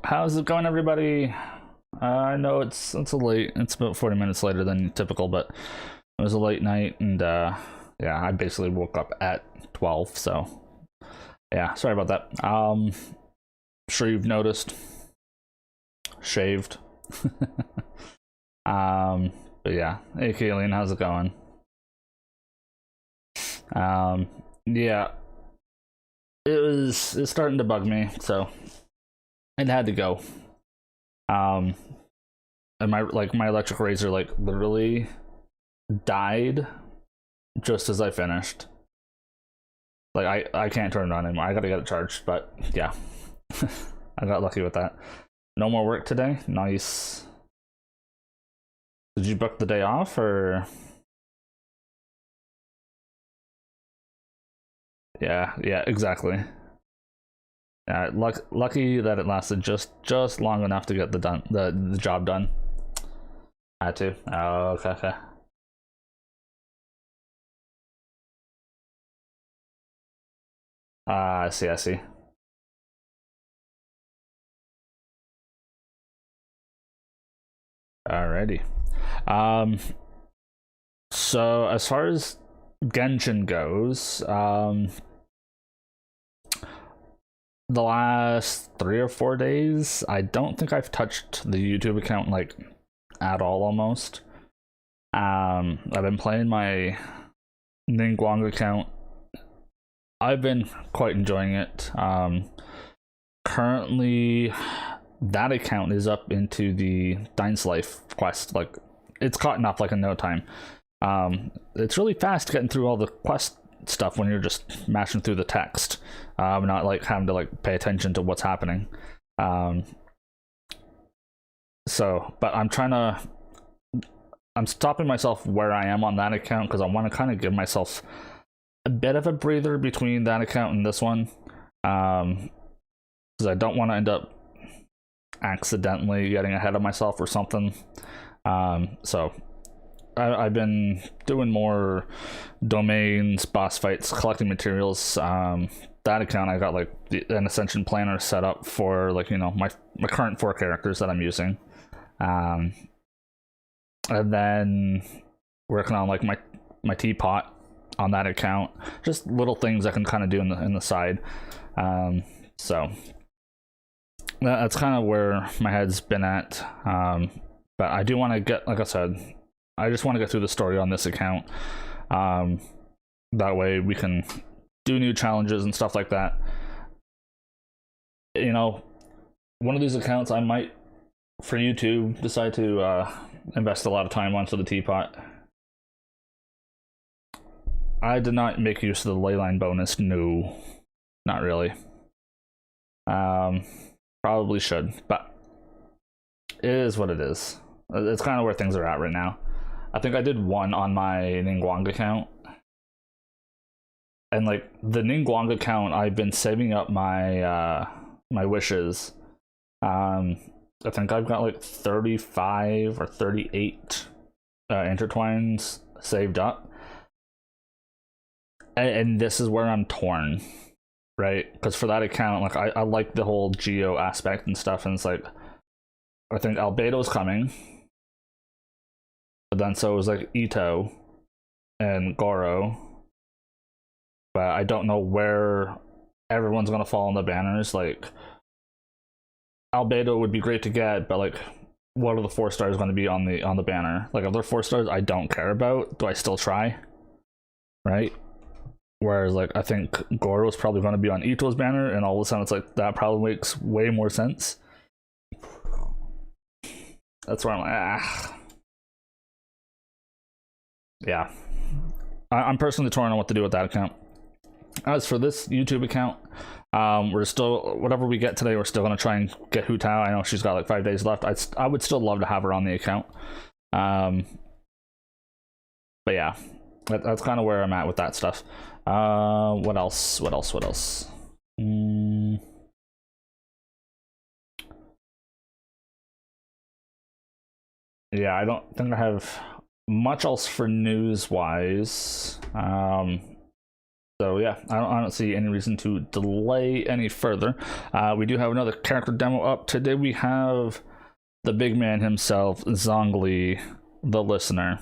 How's it going, everybody? I know it's a late. It's about 40 minutes later than typical, but it was a late night, and yeah, I basically woke up at 12. So yeah, sorry about that. Sure you've noticed, shaved. But yeah, hey Kayleen, how's it going? Yeah, it's starting to bug me, so it had to go. Um, and my electric razor like literally died just as I finished. Like I can't turn it on anymore. I gotta get it charged, but yeah. I got lucky with that. No more work today. Nice. Did you book the day off or? Yeah, exactly. Yeah, lucky that it lasted just long enough to get the job done. Had to. Oh, okay. I see. Alrighty. Um, so as far as Genshin goes, the last 3 or 4 days, I don't think I've touched the YouTube account like at all almost. I've been playing my Ningguang account. I've been quite enjoying it. Currently that account is up into the Dines Life quest. Like it's caught up like in no time. It's really fast getting through all the quest stuff when you're just mashing through the text, not like having to like pay attention to what's happening. But I'm stopping myself where I am on that account because I want to kind of give myself a bit of a breather between that account and this one, because I don't want to end up accidentally getting ahead of myself or something. So I've been doing more domains, boss fights, collecting materials. That account I got like an Ascension planner set up for like my current 4 characters that I'm using, and then working on like my teapot on that account. Just little things I can kind of do in the side. So that's kind of where my head's been at. But I do want to get, like I said, I just want to get through the story on this account. That way we can do new challenges and stuff like that. One of these accounts I might, for YouTube, decide to invest a lot of time onto the teapot. I did not make use of the leyline bonus. No, not really. Probably should, but it is what it is. It's kind of where things are at right now. I think I did one on my Ningguang account. And like the Ningguang account, I've been saving up my my wishes. I think I've got like 35 or 38 intertwines saved up. And this is where I'm torn, right? Because for that account, like I like the whole geo aspect and stuff, and it's like I think Albedo's coming. But then so it was like Ito and Goro. But I don't know where everyone's gonna fall in the banners. Like Albedo would be great to get, but like what are the 4 stars going to be on the banner? Like if they're 4 stars I don't care about, do I still try? Right? Whereas like I think Goro's probably going to be on Ito's banner, and all of a sudden it's like that probably makes way more sense. That's where I'm like, yeah. I'm personally torn on what to do with that account. As for this YouTube account, we're still, whatever we get today, we're still going to try and get Hu Tao. I know she's got like 5 days left. I would still love to have her on the account. But yeah, that's kind of where I'm at with that stuff. What else? Yeah, I don't think I have much else for news wise. So yeah, I don't see any reason to delay any further. We do have another character demo up. Today we have the big man himself, Zhongli, the listener.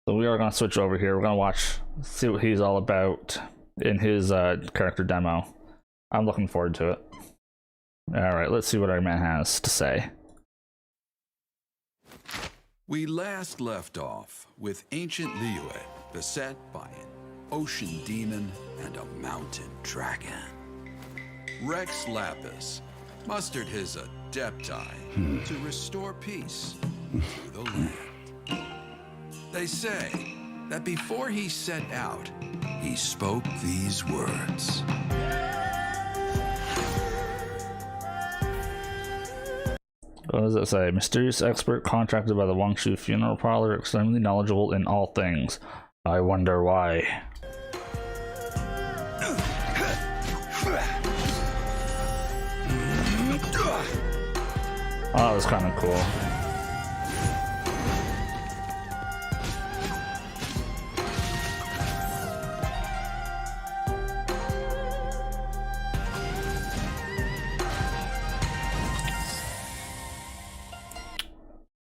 So we are going to switch over here. We're going to watch, see what he's all about in his character demo. I'm looking forward to it. Alright, let's see what our man has to say. We last left off with ancient Liyue, beset by an ocean demon and a mountain dragon. Rex Lapis mustered his adepti to restore peace to the land. They say that before he set out, he spoke these words. What does it say? Mysterious expert contracted by the Wangshu funeral parlor, extremely knowledgeable in all things. I wonder why. Oh, that's kind of cool.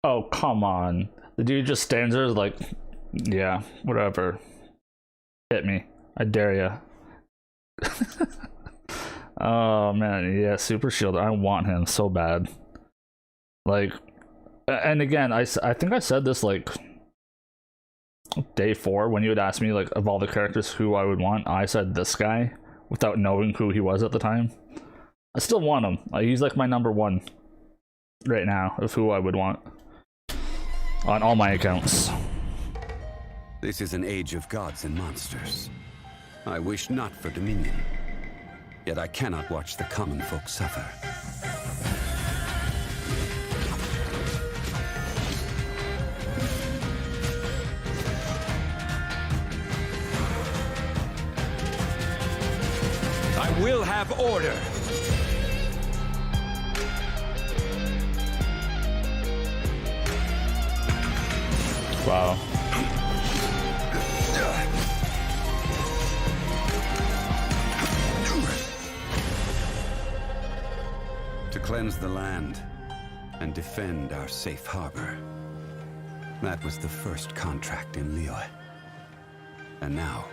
Oh, come on. The dude just stands there like, yeah, whatever. Hit me. I dare ya. Oh, man. Yeah, Super Shield. I want him so bad. Like, and again, I think I said this like day 4 when you had asked me like of all the characters who I would want. I said this guy without knowing who he was at the time. I still want him. He's like my number 1 right now of who I would want. On all my accounts. This is an age of gods and monsters. I wish not for dominion. Yet I cannot watch the common folk suffer. I will have order. Wow. To cleanse the land and defend our safe harbor. That was the first contract in Liyue. And now,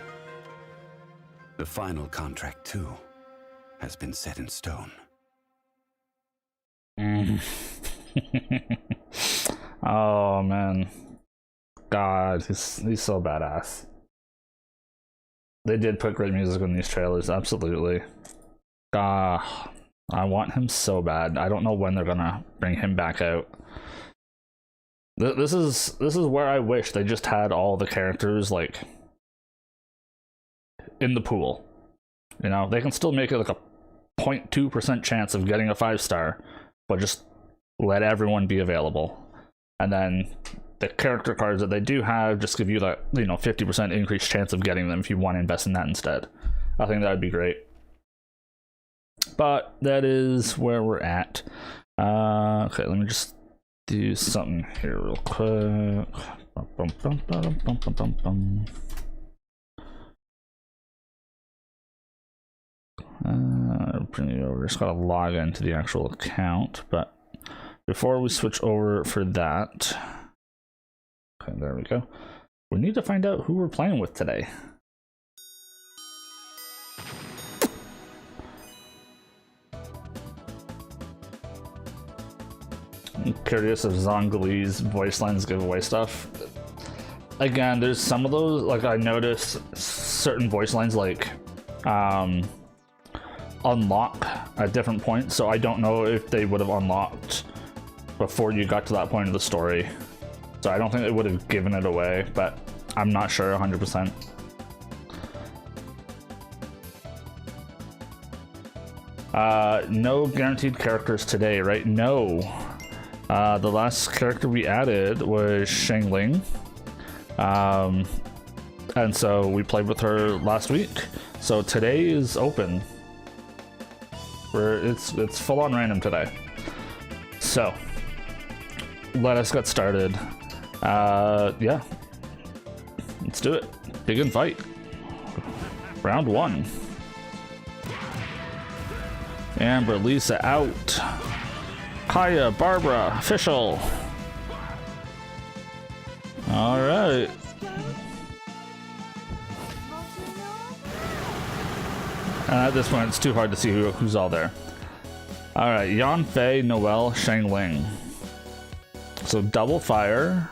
the final contract too has been set in stone. Oh man, God, he's so badass. They did put great music in these trailers, absolutely. I want him so bad. I don't know when they're gonna bring him back out. This is where I wish they just had all the characters like in the pool. You know, they can still make it like a 0.2% chance of getting a 5-star, but just let everyone be available. And then the character cards that they do have just give you that, you know, 50% increased chance of getting them if you want to invest in that instead. I think that would be great. But that is where we're at. Okay, let me just do something here real quick. Bring it over. Just gotta log into the actual account, but before we switch over for that, okay, there we go. We need to find out who we're playing with today. I'm curious if Zhongli's voice lines give away stuff. Again, there's some of those, like I noticed certain voice lines like unlock at different points, so I don't know if they would have unlocked before you got to that point of the story. So I don't think it would have given it away, but I'm not sure 100%. No guaranteed characters today, right? No. The last character we added was Shangling. And so we played with her last week. So today is open. It's full on random today. So let us get started. Yeah. Let's do it. Dig and fight. Round 1. Amber, Lisa out. Kaya, Barbara, official. All right. And at this point, it's too hard to see who's all there. All right, Yan Fei, Noelle, Shang Ling. So double fire,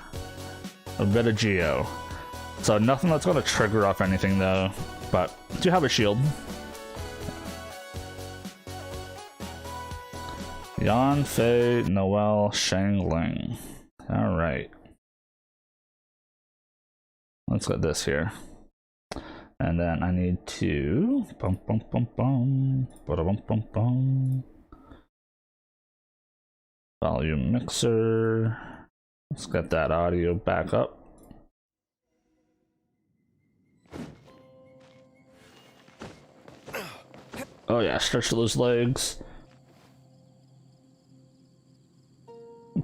a bit of Geo. So nothing that's going to trigger off anything though, but do have a shield. Yan Fei, Noelle, Shang Ling. All right. Let's get this here. And then I need to bum bum bum bum bum bum bum. Volume mixer. Let's get that audio back up. Oh yeah, stretch those legs.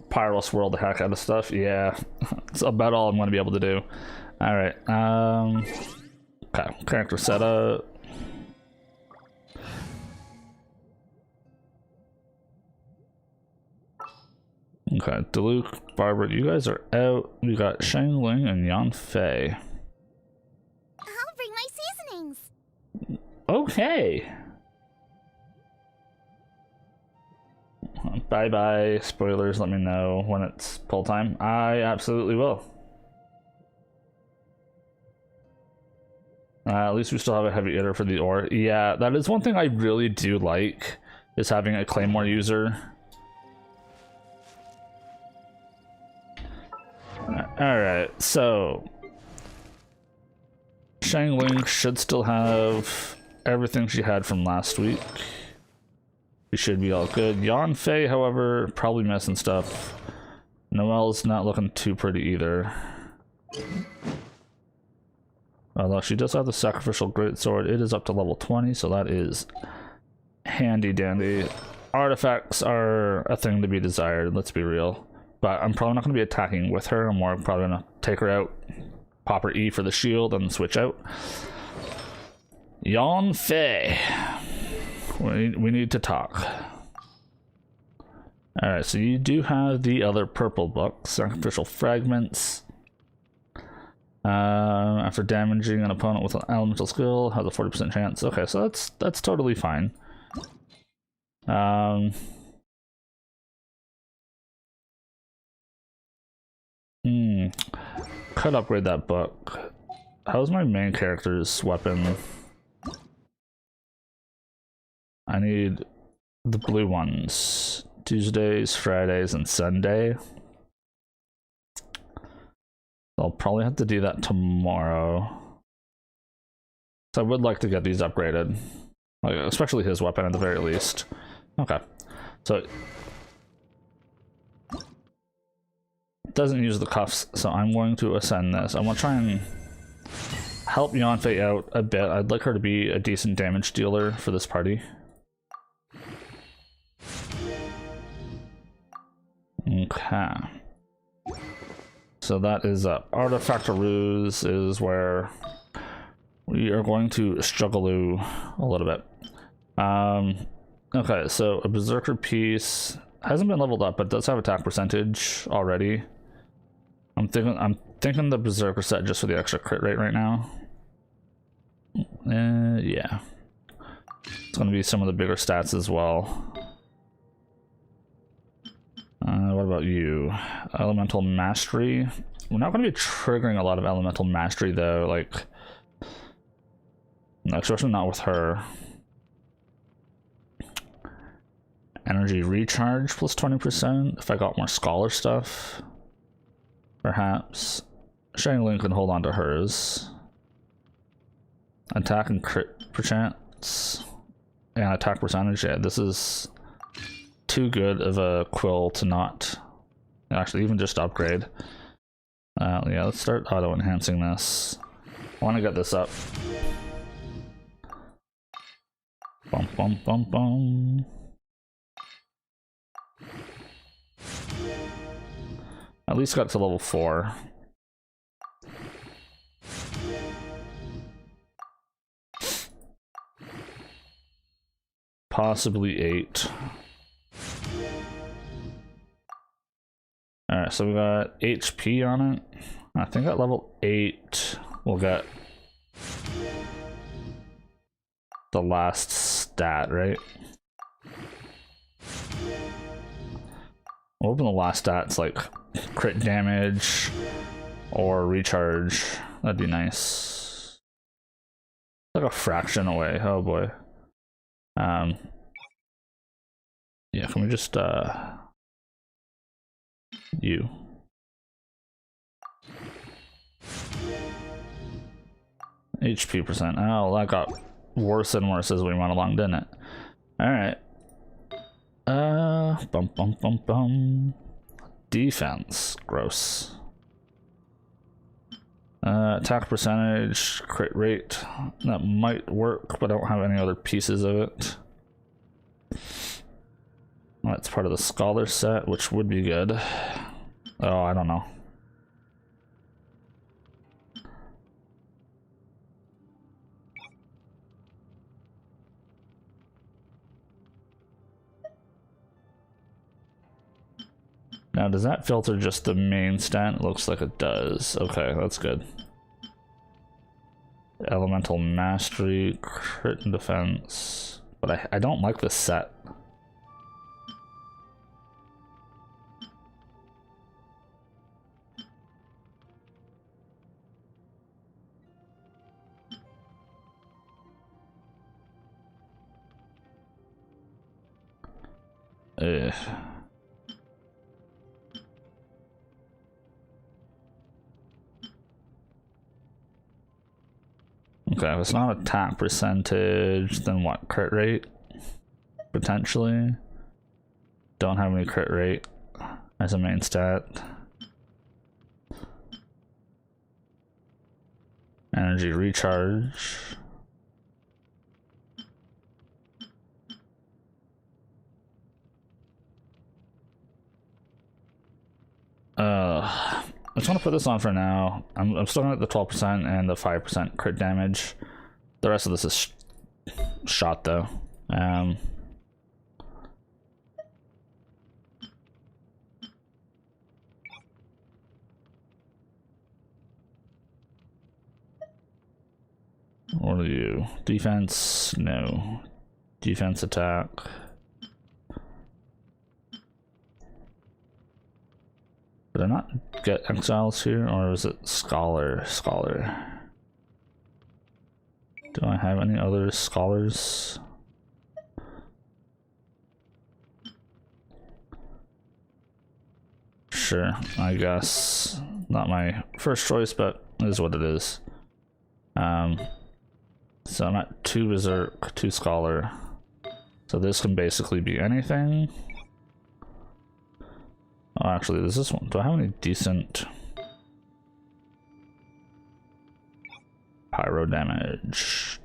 Pyro swirl the heck out of stuff. Yeah, it's about all I'm going to be able to do. All right. Okay, character setup. Okay, Diluc, Barbara, you guys are out. We got Shang Ling and Yan Fei. I'll bring my seasonings. Okay. Bye bye. Spoilers, let me know when it's pull time. I absolutely will. At least we still have a heavy hitter for the ore. Yeah, that is one thing I really do like, is having a Claymore user. Alright, so Shang Ling should still have everything she had from last week. She should be all good. Yan Fei, however, probably missing stuff. Noelle's not looking too pretty either. Although she does have the sacrificial greatsword, it is up to level 20, so that is handy dandy. Artifacts are a thing to be desired, let's be real. But I'm probably not going to be attacking with her. I'm more probably going to take her out, pop her E for the shield, and switch out. Yan Fei. We need to talk. Alright, so you do have the other purple book, Sacrificial Fragments. After damaging an opponent with an elemental skill, has a 40% chance. Okay, so that's totally fine. Could upgrade that book. How's my main character's weapon? I need the blue ones. Tuesdays, Fridays, and Sunday. I'll probably have to do that tomorrow. So I would like to get these upgraded. Like, especially his weapon at the very least. Okay. So it doesn't use the cuffs, so I'm going to ascend this. I want to try and help Yan Fei out a bit. I'd like her to be a decent damage dealer for this party. Okay. So that is Artifactaroos is where we are going to struggle a little bit. Okay, so a Berserker piece hasn't been leveled up, but does have attack percentage already. I'm thinking the Berserker set just for the extra crit rate right now. Yeah. It's gonna be some of the bigger stats as well. What about you? Elemental Mastery. We're not going to be triggering a lot of Elemental Mastery though, like, especially not with her. Energy Recharge plus 20%. If I got more Scholar stuff, perhaps. Shang Ling can hold on to hers. Attack and crit perchance. And attack percentage, yeah, this is too good of a quill to not actually even just upgrade. Yeah, let's start auto enhancing this. I want to get this up. Bum bum bum bum. At least got to level 4. possibly 8. Alright, so we got HP on it. I think at level 8 we'll get the last stat, right? We'll open the last stats like crit damage or recharge. That'd be nice. Like a fraction away. Oh boy. Yeah, can we just you. HP percent. Oh, that got worse and worse as we went along, didn't it? Alright. Bum. Defense. Gross. Attack percentage, crit rate. That might work, but I don't have any other pieces of it. That's part of the scholar set, which would be good. Oh, I don't know. Now, does that filter just the main stat? It looks like it does. Okay, that's good. Elemental mastery, crit and defense. But I don't like this set. Ugh. Okay, if it's not attack percentage, then what? Crit rate? Potentially. Don't have any crit rate as a main stat. Energy recharge. I just want to put this on for now. I'm still gonna get the 12% and the 5% crit damage. The rest of this is shot though. What are you? Defense? No. Defense attack. Did I not get exiles here, or is it scholar? Do I have any other scholars? Sure, I guess. Not my first choice, but it is what it is. So I'm at 2 berserk, 2 scholar. So this can basically be anything. Oh, actually, there's this one. Do I have any decent pyro damage?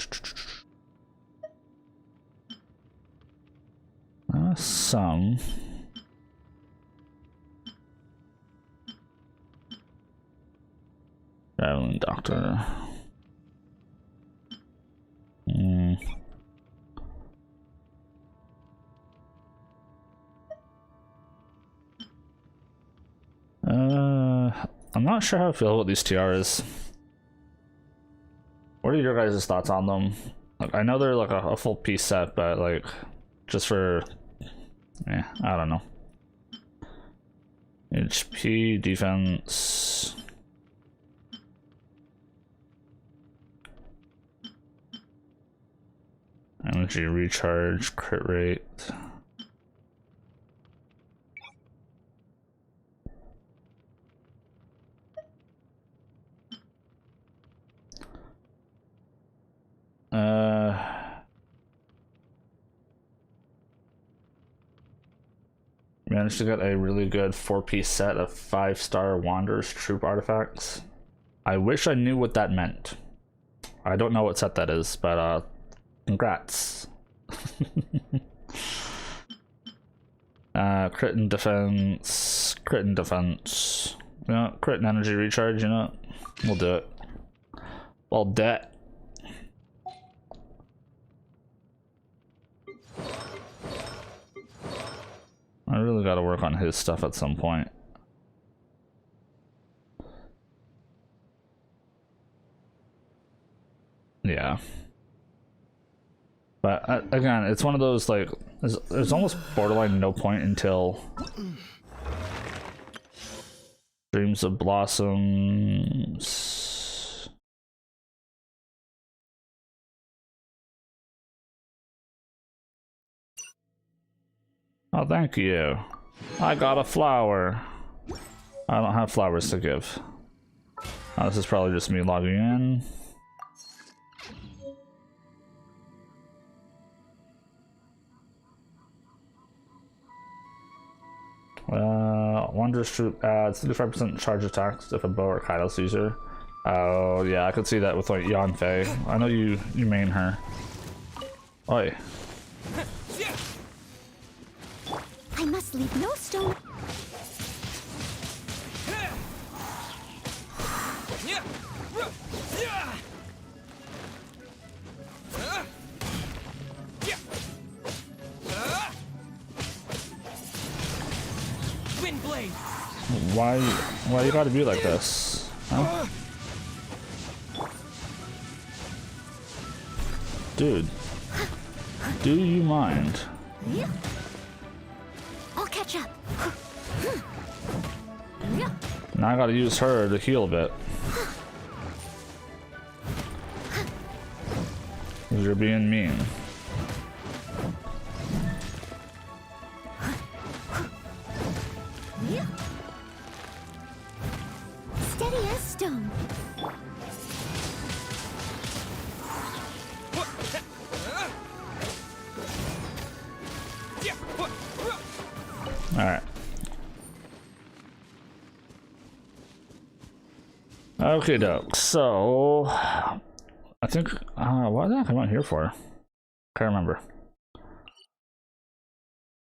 Some. Traveling doctor. I'm not sure how I feel about these tiaras. What are your guys' thoughts on them? Like, I know they're like a full piece set, but like, just for, I don't know. HP, defense. Energy recharge, crit rate. Managed to get a really good 4-piece set of 5-star Wanderer's Troop artifacts. I wish I knew what that meant. I don't know what set that is, but congrats. Crit and defense, Yeah, crit and energy recharge, you know. We'll do it. Well, debt. I really got to work on his stuff at some point. Yeah. But again, it's one of those, like, there's almost borderline no point until Dreams of Blossoms. Oh, thank you. I got a flower. I don't have flowers to give. Oh, this is probably just me logging in. Wondrous Troop adds 35% charge attacks if a bow or Kaidos user. Oh yeah, I could see that with like Yanfei. I know you main her. Oi. I must leave no stone. Why you gotta be like this? Huh? Dude. Do you mind? I'll catch up. Now I gotta use her to heal a bit. 'Cause you're being mean. Steady as stone. Alright. Okay, doke. So, I think, what the heck am I here for? Can't remember.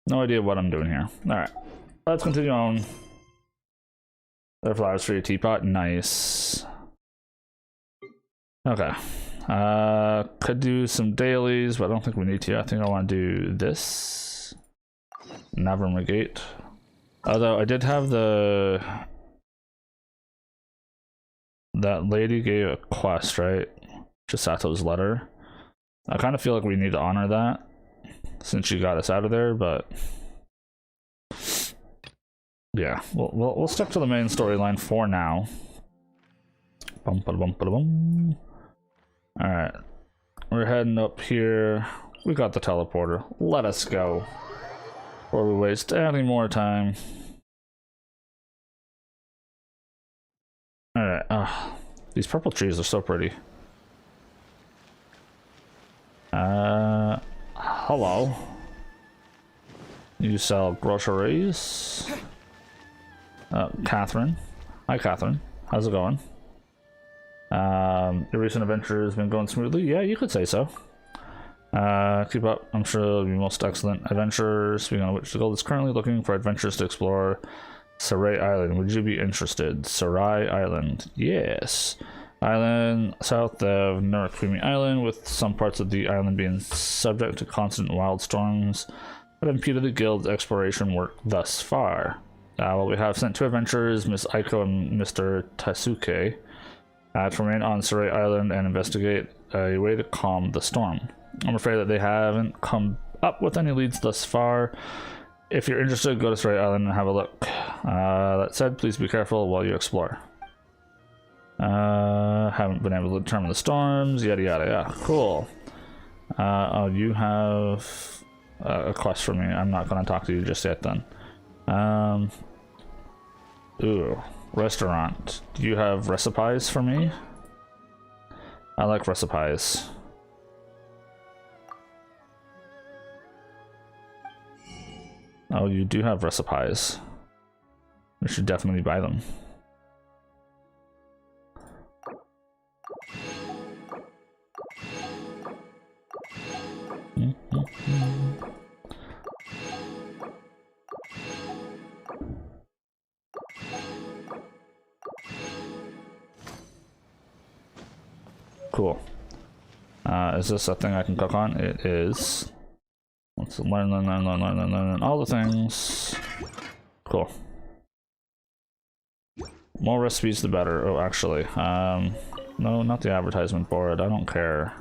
No idea what I'm doing here. Alright. Let's continue on. There flowers for your teapot. Nice. Okay. Could do some dailies, but I don't think we need to. I think I want to do this. Navromagate. Although I did have that lady gave a quest, right? Chisato's letter. I kind of feel like we need to honor that since she got us out of there, but yeah, we'll stick to the main storyline for now. Bum, ba, bum, ba, bum. All right, we're heading up here. We got the teleporter. Let us go before we waste any more time. All right. These purple trees are so pretty. Hello. You sell groceries? Catherine. Hi, Catherine. How's it going? Your recent adventure has been going smoothly? Yeah, you could say so. Keep up. I'm sure it'll be most excellent adventure. Speaking of which, the gold is currently looking for adventures to explore Sarai Island. Would you be interested? Sarai Island. Yes. Island south of Nurakwimi Island, with some parts of the island being subject to constant wild storms that impeded the guild's exploration work thus far. Well, we have sent two adventurers, Miss Aiko and Mr. Tasuke, to remain on Sarai Island and investigate a way to calm the storm. I'm afraid that they haven't come up with any leads thus far. If you're interested, go to Sarai Island and have a look. That said, please be careful while you explore. Haven't been able to determine the storms, yada yada. Yeah, cool. Oh, you have a quest for me. I'm not going to talk to you just yet then. Ooh, restaurant. Do you have recipes for me? I like recipes. Oh, you do have recipes. We should definitely buy them. Cool. Is this a thing I can cook on? It is. Let's learn all the things. cool. More recipes, the better. Oh, actually, no, not the advertisement board. I don't care.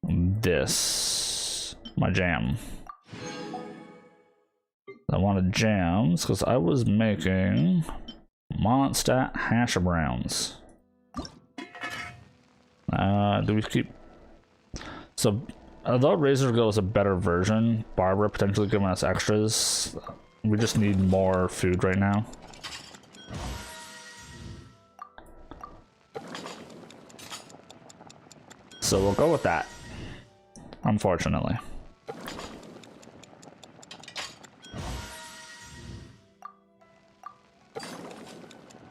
This, my jam. I wanted jams because I was making Mondstadt hash browns. Do we keep? So, although Razor Go is a better version, Barbara potentially giving us extras. We just need more food right now. So we'll go with that. Unfortunately.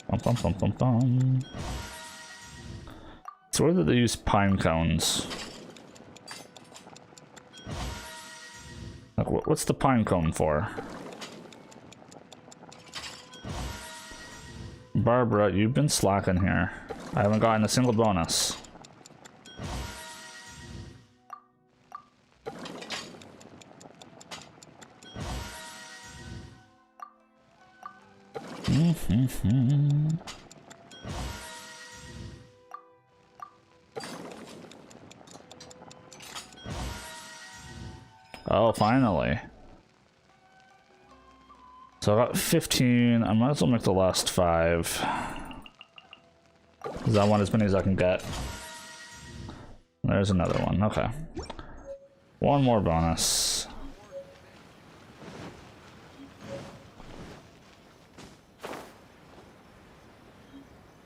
Bum, bum, bum, bum, bum. So where did they use pine cones? Like, what's the pine cone for? Barbara, you've been slacking here. I haven't gotten a single bonus. Oh, finally. So I got 15. I might as well make the last 5. Because I want as many as I can get. There's another one. Okay. One more bonus.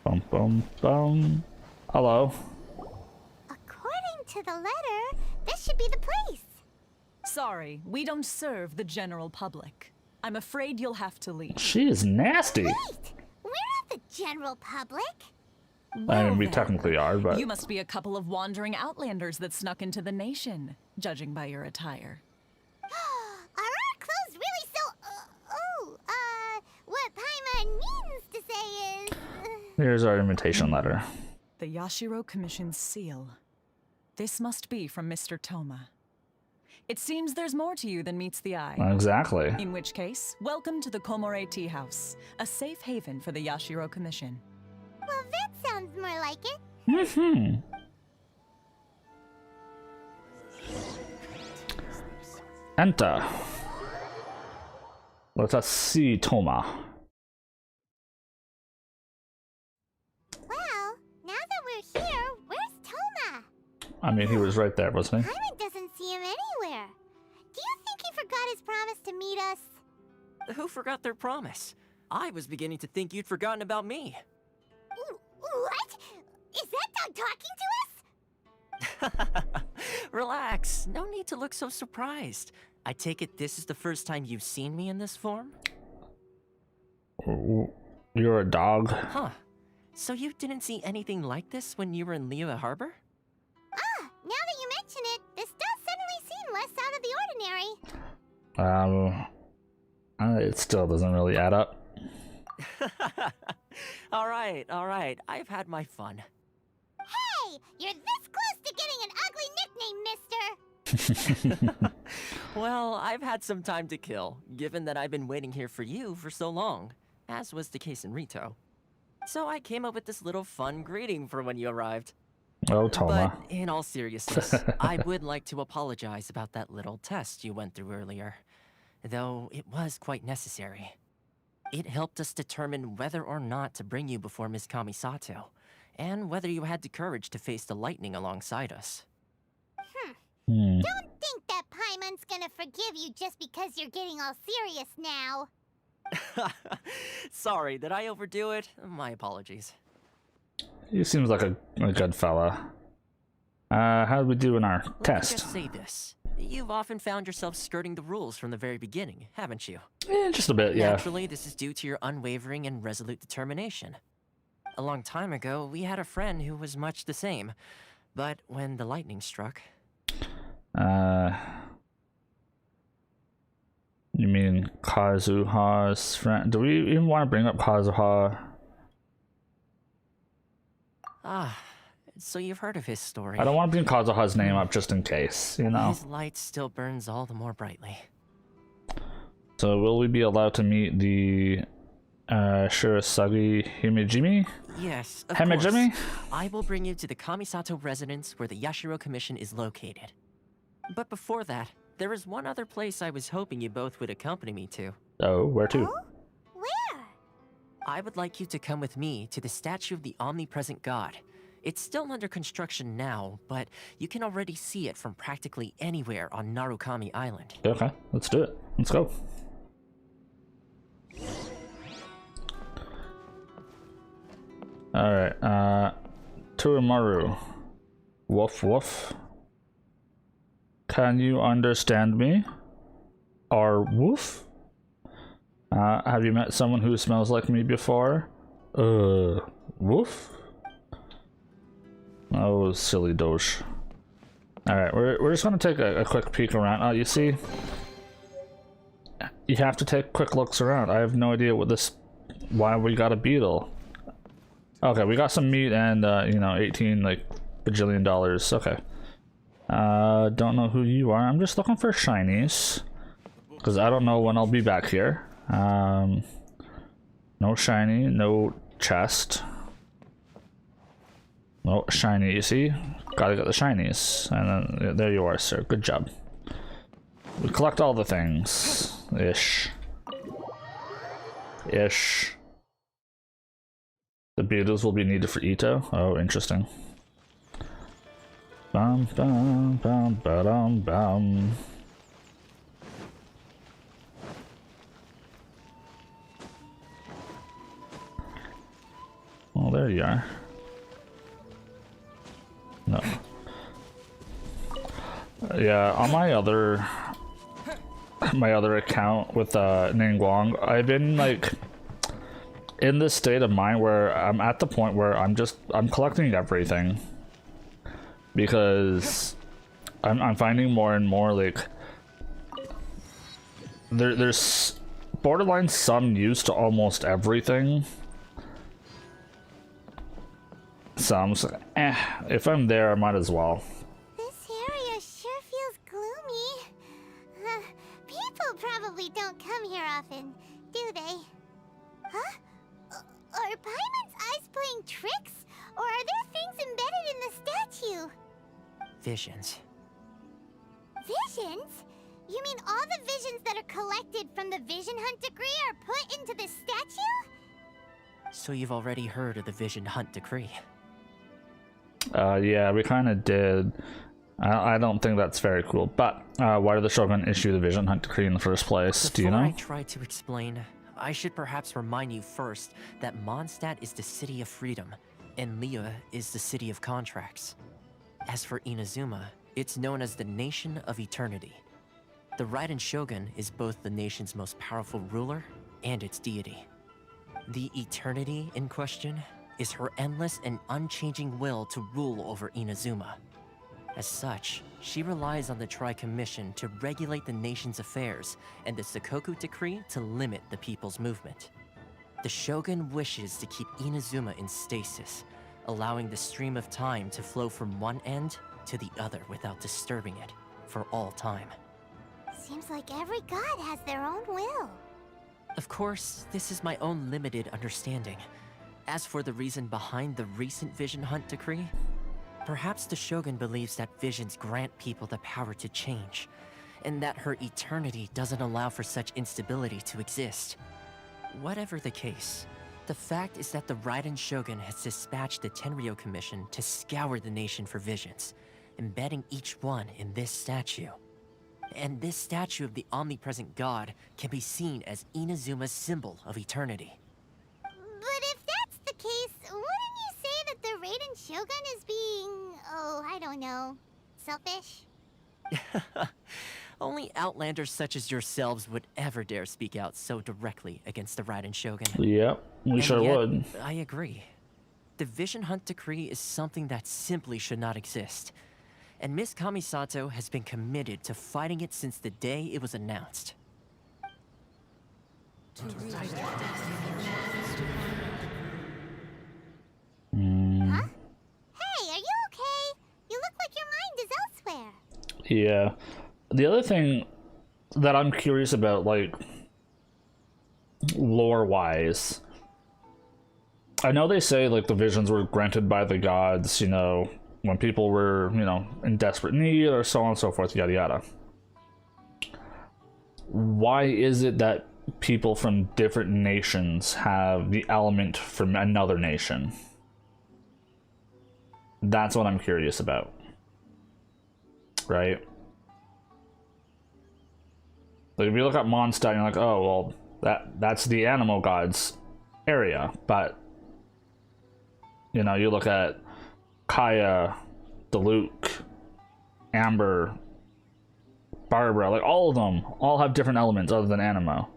Bum, bum, bum. Hello. According to the letter, this should be the place. Sorry, we don't serve the general public. I'm afraid you'll have to leave. She is nasty. Wait, we're not the general public. I mean, we then, technically are, but... You must be a couple of wandering outlanders that snuck into the nation, judging by your attire. Are our clothes really so... what Paimon means to say is... Here's our invitation letter. The Yashiro Commission's seal. This must be from Mr. Toma. It seems there's more to you than meets the eye. Exactly. In which case, welcome to the Komore Tea House, a safe haven for the Yashiro Commission. Well, that sounds more like it. Mm-hmm. Enter. Let us see Toma. Well, now that we're here, where's Toma? I mean, he was right there, wasn't he? Paimon doesn't see him anywhere. Do you think he forgot his promise to meet us? Who forgot their promise? I was beginning to think you'd forgotten about me. What? Is that dog talking to us? Relax, no need to look so surprised. I take it this is the first time you've seen me in this form? You're a dog? Huh. So you didn't see anything like this when you were in Liyue Harbor? Ah, now that you mention it, this does suddenly seem less out of the ordinary. It still doesn't really add up. All right. I've had my fun. Hey, you're this close to getting an ugly nickname, mister. Well, I've had some time to kill, given that I've been waiting here for you for so long, as was the case in Rito. So I came up with this little fun greeting for when you arrived. Oh, Toma. But in all seriousness, I would like to apologize about that little test you went through earlier, though it was quite necessary. It helped us determine whether or not to bring you before Ms. Kamisato, and whether you had the courage to face the lightning alongside us. Hmm. Don't think that Paimon's gonna forgive you just because you're getting all serious now. Sorry, did I overdo it? My apologies. He seems like a good fella. How did we do in our Let me test? just say this. You've often found yourself skirting the rules from the very beginning, haven't you? Just a bit, yeah. Naturally, this is due to your unwavering and resolute determination. A long time ago, we had a friend who was much the same. But when the lightning struck... You mean Kazuha's friend? Do we even want to bring up Kazuha? Ah, so you've heard of his story. I don't want to bring Kazuha's name up just in case, you know? His light still burns all the more brightly. So will we be allowed to meet the Shirasagi Himejimi? Yes, of Himejimi? course. I will bring you to the Kamisato residence where the Yashiro Commission is located. But before that, there is one other place I was hoping you both would accompany me to. Oh, where to? Oh? Where? I would like you to come with me to the statue of the omnipresent god. It's still under construction now, but you can already see it from practically anywhere on Narukami Island. Okay, let's do it. Let's go. Alright, Turumaru. Woof woof. Can you understand me? Or woof? Have you met someone who smells like me before? Woof? Oh, silly Doge. Alright, we're just gonna take a quick peek around. Oh, you see? You have to take quick looks around. I have no idea what this... why we got a beetle. Okay, we got some meat and, you know, 18, like, bajillion dollars. Okay. Don't know who you are. I'm just looking for shinies. Because I don't know when I'll be back here. No shiny, no chest. No shiny, you see? Gotta get the shinies. And then, there you are, sir. Good job. We collect all the things. Ish. The beetles will be needed for Ito. Oh, interesting. Bum bum bum ba-dum bum. Well, there you are. No. Yeah, on my other account with Ningguang, I've been like in this state of mind where I'm at the point where I'm collecting everything because I'm finding more and more like there's borderline some use to almost everything. So I'm just like, if I'm there, I might as well. This area sure feels gloomy. People probably don't come here often, do they? Huh? Are Paimon's eyes playing tricks? Or are there things embedded in the statue? Visions. Visions? You mean all the visions that are collected from the Vision Hunt decree are put into this statue? So you've already heard of the Vision Hunt decree? Yeah, we kind of did. I don't think that's very cool. But why did the Shogun issue the Vision Hunt decree in the first place? Do you know? Before I try to explain, I should perhaps remind you first that Mondstadt is the city of freedom, and Liyue is the city of contracts. As for Inazuma, it's known as the Nation of Eternity. The Raiden Shogun is both the nation's most powerful ruler and its deity. The Eternity in question is her endless and unchanging will to rule over Inazuma. As such, she relies on the Tri-Commission to regulate the nation's affairs and the Sakoku Decree to limit the people's movement. The Shogun wishes to keep Inazuma in stasis, allowing the stream of time to flow from one end to the other without disturbing it for all time. Seems like every god has their own will. Of course, this is my own limited understanding. As for the reason behind the recent Vision Hunt decree, perhaps the Shogun believes that visions grant people the power to change, and that her eternity doesn't allow for such instability to exist. Whatever the case, the fact is that the Raiden Shogun has dispatched the Tenryou Commission to scour the nation for visions, embedding each one in this statue. And this statue of the omnipresent god can be seen as Inazuma's symbol of eternity. But if that's the case, wouldn't you say that the Raiden Shogun is being, oh, I don't know, selfish? Only outlanders such as yourselves would ever dare speak out so directly against the Raiden Shogun. Yep, we And sure yet, would. I agree. The Vision Hunt decree is something that simply should not exist. And Miss Kamisato has been committed to fighting it since the day it was announced. Huh? Hey, are you Yeah. The other thing that I'm curious about, like, lore-wise, I know they say, like, the visions were granted by the gods, you know, when people were, you know, in desperate need or so on and so forth, yada yada. Why is it that people from different nations have the element from another nation? That's what I'm curious about. Right? Like, if you look at Mondstadt, you're like, oh, well, that's the animal gods area. But, you know, you look at Kaya, Diluc, Amber, Barbara, like, all of them all have different elements other than Animo.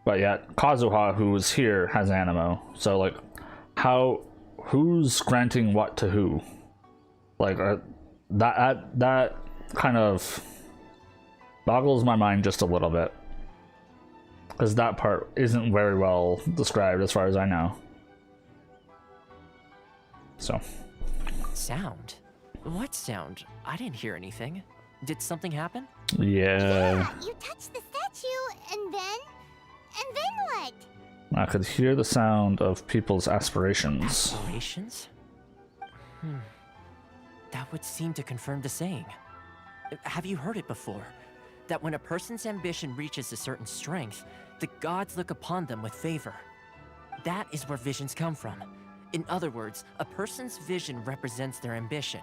But yet, Kazuha, who is here, has Animo. So, like, who's granting what to who? Like, that kind of boggles my mind just a little bit, because that part isn't very well described as far as I know. So. Sound? What sound? I didn't hear anything. Did something happen? Yeah. You touched the statue, and then what? I could hear the sound of people's aspirations. Aspirations? That would seem to confirm the saying. Have you heard it before? That when a person's ambition reaches a certain strength, the gods look upon them with favor. That is where visions come from. In other words, a person's vision represents their ambition.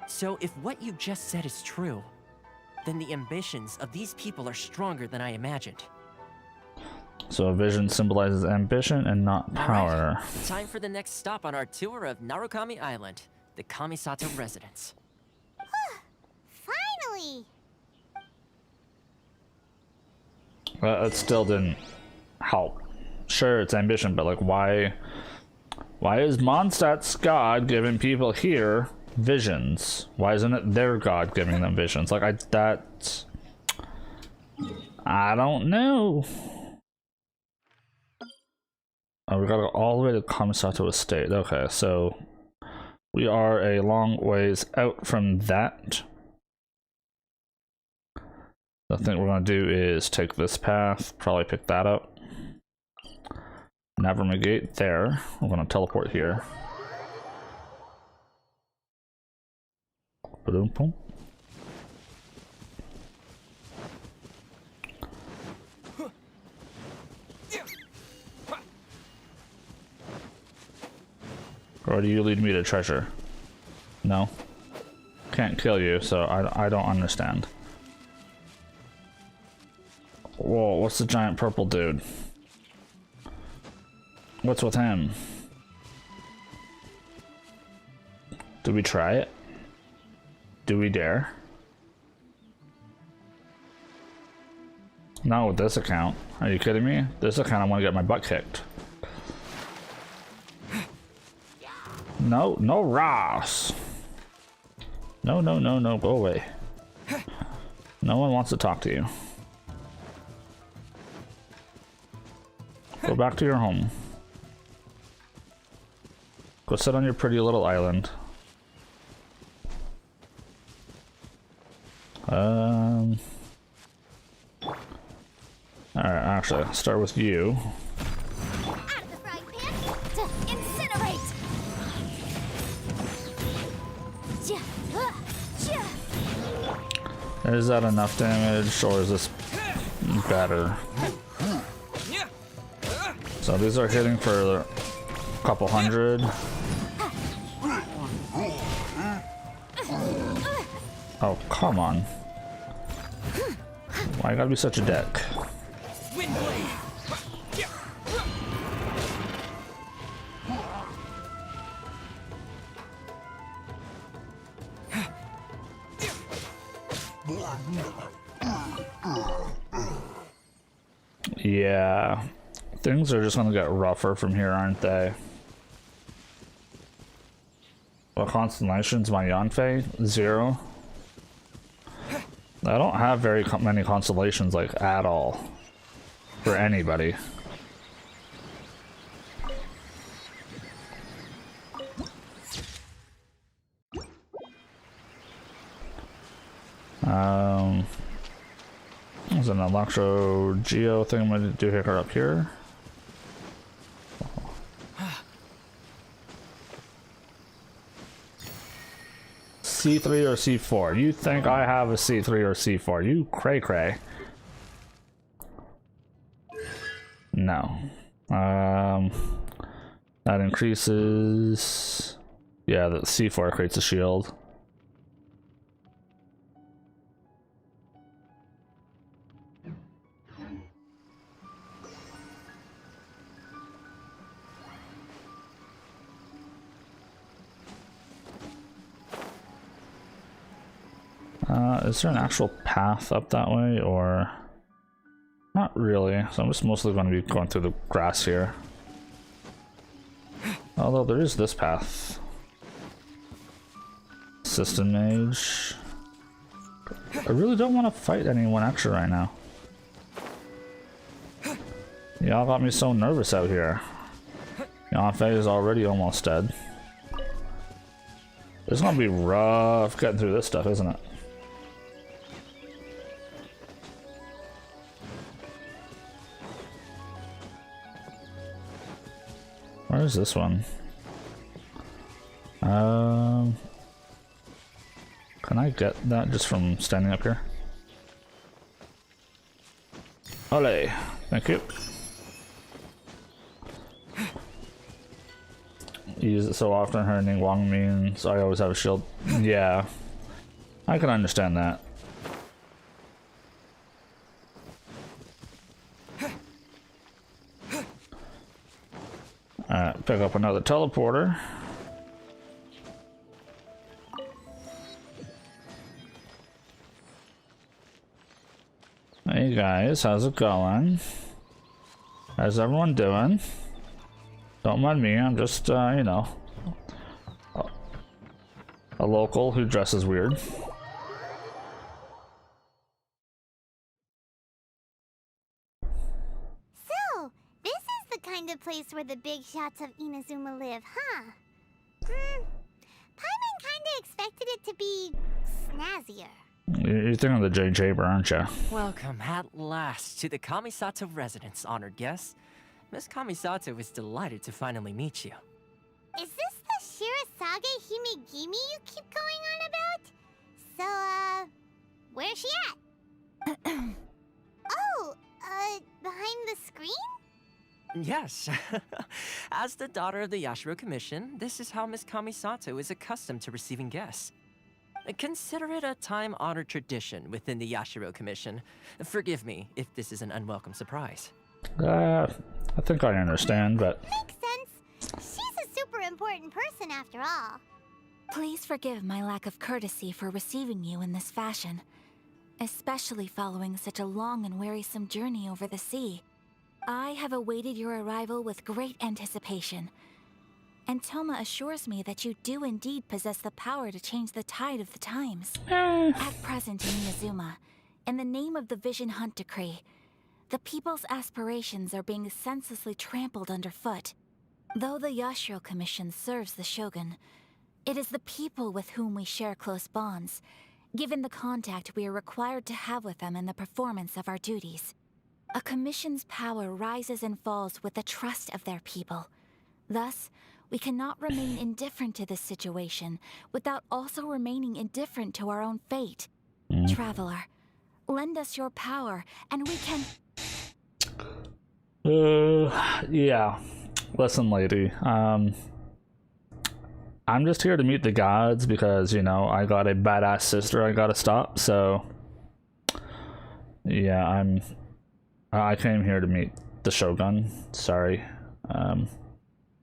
So if what you just said is true, then the ambitions of these people are stronger than I imagined. So a vision symbolizes ambition and not power. Right. Time for the next stop on our tour of Narukami Island, the Kamisato residence. Finally! It still didn't help. Sure, it's ambition, but, like, why is Mondstadt's god giving people here visions? Why isn't it their god giving them visions? Like, I don't know. Oh, we gotta go all the way to Kamisato Estate. Okay, so we are a long ways out from that. The thing we're gonna do is take this path, probably pick that up. Navigate there. We're gonna teleport here. Boom, boom. Or do you lead me to treasure? No. Can't kill you, so I don't understand. Whoa, what's the giant purple dude? What's with him? Do we try it? Do we dare? Not with this account. Are you kidding me? This account I want to get my butt kicked. No, no, Ross. No, go away. No one wants to talk to you. Go back to your home. Go sit on your pretty little island. Alright, actually, I'll start with you. Out of the frying pan to incinerate! Is that enough damage, or is this better? So these are hitting for a couple hundred. Oh, come on. Why you gotta be such a dick? Yeah, things are just gonna get rougher from here, aren't they? What constellations my Yanfei? 0. I don't have very many constellations, like, at all. For anybody. There's an electro geo thing I'm gonna do here up here. C3 or C4? You think I have a C3 or C4? You cray cray. No. That increases. Yeah, the C4 creates a shield. Is there an actual path up that way, or not really? So I'm just mostly going to be going through the grass here. Although there is this path. System mage. I really don't want to fight anyone extra right now. Y'all got me so nervous out here. Yanfei is already almost dead. It's gonna be rough getting through this stuff, isn't it? Where's this one? Can I get that just from standing up here? Ole, thank you. Use it so often, her Ning Wang means I always have a shield. Yeah, I can understand that. Alright, pick up another teleporter. Hey guys, how's it going? How's everyone doing? Don't mind me, I'm just, you know, a local who dresses weird. So, this is the kind of place where the big shots of Inazuma live, huh? Paimon kinda expected it to be snazzier. You're thinking of the J Chamber, aren't you? Welcome at last to the Kamisato residence, honored guests. Miss Kamisato is delighted to finally meet you. Is this the Shirasage Himegimi you keep going on about? So, where's she at? Oh, behind the screen? Yes. As the daughter of the Yashiro Commission, this is how Miss Kamisato is accustomed to receiving guests. Consider it a time-honored tradition within the Yashiro Commission. Forgive me if this is an unwelcome surprise. I think I understand, but... Makes sense. She's a super important person after all. Please forgive my lack of courtesy for receiving you in this fashion, especially following such a long and wearisome journey over the sea. I have awaited your arrival with great anticipation, and Toma assures me that you do indeed possess the power to change the tide of the times. At present in Inazuma, in the name of the Vision Hunt Decree, the people's aspirations are being senselessly trampled underfoot. Though the Yashiro Commission serves the Shogun, it is the people with whom we share close bonds, given the contact we are required to have with them in the performance of our duties. A commission's power rises and falls with the trust of their people. Thus, we cannot remain indifferent to this situation without also remaining indifferent to our own fate. Traveler, lend us your power, and we can... yeah. Listen, lady. I'm just here to meet the gods because, you know, I got a badass sister I gotta stop, so... Yeah, I came here to meet the Shogun. Sorry.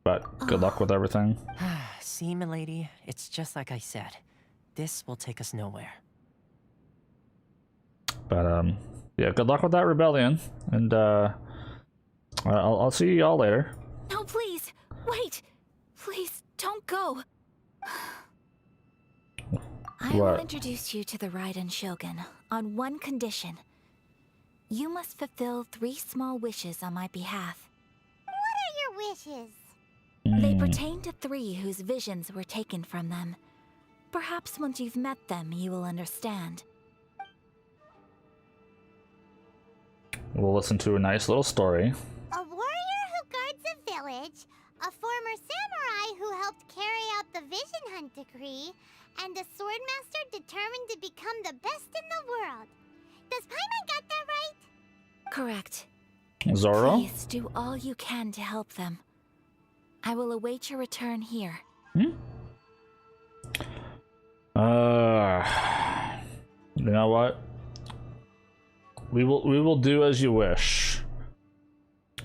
But good luck with everything. See, milady, it's just like I said. This will take us nowhere. But, yeah, good luck with that rebellion. And, I'll see y'all later. No, please! Wait! Please, don't go! I will introduce you to the Raiden Shogun on one condition. You must fulfill 3 small wishes on my behalf. What are your wishes? They pertain to 3 whose visions were taken from them. Perhaps once you've met them, you will understand. We'll listen to a nice little story. A warrior who guards a village, a former samurai who helped carry out the Vision Hunt decree, and a swordmaster determined to become the best in the world. Does Paimon got that right? Correct. Zoro? Please do all you can to help them. I will await your return here. You know what? We will do as you wish.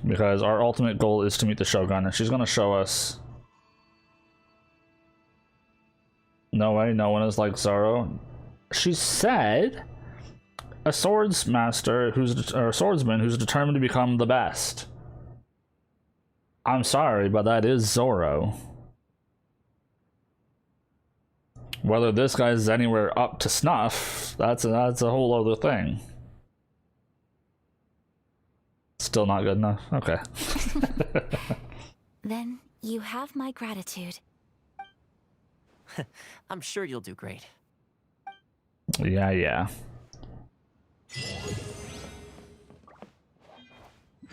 Because our ultimate goal is to meet the Shogun, and she's gonna show us. No way, no one is like Zoro. She said a swordsmaster or a swordsman who's determined to become the best. I'm sorry, but that is Zoro. Whether this guy's anywhere up to snuff, that's a whole other thing. Still not good enough? Okay. Then you have my gratitude. I'm sure you'll do great. Yeah.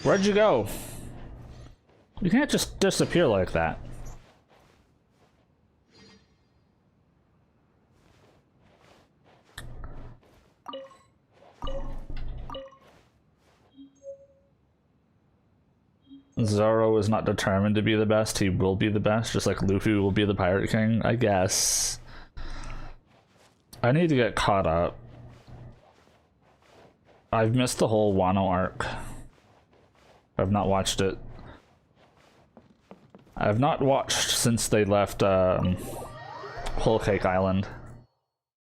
Where'd you go? You can't just disappear like that. Zoro is not determined to be the best. He will be the best, just like Luffy will be the Pirate King, I guess. I need to get caught up. I've missed the whole Wano arc. I've not watched it. I've not watched since they left Whole Cake Island.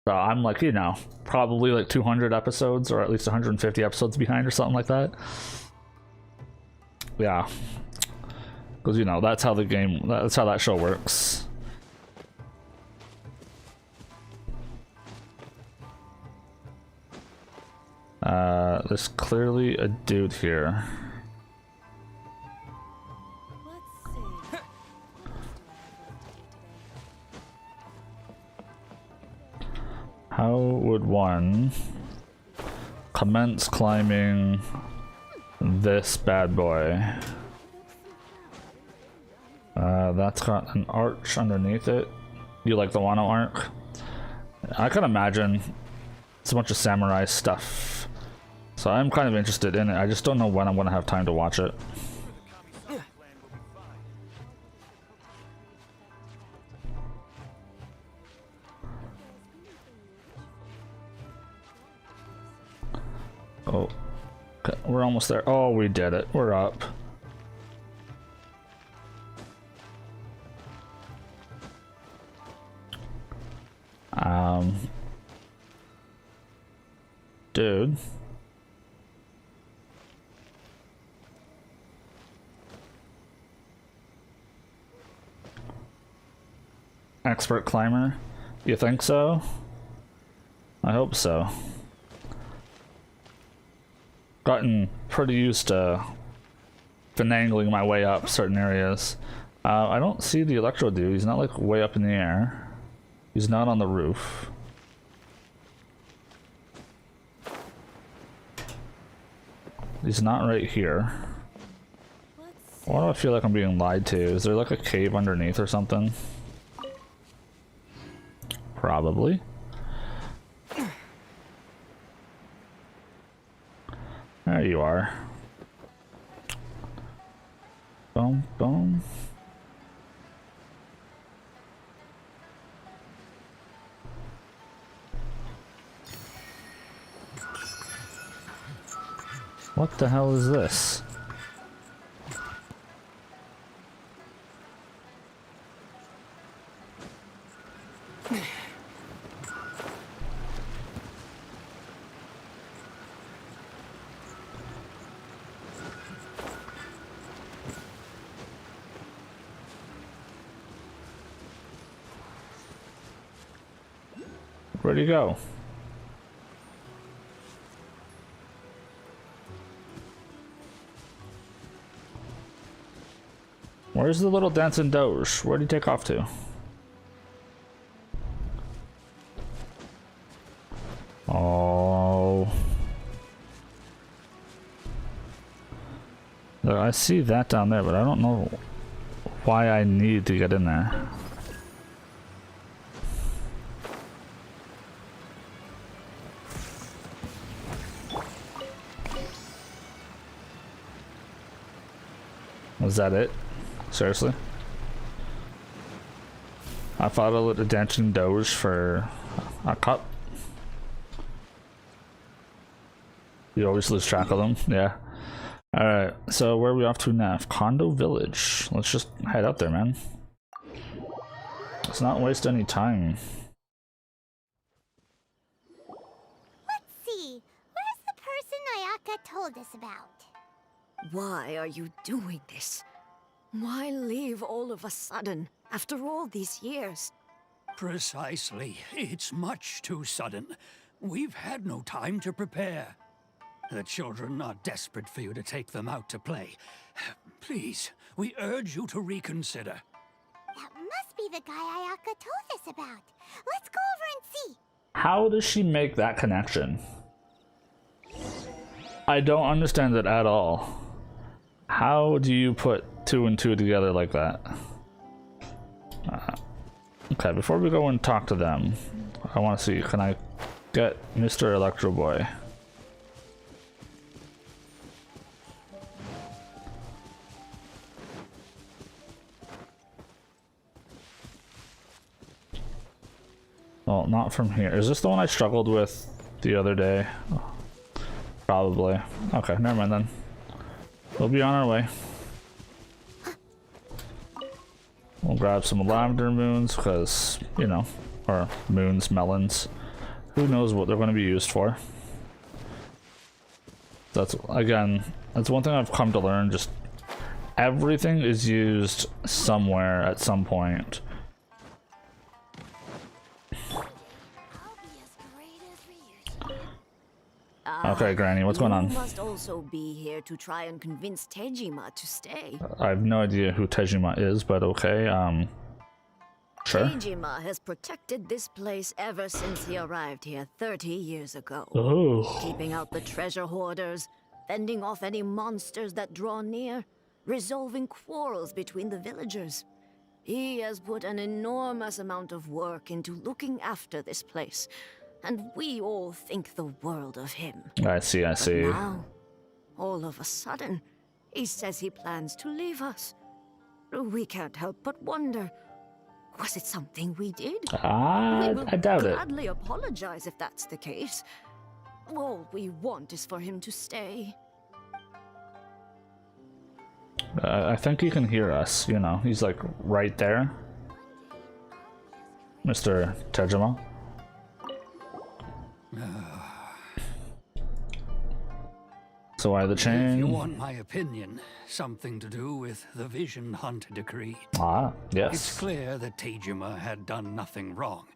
So I'm like, you know, probably like 200 episodes or at least 150 episodes behind or something like that. Yeah, because you know that's how that show works. There's clearly a dude here. How would one commence climbing this bad boy? That's got an arch underneath it. You like the Wano arc? I can imagine it's a bunch of samurai stuff. So I'm kind of interested in it. I just don't know when I'm gonna have time to watch it. Oh. Okay, we're almost there. Oh, we did it. We're up. Dude. Expert climber? You think so? I hope so. Gotten pretty used to finagling my way up certain areas. I don't see the Electro dude. He's not like way up in the air. He's not on the roof. He's not right here. Why do I feel like I'm being lied to? Is there like a cave underneath or something? Probably. There you are. Boom, boom. What the hell is this? Where'd he go? Where's the little dancing doge? Where'd he take off to? Oh. I see that down there, but I don't know why I need to get in there. Was that it? Seriously? I followed a dancing doge for a cup. You always lose track of them. Yeah. Alright, so where are we off to now? Condo Village. Let's just head out there, man. Let's not waste any time. Let's see. Where's the person Ayaka told us about? Why are you doing this? Why leave all of a sudden, after all these years? Precisely. It's much too sudden. We've had no time to prepare. The children are desperate for you to take them out to play. Please, we urge you to reconsider. That must be the guy Ayaka told us about. Let's go over and see. How does she make that connection? I don't understand it at all. How do you put 2 and 2 together like that? Okay, before we go and talk to them, I want to see, can I get Mr. Electro Boy? Well, not from here. Is this the one I struggled with the other day? Oh, probably. Okay, never mind then. We'll be on our way. We'll grab some lavender moons because, you know, or moons, melons. Who knows what they're going to be used for. That's, again, that's one thing I've come to learn. Just everything is used somewhere at some point. Okay, Granny, what's going on? You must also be here to try and convince Tejima to stay. I have no idea who Tejima is, but okay, sure. Tejima has protected this place ever since he arrived here 30 years ago. Oh. Keeping out the treasure hoarders, fending off any monsters that draw near, resolving quarrels between the villagers. He has put an enormous amount of work into looking after this place, and we all think the world of him. I see, I see. But now, all of a sudden, he says he plans to leave us. We can't help but wonder, was it something we did? I doubt it. We will gladly apologize if that's the case. All we want is for him to stay. I think he can hear us, you know. He's like right there. Mr. Tejima. So why the chain? If you want my opinion, something to do with the Vision Hunt decree. Ah, yes. It's clear that Tejima had done nothing wrong,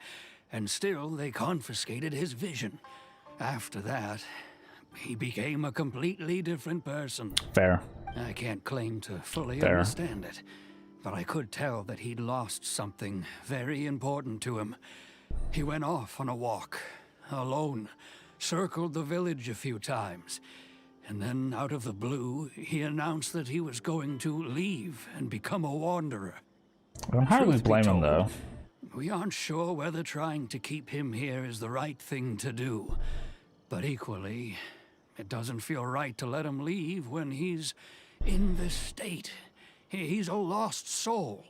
and still they confiscated his vision. After that, he became a completely different person. Fair. I can't claim to fully Fair. understand it, but I could tell that he'd lost something very important to him. He went off on a walk, alone, circled the village a few times, and then out of the blue, he announced that he was going to leave and become a wanderer. I don't hardly Truth be blame him told, though. We aren't sure whether trying to keep him here is the right thing to do, but equally, it doesn't feel right to let him leave when he's in this state. He's a lost soul.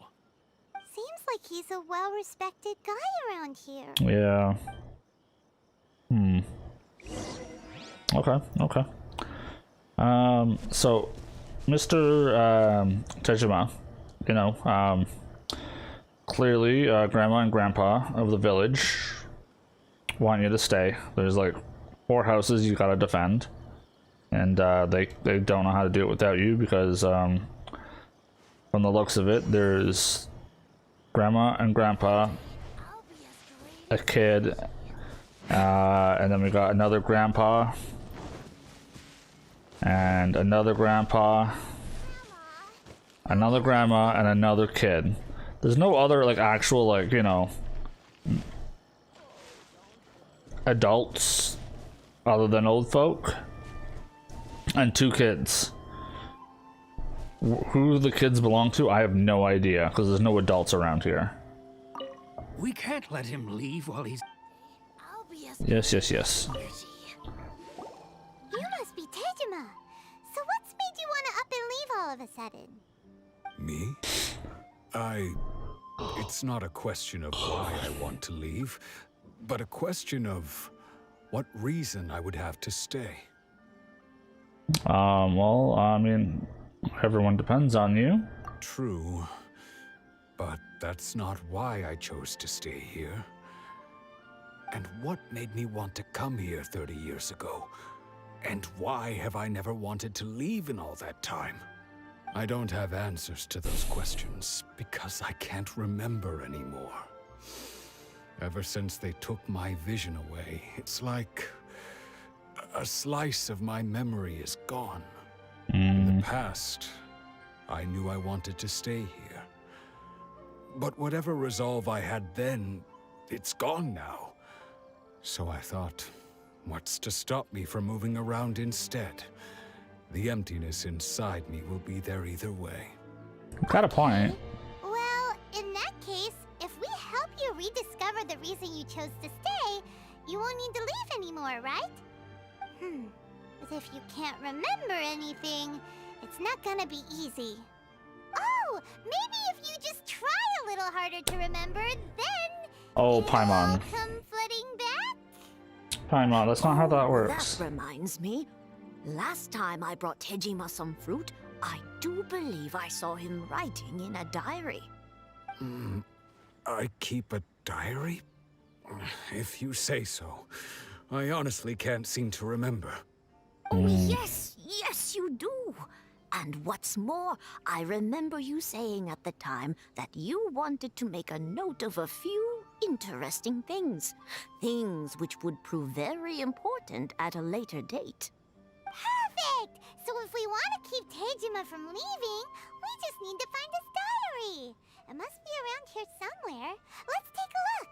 Seems like he's a well-respected guy around here. Yeah. Okay, okay. So, Mr. Tejima, you know, clearly, Grandma and Grandpa of the village want you to stay. There's like 4 houses you gotta defend, and they don't know how to do it without you because, from the looks of it, there's Grandma and Grandpa, a kid, and then we got another Grandpa. And another grandpa, another grandma, and another kid. There's no other like actual like, you know, adults other than old folk. And 2 kids. who the kids belong to, I have no idea because there's no adults around here. We can't let him leave while he's... Yes, yes, yes. You must be Tejima. So what's made you want to up and leave all of a sudden? Me? It's not a question of why I want to leave, but a question of what reason I would have to stay. Well, I mean, everyone depends on you. True, but that's not why I chose to stay here. And what made me want to come here 30 years ago? And why have I never wanted to leave in all that time? I don't have answers to those questions because I can't remember anymore. Ever since they took my vision away, it's like a slice of my memory is gone. In the past, I knew I wanted to stay here. But whatever resolve I had then, it's gone now. So I thought, what's to stop me from moving around instead? The emptiness inside me will be there either way. Got a point. Well, in that case, if we help you rediscover the reason you chose to stay, you won't need to leave anymore, right? But if you can't remember anything, it's not gonna be easy. Oh, maybe if you just try a little harder to remember, then Oh, it'll Paimon. all come flooding back. Paimon, that's not how that works. That reminds me. Last time I brought Tejima some fruit, I do believe I saw him writing in a diary. I keep a diary? If you say so. I honestly can't seem to remember. Oh, yes, yes, you do. And what's more, I remember you saying at the time that you wanted to make a note of a few interesting things. Things which would prove very important at a later date. Perfect! So if we want to keep Tejima from leaving, we just need to find his diary. It must be around here somewhere. Let's take a look.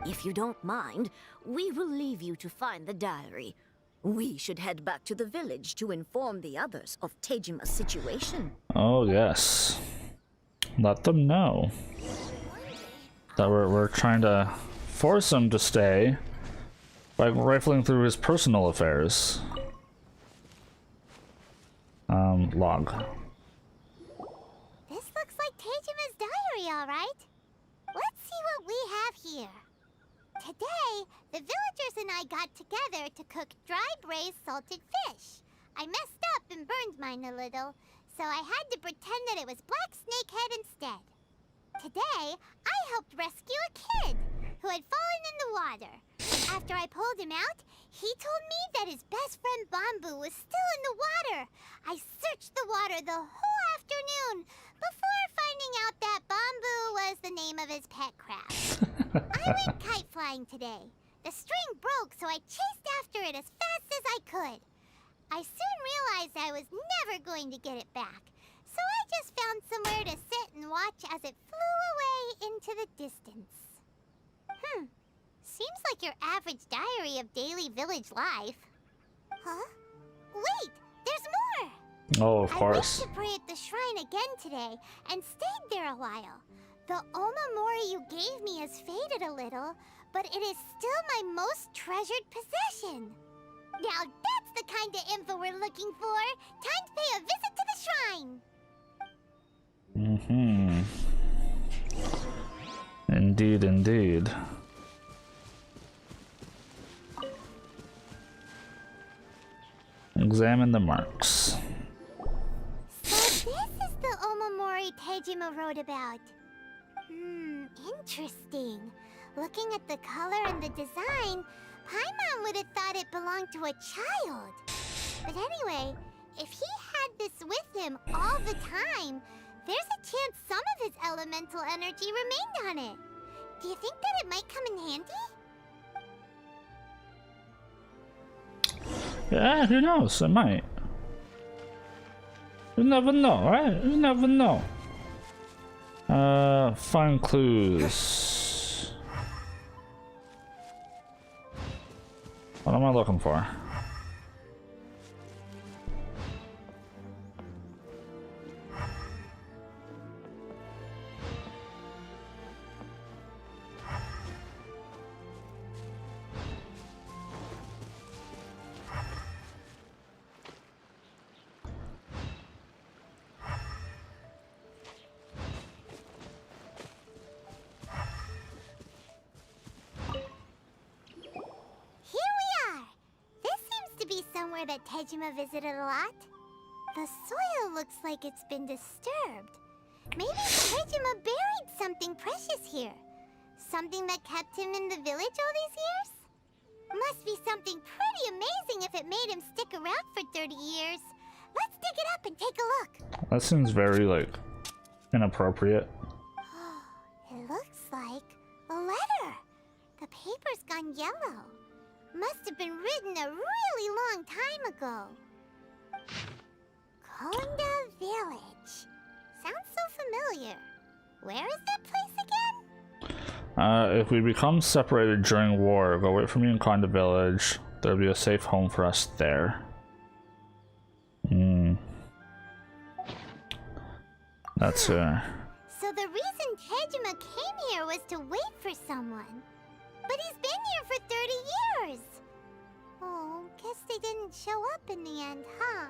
If you don't mind, we will leave you to find the diary. We should head back to the village to inform the others of Tejima's situation. Oh, yes. Let them know that we're trying to force him to stay by rifling through his personal affairs. Log. This looks like Tejima's diary, all right. Let's see what we have here. Today, the villagers and I got together to cook dry braised salted fish. I messed up and burned mine a little, so I had to pretend that it was black snakehead instead. Today, I helped rescue a kid who had fallen in the water. After I pulled him out, he told me that his best friend Bamboo was still in the water. I searched the water the whole afternoon before finding out that Bamboo was the name of his pet crab. I went kite flying today. The string broke, so I chased after it as fast as I could. I soon realized I was never going to get it back, so I just found somewhere to sit and watch as it flew away into the distance. Seems like your average diary of daily village life. Huh? Wait, there's more! Oh, of course. I went to pray at the shrine again today and stayed there a while. The Omamori you gave me has faded a little, but it is still my most treasured possession. Now that's the kind of info we're looking for. Time to pay a visit to the shrine. Indeed, indeed. Examine the marks. So this is the Omamori Tejima wrote about. Interesting. Looking at the color and the design, Paimon would have thought it belonged to a child. But anyway, if he had this with him all the time, there's a chance some of his elemental energy remained on it. Do you think that it might come in handy? Yeah, who knows? It might. You never know, right? You never know. Find clues. What am I looking for? somewhere that Tejima visited a lot. The soil looks like it's been disturbed. Maybe Tejima buried something precious here. Something that kept him in the village all these years? Must be something pretty amazing if it made him stick around for 30 years. Let's dig it up and take a look. That seems very, like, inappropriate. It looks like a letter. The paper's gone yellow. Must have been written a really long time ago. Konda Village. Sounds so familiar. Where is that place again? If we become separated during war, go wait for me in Konda Village. There'll be a safe home for us there. That's So the reason Tejima came here was to wait for someone. But he's been here for 30 years. Oh, guess they didn't show up in the end, huh?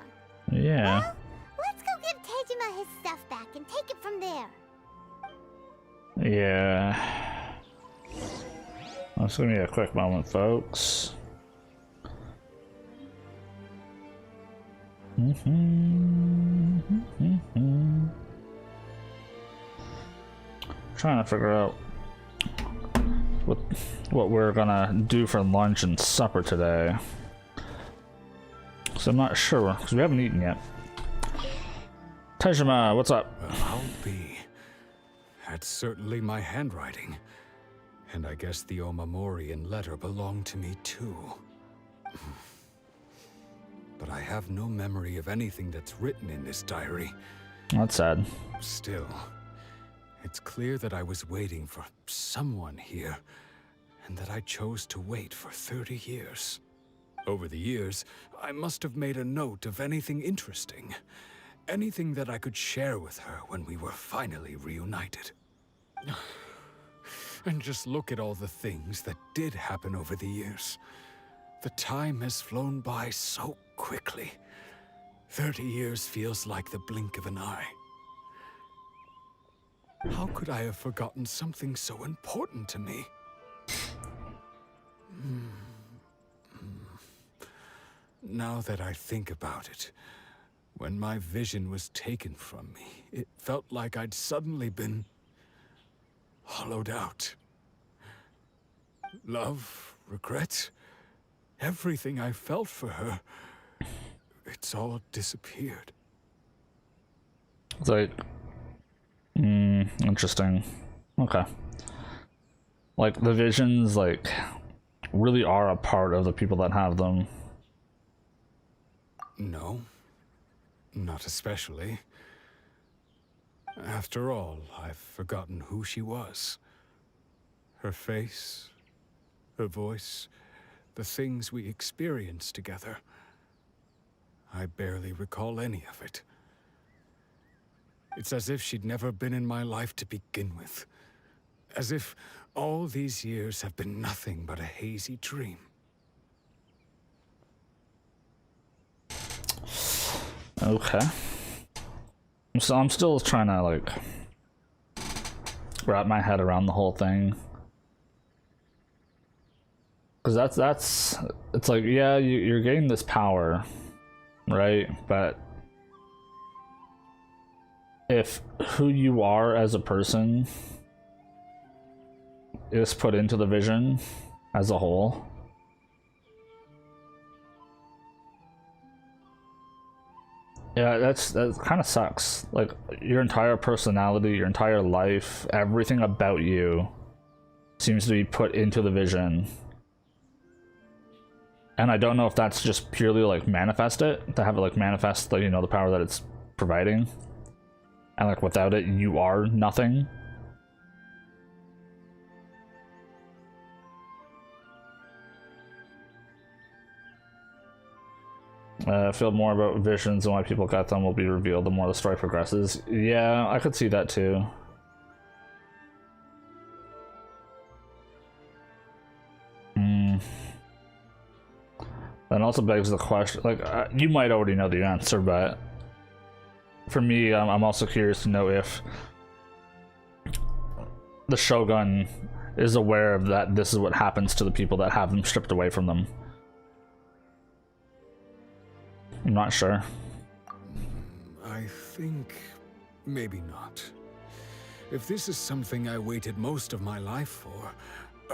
yeah. Well, let's go give Tejima his stuff back and take it from there. Yeah. Let's give me a quick moment, folks. Trying to figure out what we're gonna do for lunch and supper today. So I'm not sure because we haven't eaten yet. Tejima, what's up? I'll be. That's certainly my handwriting. And I guess the Omamorian letter belonged to me too. But I have no memory of anything that's written in this diary. That's sad. Still, it's clear that I was waiting for someone here, and that I chose to wait for 30 years. Over the years, I must have made a note of anything interesting. Anything that I could share with her when we were finally reunited. And just look at all the things that did happen over the years. The time has flown by so quickly. 30 years feels like the blink of an eye. How could I have forgotten something so important to me? Now that I think about it, when my vision was taken from me, it felt like I'd suddenly been hollowed out. Love, regret, everything I felt for her, it's all disappeared. It's like, interesting. Okay. Like the visions, like, really are a part of the people that have them. No, not especially. After all, I've forgotten who she was. Her face, her voice, the things we experienced together. I barely recall any of it. It's as if she'd never been in my life to begin with. As if all these years have been nothing but a hazy dream. Okay. So I'm still trying to, like, wrap my head around the whole thing. Because that's, it's like, yeah, you're getting this power, right? But if who you are as a person is put into the vision as a whole, yeah, that kind of sucks. Like, your entire personality, your entire life, everything about you seems to be put into the vision. And I don't know if that's just purely, like, manifest it, to have it, like, manifest the, you know, the power that it's providing. And, like, without it, you are nothing. Feel more about visions and why people got them will be revealed the more the story progresses. Yeah, I could see that too. That also begs the question, like, you might already know the answer, but for me, I'm also curious to know if the Shogun is aware of that this is what happens to the people that have them stripped away from them. not sure. I think maybe not. If this is something I waited most of my life for,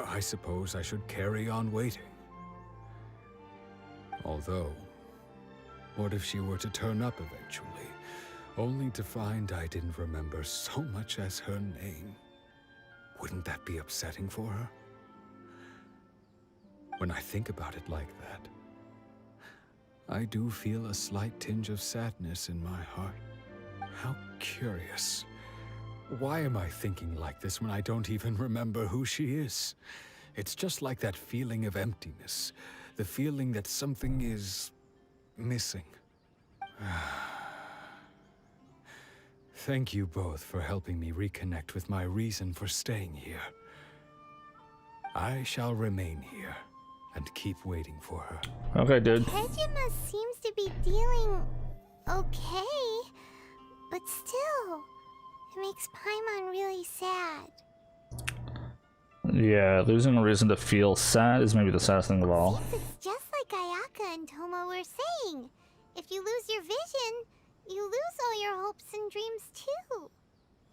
I suppose I should carry on waiting. Although, what if she were to turn up eventually, only to find I didn't remember so much as her name? Wouldn't that be upsetting for her? When I think about it like that, I do feel a slight tinge of sadness in my heart. How curious. Why am I thinking like this when I don't even remember who she is? It's just like that feeling of emptiness, the feeling that something is missing. Thank you both for helping me reconnect with my reason for staying here. I shall remain here and keep waiting for her. Okay, dude. Tejima seems to be dealing okay, but still, it makes Paimon really sad. Yeah, losing a reason to feel sad is maybe the saddest thing of all. It's just like Ayaka and Toma were saying. If you lose your vision, you lose all your hopes and dreams too.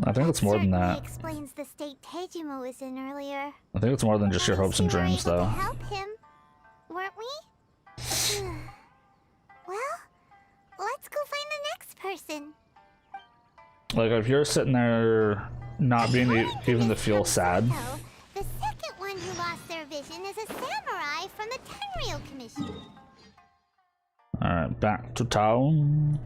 I think it's more than Certainly that. explains the state Tejima was in earlier. I think it's more than just your At hopes least and we were dreams, able to though. help him, weren't we? Well, let's go find the next person. Like, if you're sitting there not being According to even to Miss feel sad. Yamamoto, the second one who lost their vision is a samurai from the Tenryou Commission. Alright, back to town.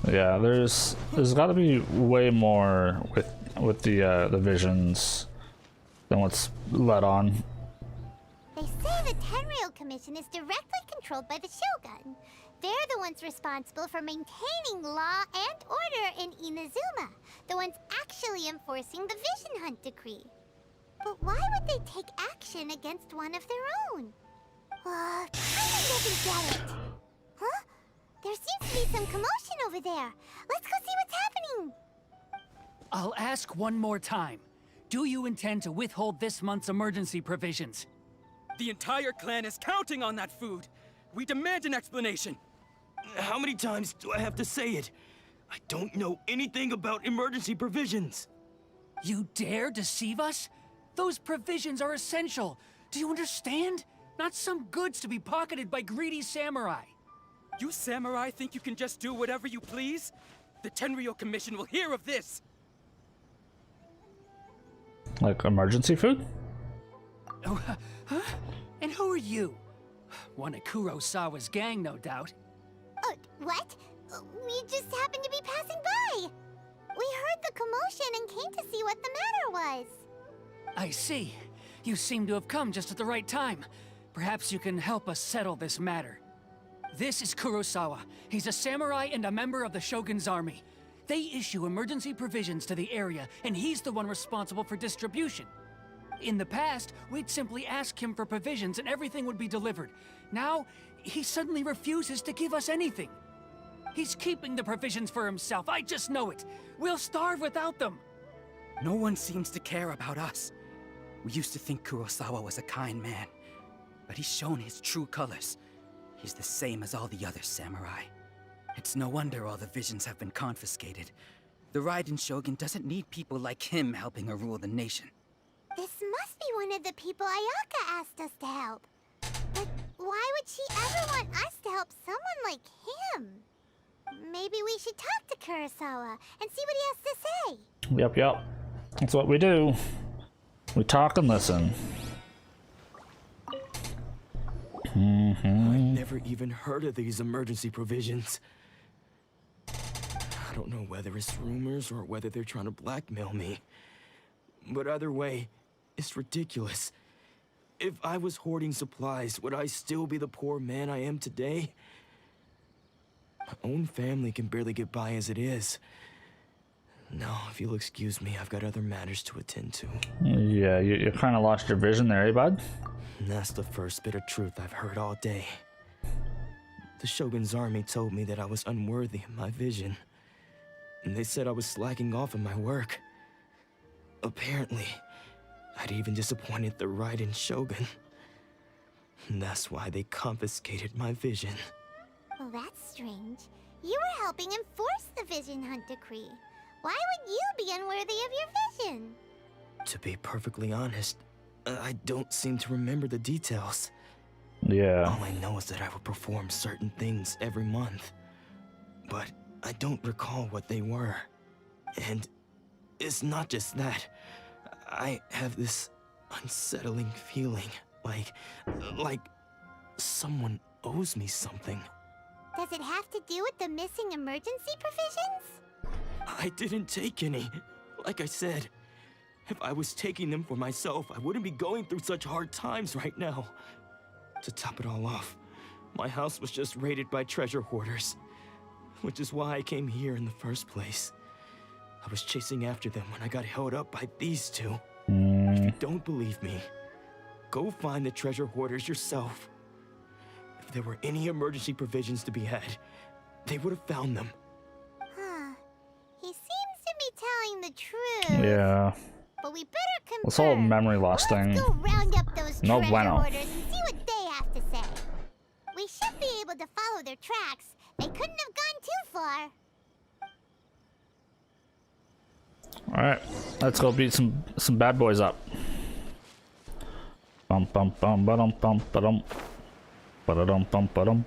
Yeah, there's got to be way more with the visions than what's let on. They say the Tenryou Commission is directly controlled by the Shogun. They're the ones responsible for maintaining law and order in Inazuma, the ones actually enforcing the Vision Hunt decree. But why would they take action against one of their own? Paimon doesn't get it. Huh? There seems to be some commotion over there. Let's go see what's happening. I'll ask one more time. Do you intend to withhold this month's emergency provisions? The entire clan is counting on that food. We demand an explanation. How many times do I have to say it? I don't know anything about emergency provisions. You dare deceive us? Those provisions are essential. Do you understand? Not some goods to be pocketed by greedy samurai. You samurai think you can just do whatever you please? The Tenryou Commission will hear of this. Like emergency food? Oh, huh? And who are you? One of Kurosawa's gang, no doubt. What? We just happened to be passing by. We heard the commotion and came to see what the matter was. I see. You seem to have come just at the right time. Perhaps you can help us settle this matter. This is Kurosawa. He's a samurai and a member of the Shogun's army. They issue emergency provisions to the area, and he's the one responsible for distribution. In the past, we'd simply ask him for provisions and everything would be delivered. Now, he suddenly refuses to give us anything. He's keeping the provisions for himself, I just know it. We'll starve without them. No one seems to care about us. We used to think Kurosawa was a kind man, but he's shown his true colors. He's the same as all the other samurai. It's no wonder all the visions have been confiscated. The Raiden Shogun doesn't need people like him helping her rule the nation. This must be one of the people Ayaka asked us to help. But why would she ever want us to help someone like him? Maybe we should talk to Kurosawa and see what he has to say. Yep. That's what we do. We talk and listen. I've never even heard of these emergency provisions. I don't know whether it's rumors or whether they're trying to blackmail me. But either way, it's ridiculous. If I was hoarding supplies, would I still be the poor man I am today? My own family can barely get by as it is. No, if you'll excuse me, I've got other matters to attend to. Yeah, you kind of lost your vision there, eh, bud? And that's the first bit of truth I've heard all day. The Shogun's army told me that I was unworthy of my vision. and they said I was slacking off in my work. Apparently, I'd even disappointed the Raiden Shogun. And that's why they confiscated my vision. Well, that's strange. You were helping enforce the Vision Hunt decree. Why would you be unworthy of your vision? To be perfectly honest, I don't seem to remember the details. Yeah. All I know is that I would perform certain things every month. But I don't recall what they were. And it's not just that. I have this unsettling feeling, like someone owes me something. Does it have to do with the missing emergency provisions? I didn't take any. Like I said, if I was taking them for myself, I wouldn't be going through such hard times right now. To top it all off, my house was just raided by treasure hoarders, which is why I came here in the first place. I was chasing after them when I got held up by these two. If you don't believe me, go find the treasure hoarders yourself. If there were any emergency provisions to be had, they would have found them. Huh. He seems to be telling the truth. Yeah. But we better confirm. This whole memory loss thing. Let's go round up those No treasure bueno. hoarders and see what they have to say. We should be able to follow their tracks. They couldn't have gone too far. Alright, let's go beat some bad boys up. Bum bum bum ba-dum bum ba-dum. Ba-da-dum bum ba-dum.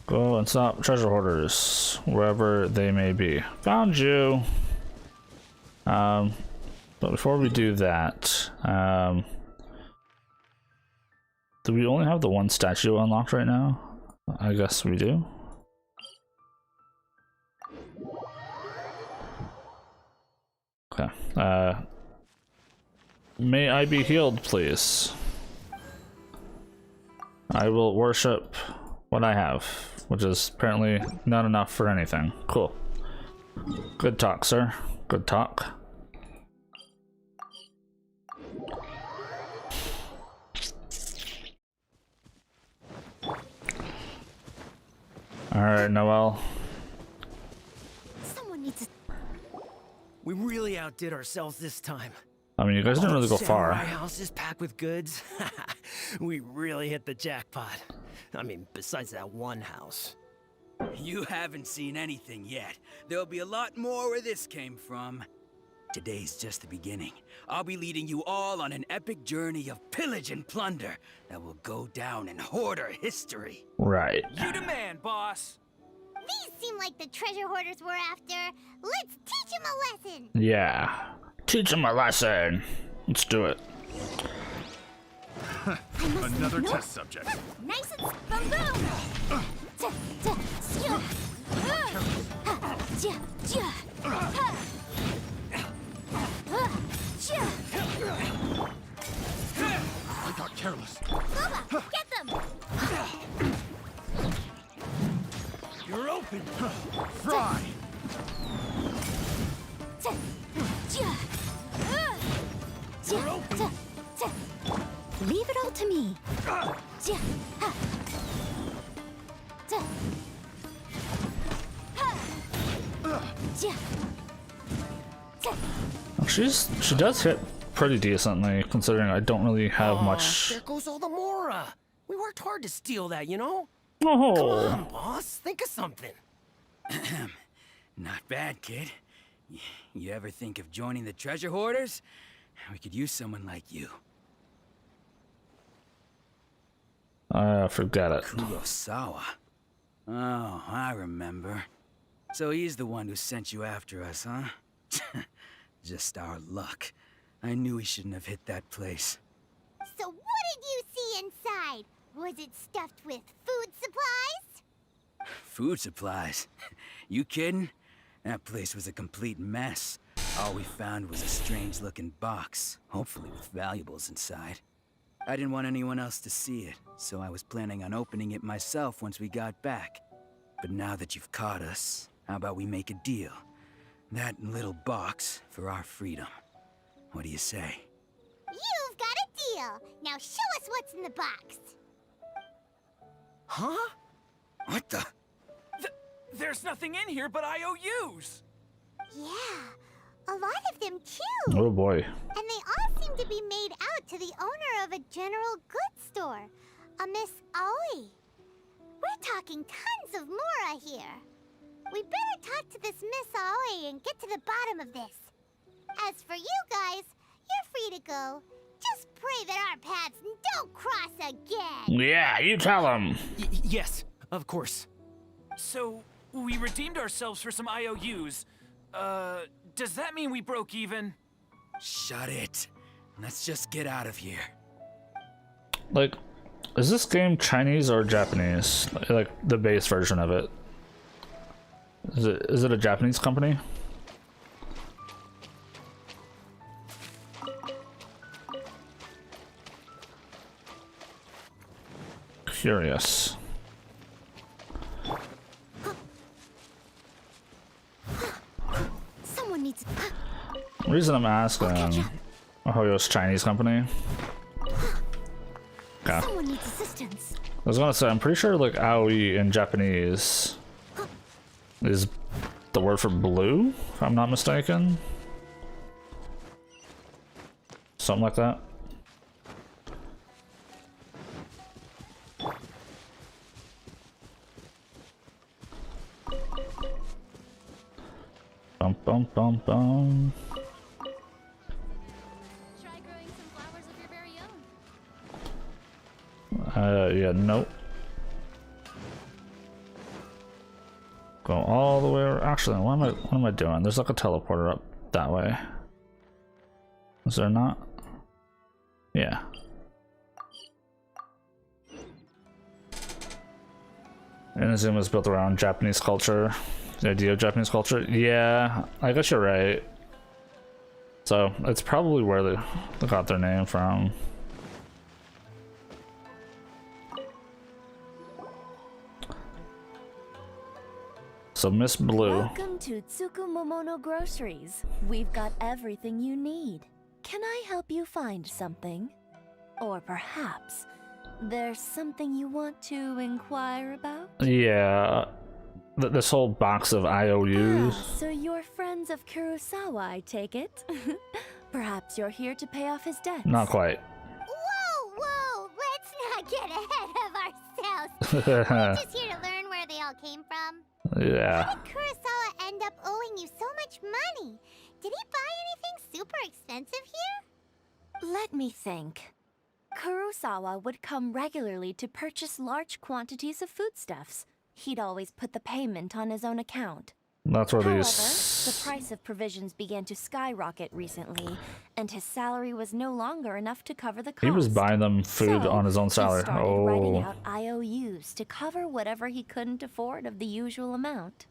Go and stop treasure hoarders, wherever they may be. Found you! But before we do that, do we only have the one statue unlocked right now? I guess we do. Okay. May I be healed, please? I will worship what I have, which is apparently not enough for anything. Cool. Good talk, sir. Good talk. Alright, Noelle. Someone needs to... We really outdid ourselves this time. I mean, you guys didn't really go far. Samurai house is packed with goods. We really hit the jackpot. I mean, besides that one house. You haven't seen anything yet. There'll be a lot more where this came from. Today's just the beginning. I'll be leading you all on an epic journey of pillage and plunder that will go down in hoarder history. Right. You demand, boss. These seem like the treasure hoarders we're after. Let's teach them a lesson. Yeah. Teach them a lesson. Let's do it. Another test subject. Nice and boom boom. I got careless. Boba, get them. You're open. Fry. You're open. Leave it all to me. She does hit pretty decently, considering I don't really have much. There goes all the Mora. We worked hard to steal that, you know? Oh. Come on, boss. Think of something. Not bad, kid. You ever think of joining the treasure hoarders? We could use someone like you. Forget it. Kurosawa. Oh, I remember. So he's the one who sent you after us, huh? Just our luck. I knew he shouldn't have hit that place. So what did you see inside? Was it stuffed with food supplies? Food supplies? You kidding? That place was a complete mess. All we found was a strange-looking box, hopefully with valuables inside. I didn't want anyone else to see it, so I was planning on opening it myself once we got back. But now that you've caught us, how about we make a deal? That little box for our freedom. What do you say? You've got a deal. Now show us what's in the box. Huh? What the? There's nothing in here but IOUs! Yeah, a lot of them too. Oh boy. And they all seem to be made out to the owner of a general goods store, a Miss Aoi. We're talking tons of mora here. We better talk to this Miss Aoi and get to the bottom of this. As for you guys, you're free to go. Just pray that our paths don't cross again. Yeah, you tell him. Yes, of course. So, we redeemed ourselves for some IOUs. Does that mean we broke even? Shut it. Let's just get out of here. Like, is this game Chinese or Japanese? Like the base version of it. Is it a Japanese company? Curious. Someone needs. The reason I'm asking, oh, it was Chinese company. Okay. Someone needs assistance. I was gonna say, I'm pretty sure like Aoi in Japanese is the word for blue, if I'm not mistaken. Something like that. Bum bum bum bum. Try growing some flowers of your very own. Yeah, nope. Go all the way around. Actually, what am I doing? There's like a teleporter up that way. Is there not? Yeah. Inazuma is built around Japanese culture. The idea of Japanese culture. Yeah, I guess you're right. So it's probably where they got their name from. So Miss Blue. Welcome to Tsukumomono Groceries. We've got everything you need. Can I help you find something? Or perhaps there's something you want to inquire about? Yeah, this whole box of IOUs. So you're friends of Kurosawa, I take it? Perhaps you're here to pay off his debts. Not quite. Whoa! Let's not get ahead of ourselves. We're just here to learn where they all came from. Yeah. How did Kurosawa end up owing you so much money? Did he buy anything super expensive here? Let me think. Kurosawa would come regularly to purchase large quantities of foodstuffs. He'd always put the payment on his own account. That's where However, these. the price of provisions began to skyrocket recently, and his salary was no longer enough to cover the cost. He was buying them food So, on his own salary. He started writing Oh. out IOUs to cover whatever he couldn't afford of the usual amount.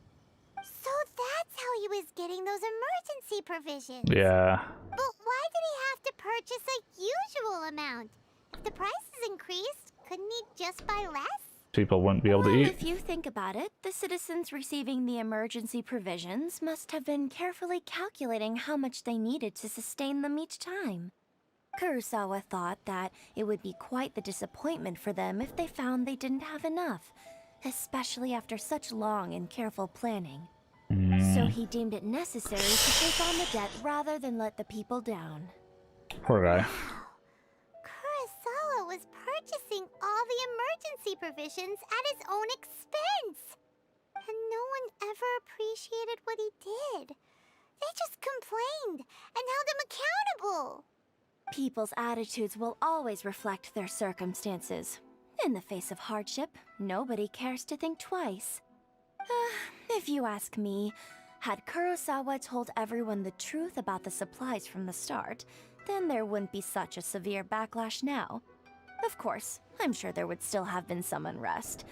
So that's how he was getting those emergency provisions. Yeah. But why did he have to purchase a usual amount? If the prices increased, couldn't he just buy less? People wouldn't be able to Well, eat. if you think about it, the citizens receiving the emergency provisions must have been carefully calculating how much they needed to sustain them each time. Kurosawa thought that it would be quite the disappointment for them if they found they didn't have enough, especially after such long and careful planning. So he deemed it necessary to take on the debt rather than let the people down. Poor guy. Kurosawa was purchasing all the emergency provisions at his own expense. And no one ever appreciated what he did. They just complained and held him accountable. People's attitudes will always reflect their circumstances. In the face of hardship, nobody cares to think twice. If you ask me, had Kurosawa told everyone the truth about the supplies from the start, then there wouldn't be such a severe backlash now. Of course, I'm sure there would still have been some unrest.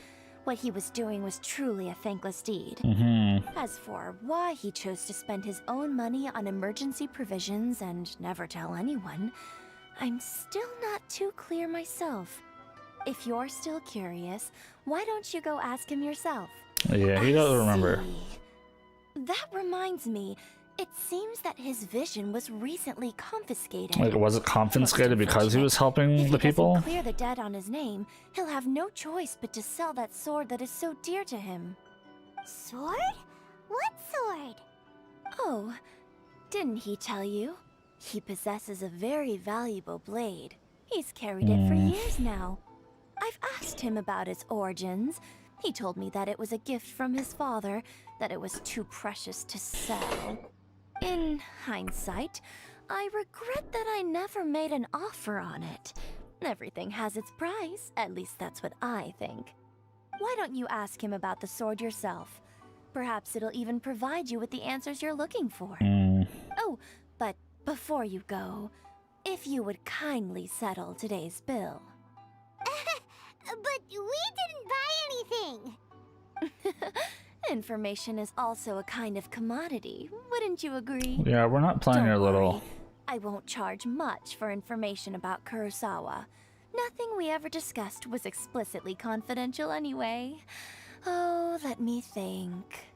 What he was doing was truly a thankless deed. As for why he chose to spend his own money on emergency provisions and never tell anyone, I'm still not too clear myself. If you're still curious, why don't you go ask him yourself? Yeah, he doesn't remember. That reminds me, it seems that his vision was recently confiscated. Like, was it confiscated because he was helping If the he people? doesn't clear the debt on his name, he'll have no choice but to sell that sword that is so dear to him. Sword? What sword? Oh, didn't he tell you? He possesses a very valuable blade. He's carried it for years now. I've asked him about its origins. He told me that it was a gift from his father, that it was too precious to sell. In hindsight, I regret that I never made an offer on it. Everything has its price, at least that's what I think. Why don't you ask him about the sword yourself? Perhaps it'll even provide you with the answers you're looking for. Oh, but before you go, if you would kindly settle today's bill. But we didn't buy anything! Information is also a kind of commodity, wouldn't you agree? Yeah, we're not playing your little... Worry. I won't charge much for information about Kurosawa. Nothing we ever discussed was explicitly confidential anyway. Oh, let me think.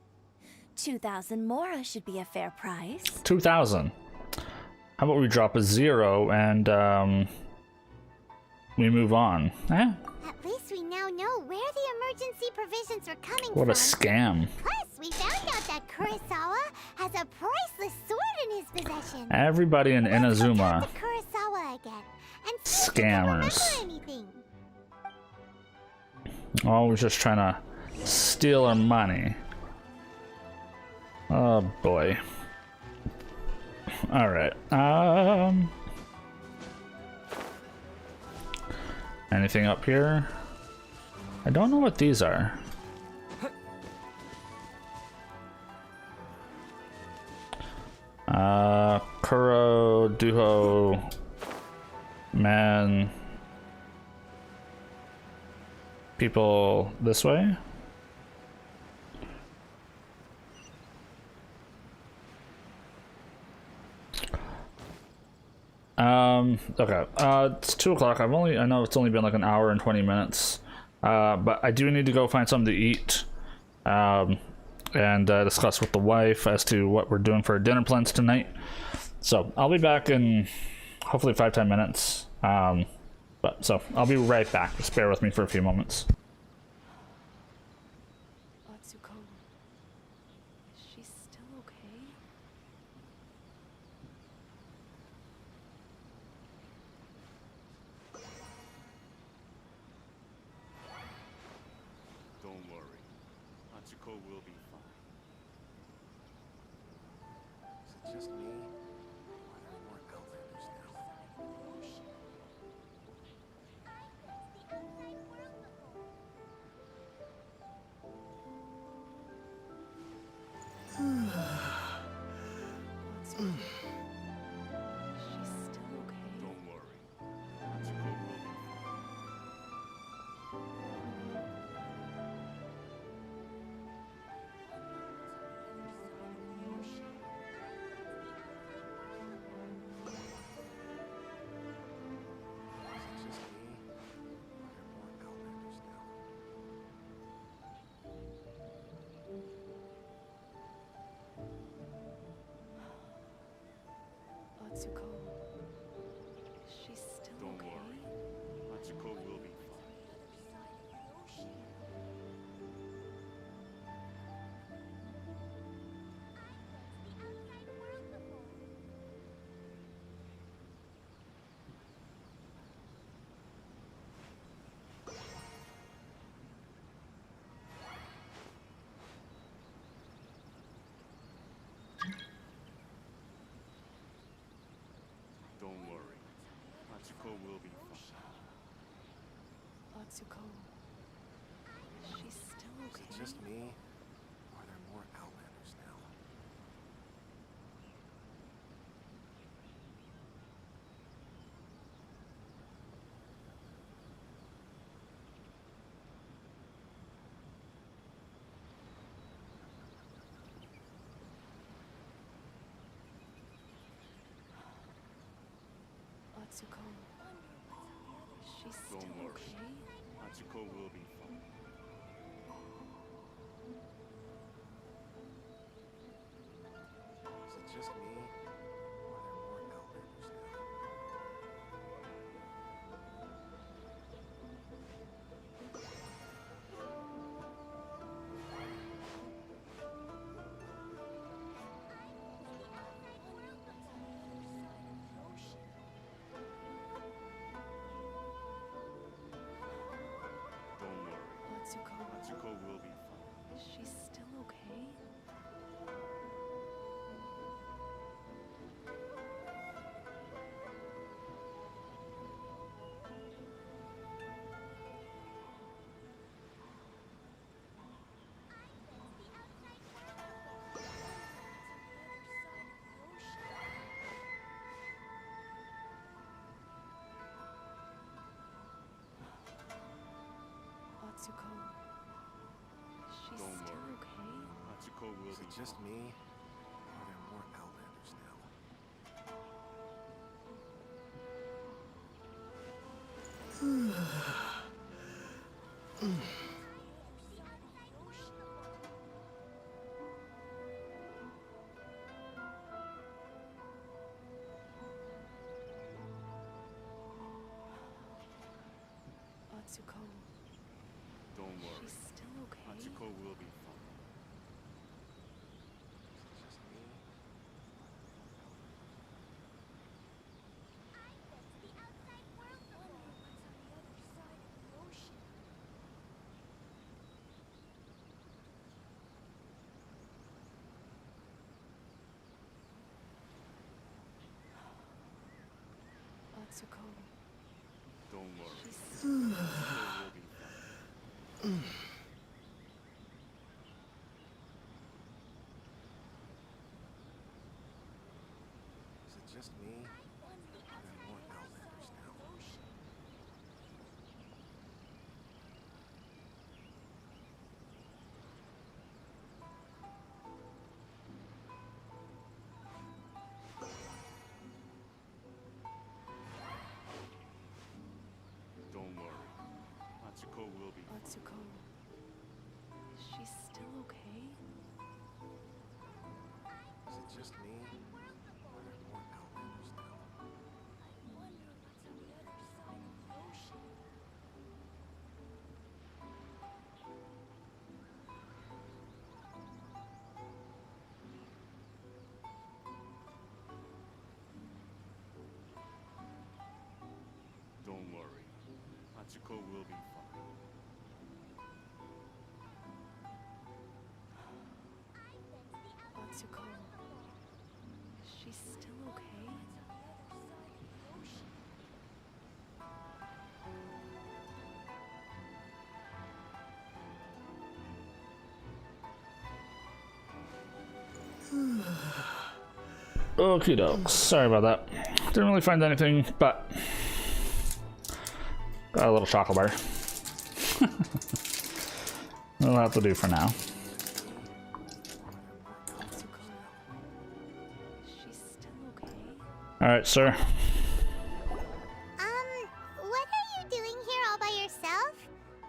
2,000 mora should be a fair price. 2,000. How about we drop a 0 and we move on? Eh? At least we now know where the emergency provisions are coming What from. a scam. Plus, we found out that Kurosawa has a priceless sword in his possession. Everybody in Inazuma. Let's go talk to Kurosawa again and see if he can Scammers. remember anything. Always just trying to steal our money. Oh boy. Alright. Anything up here? I don't know what these are. Kuro, Duho, man. People this way? Okay. It's 2 o'clock. I know it's only been like an hour and 20 minutes. But I do need to go find something to eat. And discuss with the wife as to what we're doing for dinner plans tonight. So I'll be back in hopefully 5-10 minutes. So I'll be right back. Just bear with me for a few moments. Atsuko, is she still okay? Don't worry. Atsuko will be fine. Is it just me? Or are there more Outlanders now? Don't worry. Atsuko will be fine. Is it just me? Or are there more Outlanders now? Atsuko, is she still Don't okay? worry. Atsuko will be fine. Don't worry. Atsuko will be fine. Atsuko, is she still okay? Is it just me? Or are there more Outlanders now? Atsuko, is she still Don't worry. okay? Atsuko will be fine. Is it just me? Or are there more Outlanders now? she still okay? Atsuko, she's Don't still worry. okay? Atsuko will be. Is it just me? Or are there more Outlanders now? Atsuko, Don't worry. she's still okay? Atsuko will be fine. Is it just me? Atsuko, Don't worry. she's Atsuko will be fine. Is it just me? Or are there more Outlanders now? Don't worry. Atsuko will be. Atsuko, she's still okay? Is it just me? Or are there more Outlanders now? Don't worry. Atsuko will be fine. Atsuko, she's still okay? Okie dokes. Sorry about that. Didn't really find anything, but got a little chocolate bar. That'll have to do for now. Atsuko, she's still okay? Alright, sir. What are you doing here all by yourself?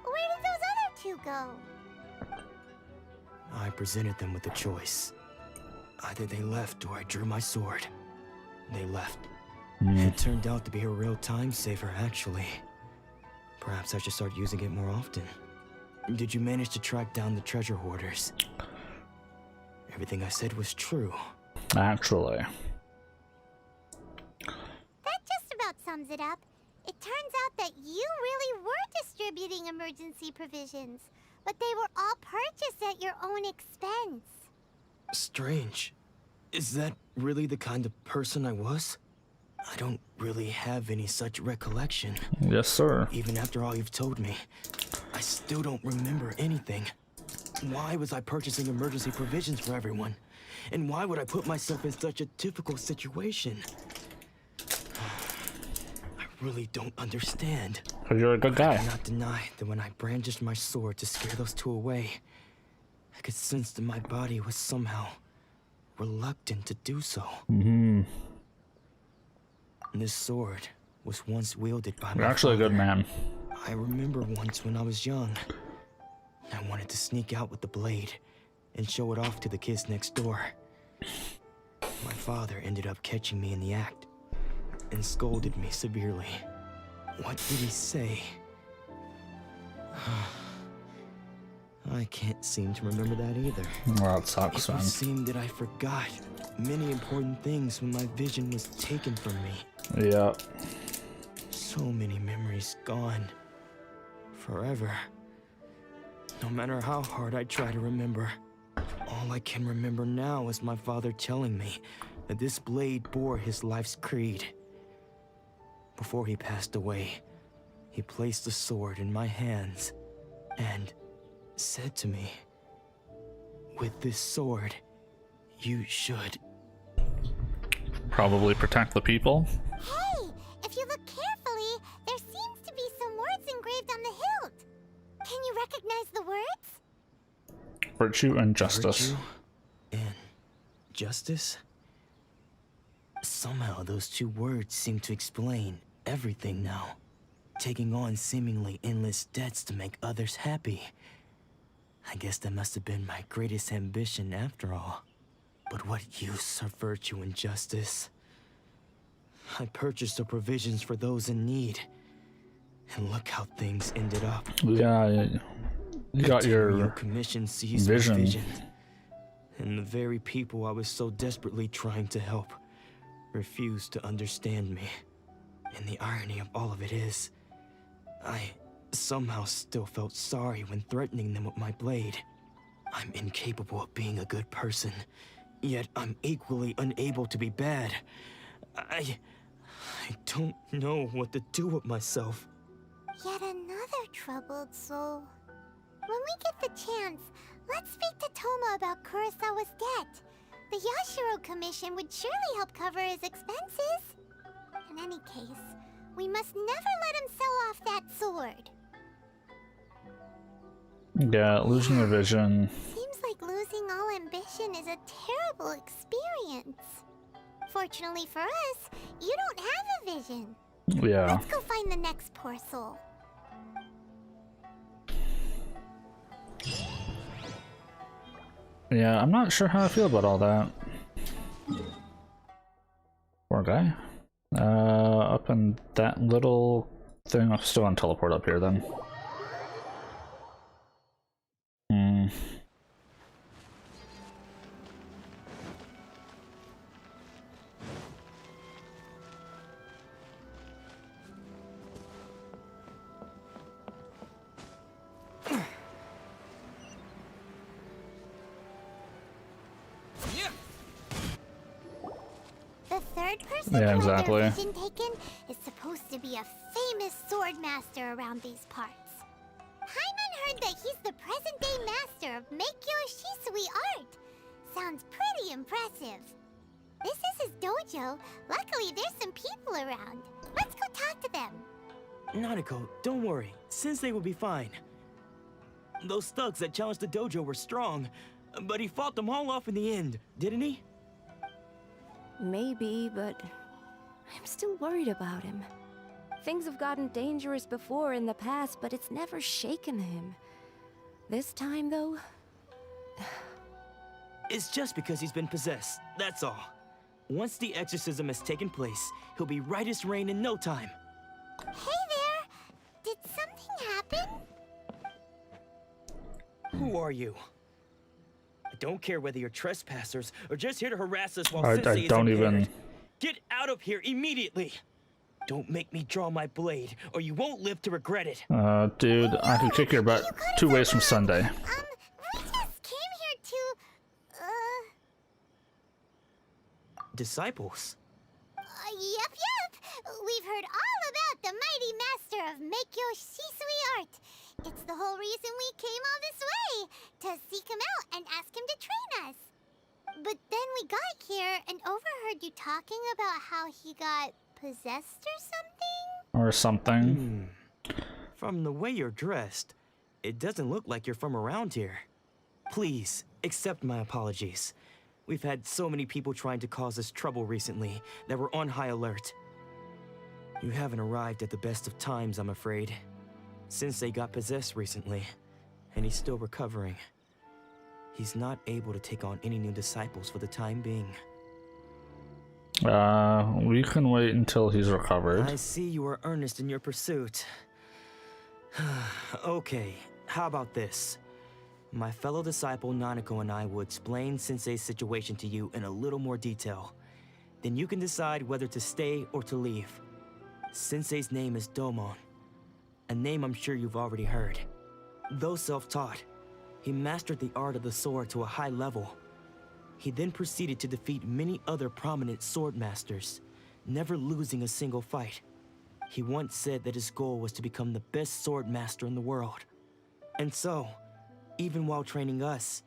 Where did those other two go? I presented them with a choice. Either they left or I drew my sword. They left. It turned out to be a real time saver, actually. Perhaps I should start using it more often. Did you manage to track down the treasure hoarders? Everything I said was true. Actually. That just about sums it up. It turns out that you really were distributing emergency provisions, but they were all purchased at your own expense. Strange. Is that really the kind of person I was? I don't really have any such recollection. Yes, sir. Even after all you've told me, I still don't remember anything. Why was I purchasing emergency provisions for everyone? And why would I put myself in such a difficult situation? I really don't understand. Because you're a good guy. I cannot deny that when I brandished my sword to scare those two away, I could sense that my body was somehow reluctant to do so. This sword was once wielded by You're my actually a good father. man. I remember once when I was young, I wanted to sneak out with the blade and show it off to the kids next door. My father ended up catching me in the act and scolded me severely. What did he say? I can't seem to remember that either. Well, it sucks, It man. would seem that I forgot many important things when my vision was taken from me. Yeah. So many memories gone. Forever. No matter how hard I try to remember, all I can remember now is my father telling me that this blade bore his life's creed. Before he passed away, he placed the sword in my hands and said to me, "With this sword, you should..." Probably protect the people. Hey, if you look carefully, there seems to be some words engraved on the hilt. Can you recognize the words? Virtue and justice. Virtue and justice? Somehow those two words seem to explain everything now. Taking on seemingly endless debts to make others happy. I guess that must have been my greatest ambition after all. But what use are virtue and justice? I purchased the provisions for those in need. And look how things ended up. Yeah, you got your commission seized my vision. And the very people I was so desperately trying to help refused to understand me. And the irony of all of it is, I somehow still felt sorry when threatening them with my blade. I'm incapable of being a good person, yet I'm equally unable to be bad. I don't know what to do with myself. Yet another troubled soul. When we get the chance, let's speak to Toma about Kurosawa's debt. The Yashiro Commission would surely help cover his expenses. In any case, we must never let him sell off that sword. Yeah, losing your vision. Seems like losing all ambition is a terrible experience. Fortunately for us, you don't have a vision. Yeah. Let's go find the next poor soul. Yeah, I'm not sure how I feel about all that. Poor guy. Up in that little thing. I'm still on teleport up here then. The third person Yeah, who exactly. had their vision taken is supposed to be a famous sword master around these parts. Paimon heard that he's the present-day master of Meikyo Shisui art. Sounds pretty impressive. This is his dojo. Luckily, there's some people around. Let's go talk to them. Nanako, don't worry. Sensei will be fine. Those thugs that challenged the dojo were strong, but he fought them all off in the end, didn't he? Maybe, but I'm still worried about him. Things have gotten dangerous before in the past, but it's never shaken him. This time, though... It's just because he's been possessed, that's all. Once the exorcism has taken place, he'll be right as rain in no time. Hey there! Did something happen? Who are you? I don't care whether you're trespassers or just here to harass us while I Sensei don't is impaired. even... Get out of here immediately! Don't make me draw my blade, or you won't live to regret it. Dude, I could kick your butt 2 ways from Sunday. We just came here to... Disciples? Yep. We've heard all about the mighty master of Meikyo Shisui art. It's the whole reason we came all this way, to seek him out and ask him to train us. But then we got here and overheard you talking about how he got possessed or something? Or something. From the way you're dressed, it doesn't look like you're from around here. Please, accept my apologies. We've had so many people trying to cause us trouble recently that we're on high alert. You haven't arrived at the best of times, I'm afraid. Sensei got possessed recently, and he's still recovering. He's not able to take on any new disciples for the time being. We can wait until he's recovered. I see you are earnest in your pursuit. Okay, how about this? My fellow disciple Nanako and I will explain Sensei's situation to you in a little more detail. Then you can decide whether to stay or to leave. Sensei's name is Domon, a name I'm sure you've already heard. Though self-taught, He mastered the art of the sword to a high level. He then proceeded to defeat many other prominent sword masters, never losing a single fight. He once said that his goal was to become the best sword master in the world. And so, even while training us,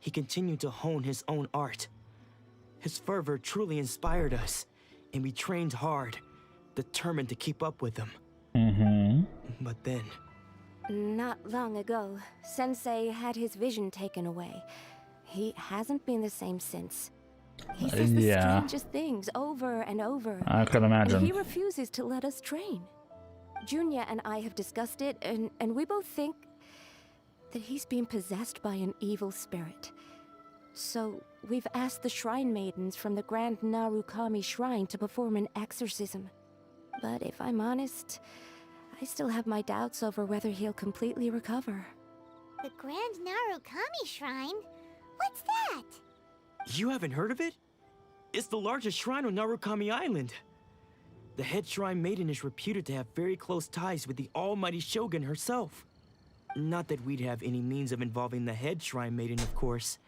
he continued to hone his own art. His fervor truly inspired us, and we trained hard, determined to keep up with him. But then... Not long ago, Sensei had his vision taken away. He hasn't been the same since. He says the strangest things over and over. I can imagine. And he refuses to let us train. Junya and I have discussed it, and we both think that he's being possessed by an evil spirit. So, we've asked the Shrine Maidens from the Grand Narukami Shrine to perform an exorcism. But if I'm honest, I still have my doubts over whether he'll completely recover. The Grand Narukami Shrine? What's that? You haven't heard of it? It's the largest shrine on Narukami Island. The head shrine maiden is reputed to have very close ties with the almighty Shogun herself. Not that we'd have any means of involving the head shrine maiden, of course.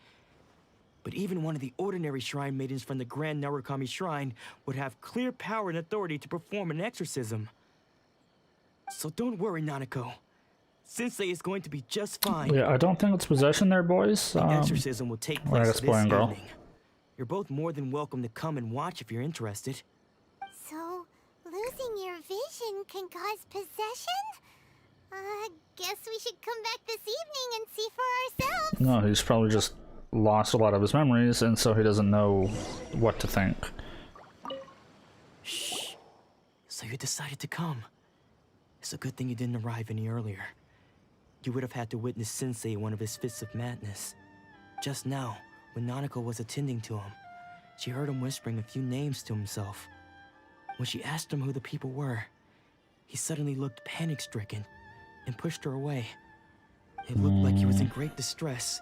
But even one of the ordinary shrine maidens from the Grand Narukami Shrine would have clear power and authority to perform an exorcism. So don't worry, Nanako. Sensei is going to be just fine. Yeah, I don't think it's possession there, boys. The exorcism will take place this boy and girl. evening. You're both more than welcome to come and watch if you're interested. So, losing your vision can cause possession? Guess we should come back this evening and see for ourselves. No, he's probably just lost a lot of his memories, and so he doesn't know what to think. Shh. So you decided to come. It's a good thing you didn't arrive any earlier. You would have had to witness Sensei in one of his fits of madness. Just now, when Nanako was attending to him, she heard him whispering a few names to himself. When she asked him who the people were, he suddenly looked panic-stricken and pushed her away. It looked like he was in great distress.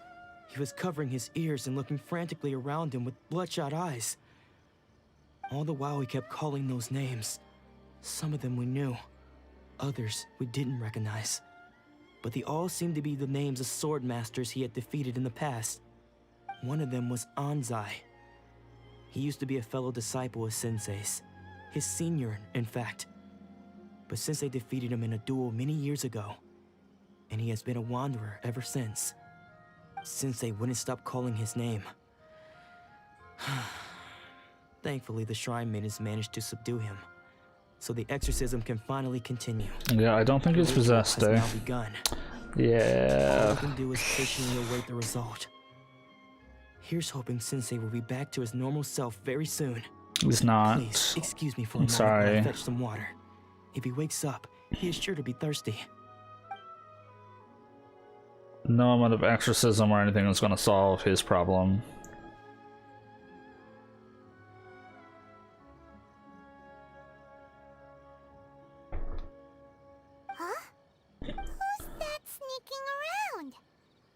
He was covering his ears and looking frantically around him with bloodshot eyes. All the while he kept calling those names. Some of them we knew, others we didn't recognize. But they all seemed to be the names of sword masters he had defeated in the past. One of them was Anzai. He used to be a fellow disciple of Sensei's, his senior, in fact. But Sensei defeated him in a duel many years ago, and he has been a wanderer ever since. Sensei wouldn't stop calling his name. Thankfully, the Shrine Maidens managed to subdue him, so the exorcism can finally continue. Yeah, I don't think he's possessed, has eh? now begun. Yeah. All I can do is patiently await the result. Here's hoping Sensei will be back to his normal self very soon. He's not. Please, excuse me for a I'm moment while sorry. I fetch some water. If he wakes up, he is sure to be thirsty. No amount of exorcism or anything is going to solve his problem. Huh? Who's that sneaking around?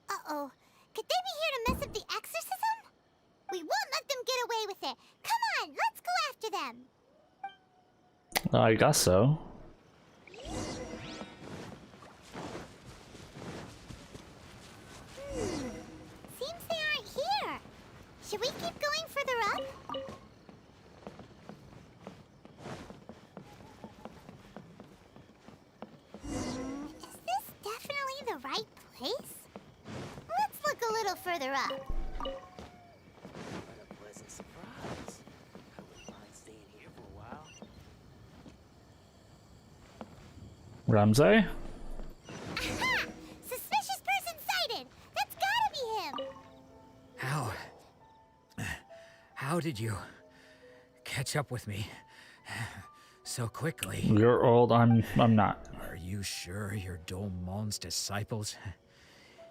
Uh-oh. Could they be here to mess up the exorcism? We won't let them get away with it. Come on, let's go after them. I guess so. Seems they aren't here. Should we keep going further up? Is this definitely the right place? Let's look a little further up. What a pleasant surprise. I wouldn't mind staying here for a while. Ramsey? Aha! Suspicious person sighted! That's gotta be him! How did you catch up with me so quickly? You're old, I'm not. Are you sure you're Dolmon's disciples?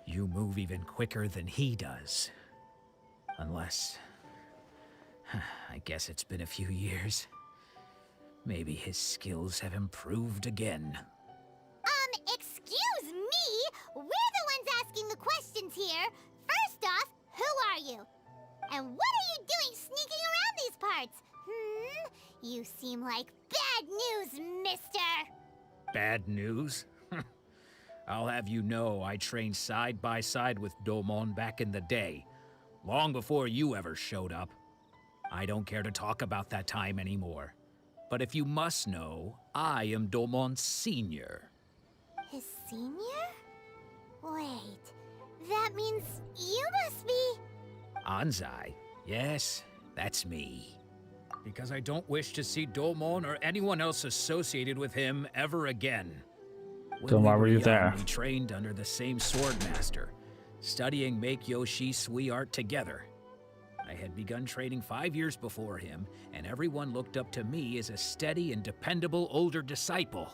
You move even quicker than he does. Unless... I guess it's been a few years. Maybe his skills have improved again. Excuse me? We're the ones asking the questions here. First off, who are you? And what are you doing sneaking around these parts? You seem like bad news, mister. Bad news? I'll have you know I trained side by side with Domon back in the day, long before you ever showed up. I don't care to talk about that time anymore. But if you must know, I am Domon's senior. His senior? Wait, that means you must be... Anzai? Yes, that's me. Because I don't wish to see Domon or anyone else associated with him ever again. Then why were you there? We trained under the same sword master, studying Make-Yoshi Sui art together. I had begun training 5 years before him, and everyone looked up to me as a steady and dependable older disciple.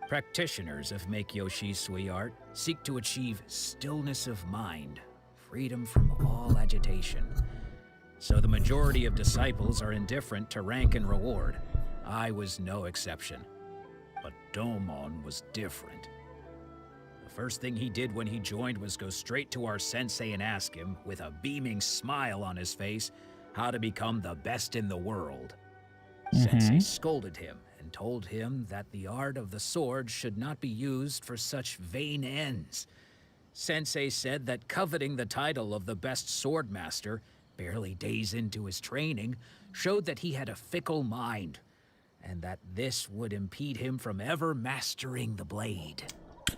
Practitioners of Make-Yoshi Sui art seek to achieve stillness of mind, freedom from all agitation. So the majority of disciples are indifferent to rank and reward. I was no exception. But Domon was different. The first thing he did when he joined was go straight to our sensei and ask him, with a beaming smile on his face, how to become the best in the world. Sensei scolded him and told him that the art of the sword should not be used for such vain ends. Sensei said that coveting the title of the best sword master, barely days into his training, showed that he had a fickle mind, and that this would impede him from ever mastering the blade.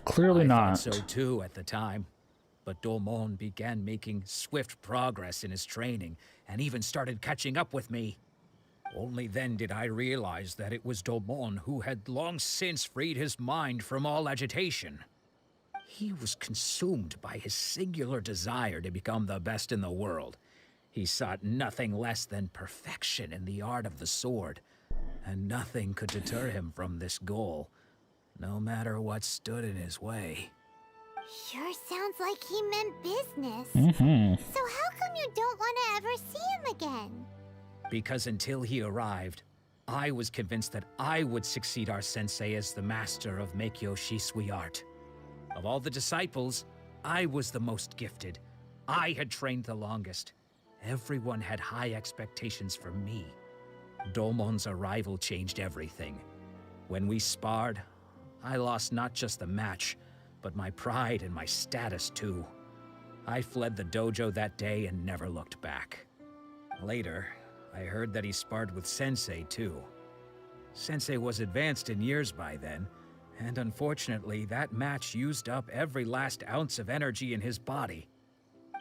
Clearly not. I thought so too at the time, but Domon began making swift progress in his training and even started catching up with me. Only then did I realize that it was Domon who had long since freed his mind from all agitation. He was consumed by his singular desire to become the best in the world. He sought nothing less than perfection in the art of the sword, and nothing could deter him from this goal, no matter what stood in his way. Sure sounds like he meant business. So how come you don't want to ever see him again? Because until he arrived, I was convinced that I would succeed our sensei as the master of Make-Yoshi Sui art. Of all the disciples, I was the most gifted. I had trained the longest. Everyone had high expectations for me. Domon's arrival changed everything. When we sparred, I lost not just the match, but my pride and my status too. I fled the dojo that day and never looked back. Later, I heard that he sparred with Sensei too. Sensei was advanced in years by then, and unfortunately that match used up every last ounce of energy in his body.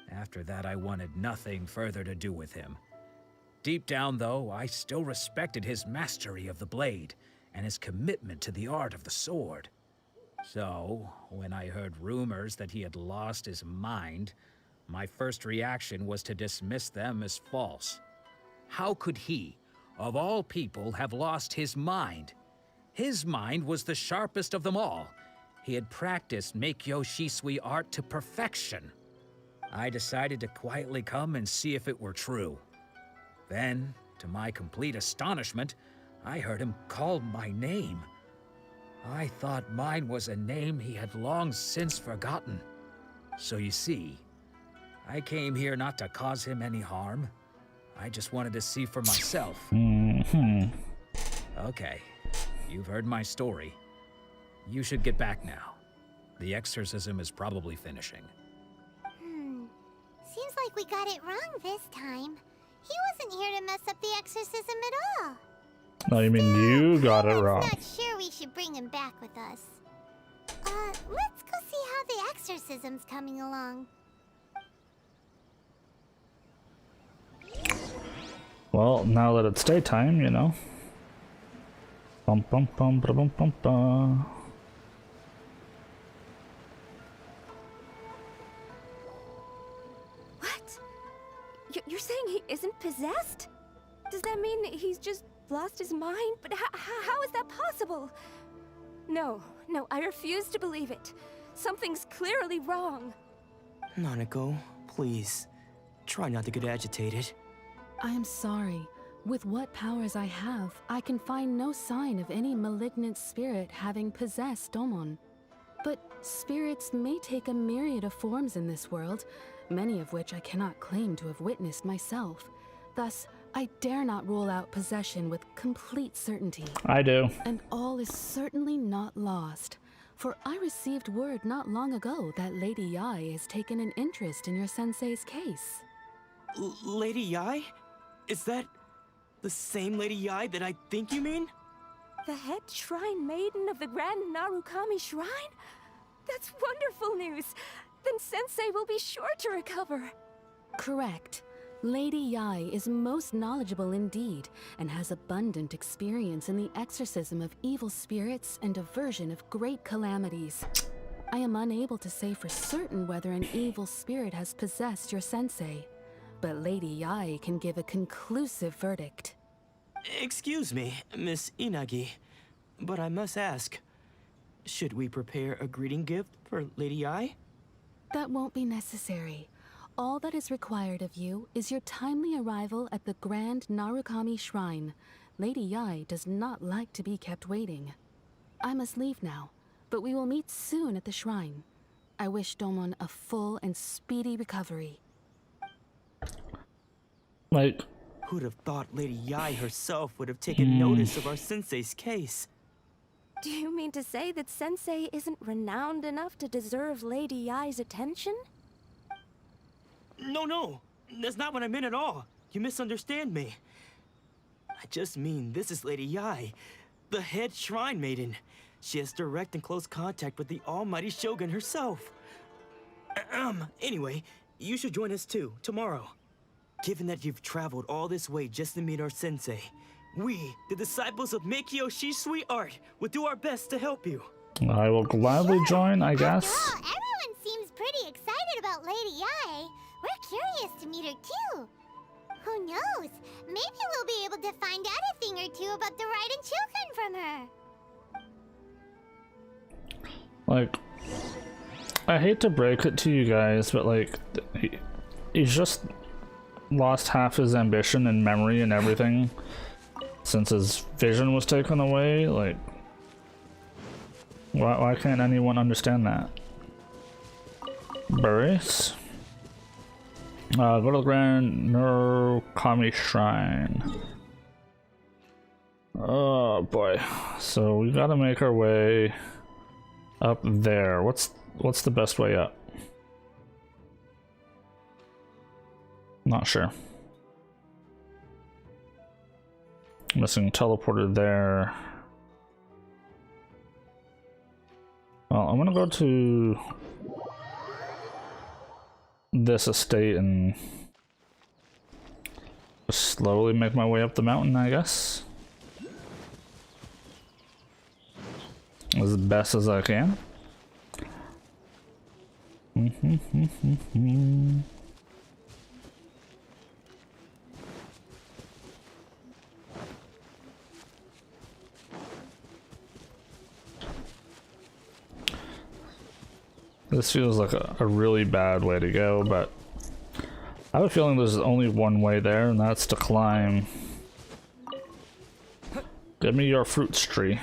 After that, I wanted nothing further to do with him. Deep down, though, I still respected his mastery of the blade and his commitment to the art of the sword. So, when I heard rumors that he had lost his mind, my first reaction was to dismiss them as false. How could he, of all people, have lost his mind? His mind was the sharpest of them all. He had practiced Make-Yoshi Sui art to perfection. I decided to quietly come and see if it were true. Then, to my complete astonishment, I heard him call my name. I thought mine was a name he had long since forgotten. So you see, I came here not to cause him any harm. I just wanted to see for myself. Okay, you've heard my story. You should get back now. The exorcism is probably finishing. Seems like we got it wrong this time. He wasn't here to mess up the exorcism at all. No, you mean you got it wrong. Not sure we should bring him back with us. Let's go see how the exorcism's coming along. Well, now that it's daytime, you know. Bum bum bum ba bum bum bum. What? You're saying he isn't possessed? Does that mean he's just lost his mind? But how is that possible? No, I refuse to believe it. Something's clearly wrong. Nanako, please. Try not to get agitated. I am sorry. With what powers I have, I can find no sign of any malignant spirit having possessed Domon. But spirits may take a myriad of forms in this world, many of which I cannot claim to have witnessed myself. Thus, I dare not rule out possession with complete certainty. I do. And all is certainly not lost. For I received word not long ago that Lady Yai has taken an interest in your sensei's case. Lady Yai? Is that the same Lady Yai that I think you mean? The head shrine maiden of the Grand Narukami Shrine? That's wonderful news! Then Sensei will be sure to recover. Correct. Lady Yai is most knowledgeable indeed, and has abundant experience in the exorcism of evil spirits and aversion of great calamities. I am unable to say for certain whether an evil spirit has possessed your sensei, but Lady Yai can give a conclusive verdict. Excuse me, Miss Inagi, but I must ask, should we prepare a greeting gift for Lady Yai? That won't be necessary. All that is required of you is your timely arrival at the Grand Narukami Shrine. Lady Yai does not like to be kept waiting. I must leave now, but we will meet soon at the shrine. I wish Domon a full and speedy recovery. Like, who'd have thought Lady Yai herself would have taken notice of our sensei's case? Do you mean to say that Sensei isn't renowned enough to deserve Lady Yai's attention? No, that's not what I meant at all. You misunderstand me. I just mean this is Lady Yai, the head shrine maiden. She has direct and close contact with the almighty Shogun herself. Anyway, you should join us too, tomorrow. Given that you've traveled all this way just to meet our sensei, we, the disciples of Meikyo Shisui Art, will do our best to help you. I will gladly join, I guess. After all, everyone seems pretty excited about Lady Yai. We're curious to meet her too. Who knows? Maybe we'll be able to find out a thing or two about the Raiden children from her. Like, I hate to break it to you guys, but like, he's just lost half his ambition and memory and everything since his vision was taken away. Like, why can't anyone understand that? Berries. Go to the Grand Narukami Shrine. Oh boy. So we gotta make our way up there. What's the best way up? Not sure. Missing teleporter there. Well, I'm gonna go to this estate and just slowly make my way up the mountain, I guess. As best as I can. This feels like a really bad way to go, but I have a feeling there's only one way there, and that's to climb. Give me your fruits tree.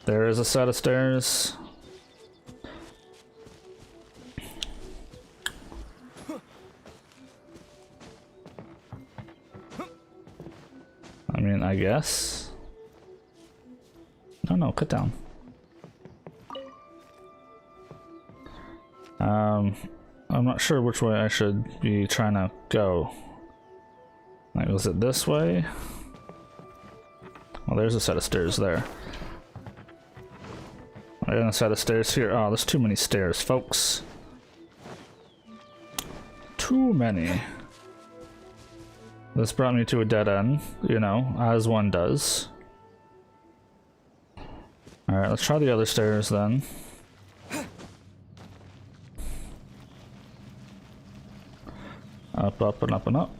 There is a set of stairs. I mean, I guess. No, cut down. I'm not sure which way I should be trying to go. Like, was it this way? Well, there's a set of stairs there. And a set of stairs here. Oh, there's too many stairs, folks. Too many. This brought me to a dead end, you know, as one does. Alright, let's try the other stairs then. Up, up, and up, and up.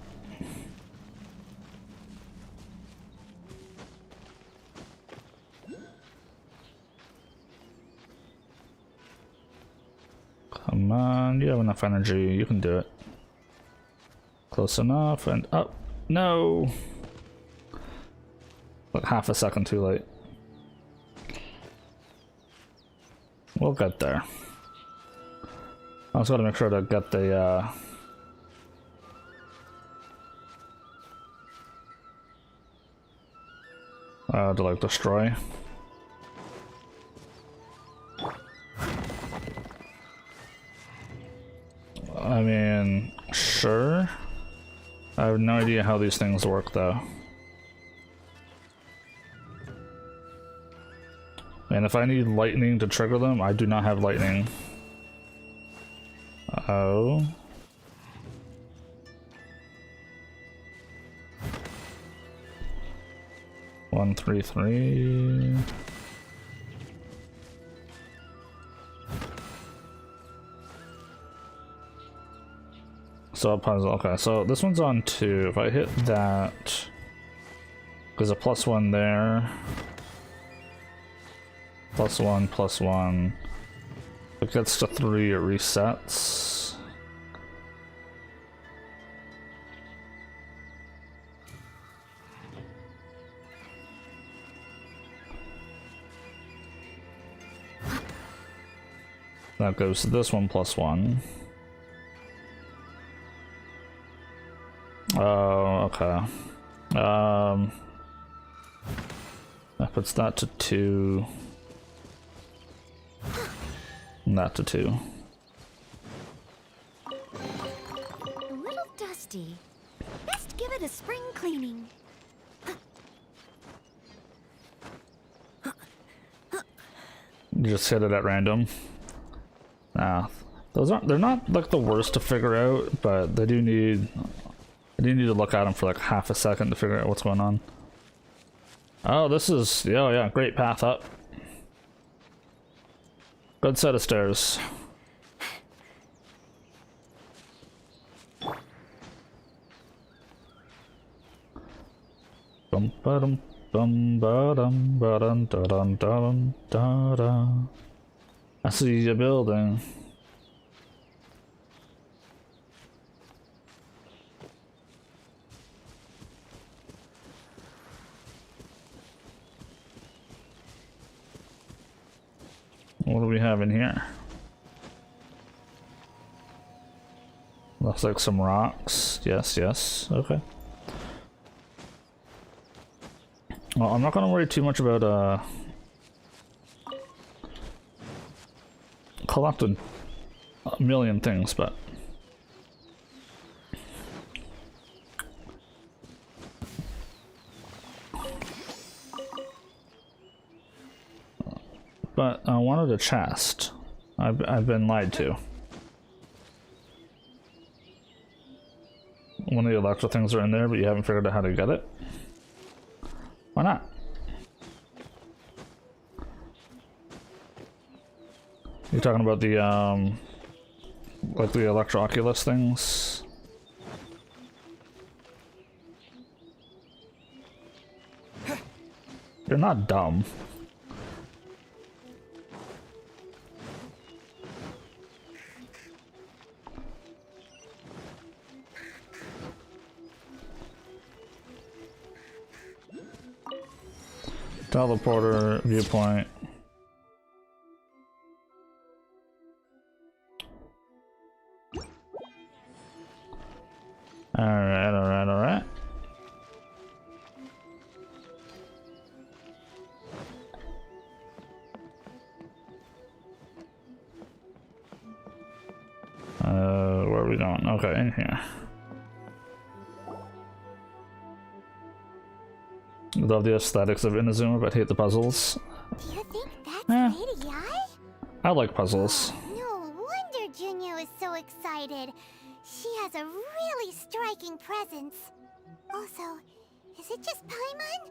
Come on, you have enough energy, you can do it. Close enough, and up. No! Like half a second too late. We'll get there. I also gotta make sure to get the to like destroy. I mean, sure. I have no idea how these things work though. And if I need lightning to trigger them, I do not have lightning. Oh. One, three, three. So a puzzle. Okay, so this one's on 2. If I hit that, there's a +1 there. +1, +1. If it gets to 3, it resets. That goes to this one +1. Oh, okay. That puts that to 2. And that to 2. A little dusty. Best give it a spring cleaning. You just hit it at random. Nah, they're not like the worst to figure out, but they do need to look at them for like half a second to figure out what's going on. Oh, this is yeah, great path up. Good set of stairs. Bum ba dum bum ba dum ba dum da dum da dum da da. I see your building. What do we have in here? Looks like some rocks. Yes, yes. Okay. Well, I'm not gonna worry too much about collecting a million things, but I wanted a chest. I've been lied to. One of the electro things are in there, but you haven't figured out how to get it. Why not? You're talking about the like the electro oculus things? You're not dumb. Teleporter, viewpoint. Alright, alright, alright. Where are we going? Okay, in here. Love the aesthetics of Inazuma, but hate the puzzles. Do you think that's Lady Ai? I like puzzles. No wonder Junyo is so excited. She has a really striking presence. Also, is it just Paimon?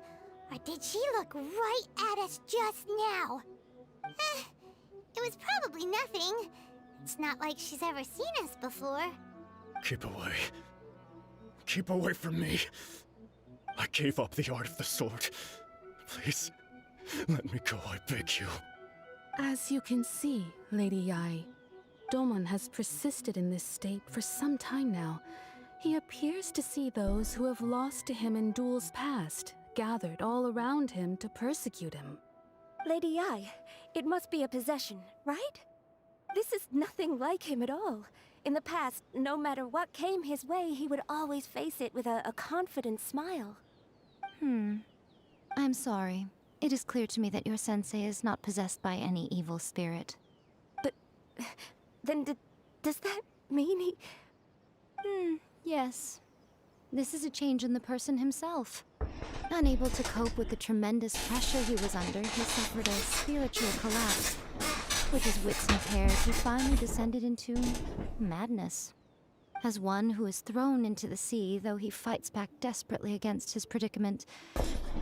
Or did she look right at us just now? It was probably nothing. It's not like she's ever seen us before. Keep away. Keep away from me. I gave up the art of the sword. Please, let me go, I beg you. As you can see, Lady Yai, Domon has persisted in this state for some time now. He appears to see those who have lost to him in duels past, gathered all around him to persecute him. Lady Ai, it must be a possession, right? This is nothing like him at all. In the past, no matter what came his way, he would always face it with a confident smile. I'm sorry. It is clear to me that your sensei is not possessed by any evil spirit. But then does that mean he... Yes. This is a change in the person himself. Unable to cope with the tremendous pressure he was under, he suffered a spiritual collapse. With his wits impaired, he finally descended into madness. As one who is thrown into the sea, though he fights back desperately against his predicament,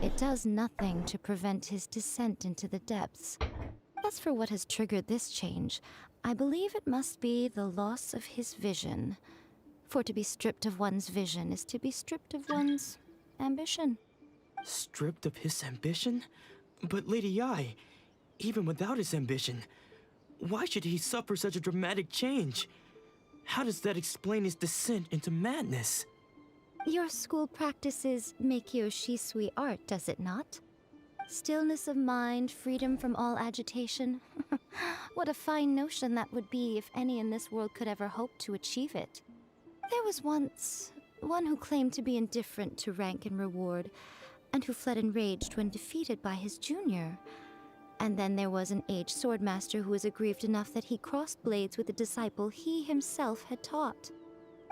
it does nothing to prevent his descent into the depths. As for what has triggered this change, I believe it must be the loss of his vision. For to be stripped of one's vision is to be stripped of one's ambition. Stripped of his ambition? But Lady Yae, even without his ambition, why should he suffer such a dramatic change? How does that explain his descent into madness? Your school practices Meikyo Shisui art, does it not? Stillness of mind, freedom from all agitation. What a fine notion that would be if any in this world could ever hope to achieve it. There was once one who claimed to be indifferent to rank and reward, and who fled enraged when defeated by his junior. And then there was an aged swordmaster who was aggrieved enough that he crossed blades with a disciple he himself had taught.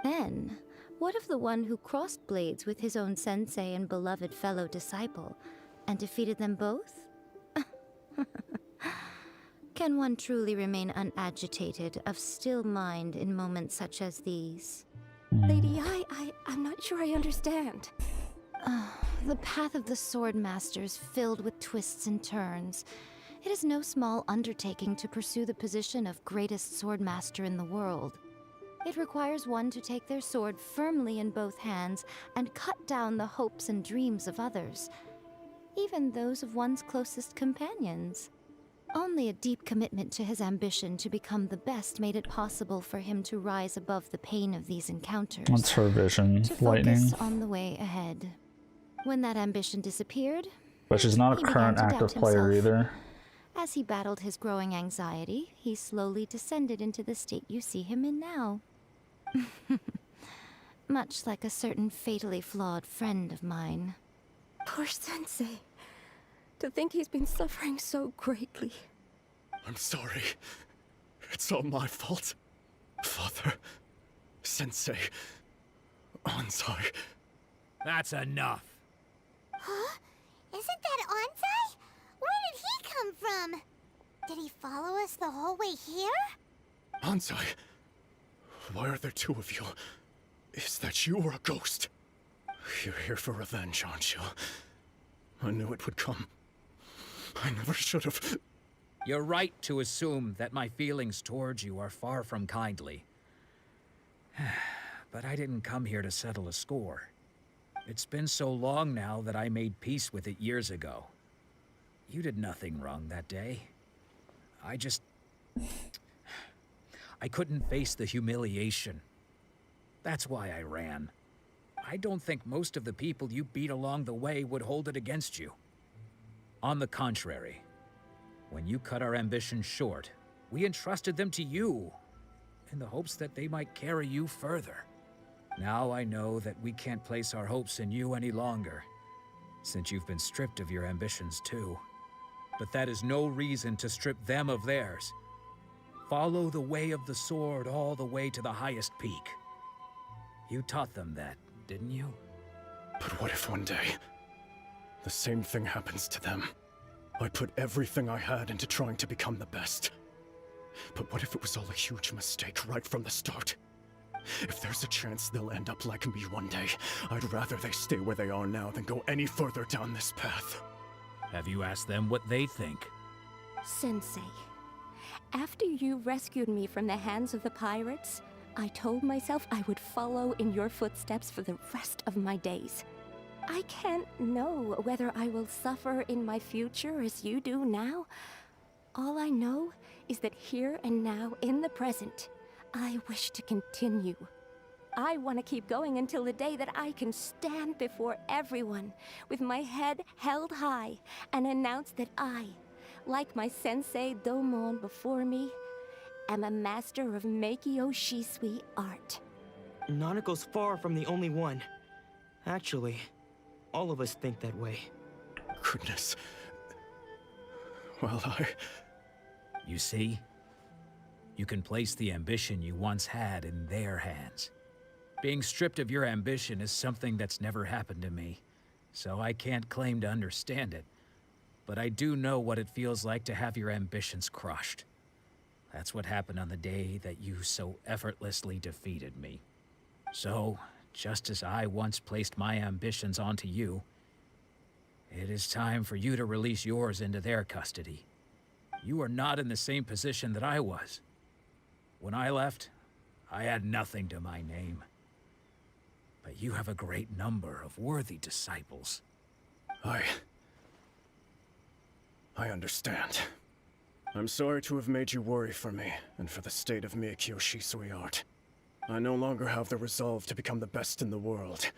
Then, what of the one who crossed blades with his own sensei and beloved fellow disciple, and defeated them both? Can one truly remain unagitated, of still mind in moments such as these? Lady Yae, I'm not sure I understand. The path of the Swordmaster is filled with twists and turns. It is no small undertaking to pursue the position of greatest Swordmaster in the world. It requires one to take their sword firmly in both hands and cut down the hopes and dreams of others, even those of one's closest companions. Only a deep commitment to his ambition to become the best made it possible for him to rise above the pain of these encounters. What's her vision? To Lightning. focus on the way ahead. When that ambition disappeared, But she's not a he began current to doubt active player himself. either. As he battled his growing anxiety, he slowly descended into the state you see him in now. Much like a certain fatally flawed friend of mine. Poor Sensei. To think he's been suffering so greatly. I'm sorry. It's all my fault. Father, Sensei, Onsai. That's enough. Huh? Isn't that Onsai? Where did he come from? Did he follow us the whole way here? Onsai, why are there two of you? Is that you or a ghost? You're here for revenge, aren't you? I knew it would come. I never should have. You're right to assume that my feelings towards you are far from kindly. But I didn't come here to settle a score. It's been so long now that I made peace with it years ago. You did nothing wrong that day. I couldn't face the humiliation. That's why I ran. I don't think most of the people you beat along the way would hold it against you. On the contrary, when you cut our ambitions short, we entrusted them to you, in the hopes that they might carry you further. Now I know that we can't place our hopes in you any longer, since you've been stripped of your ambitions too. But that is no reason to strip them of theirs. Follow the way of the sword all the way to the highest peak. You taught them that, didn't you? But what if one day, the same thing happens to them? I put everything I had into trying to become the best. But what if it was all a huge mistake right from the start? If there's a chance they'll end up like me one day, I'd rather they stay where they are now than go any further down this path. Have you asked them what they think? Sensei, after you rescued me from the hands of the pirates, I told myself I would follow in your footsteps for the rest of my days. I can't know whether I will suffer in my future as you do now. All I know is that here and now, in the present, I wish to continue. I want to keep going until the day that I can stand before everyone with my head held high and announce that I, like my sensei Domon before me, am a master of Meikyo Shisui art. Nanako's far from the only one. Actually, all of us think that way. Goodness. Well, You see? You can place the ambition you once had in their hands. Being stripped of your ambition is something that's never happened to me, so I can't claim to understand it. But I do know what it feels like to have your ambitions crushed. That's what happened on the day that you so effortlessly defeated me. So, just as I once placed my ambitions onto you, it is time for you to release yours into their custody. You are not in the same position that I was. When I left, I had nothing to my name. But you have a great number of worthy disciples. I understand. I'm sorry to have made you worry for me, and for the state of Meikyo Shisui art. I no longer have the resolve to become the best in the world.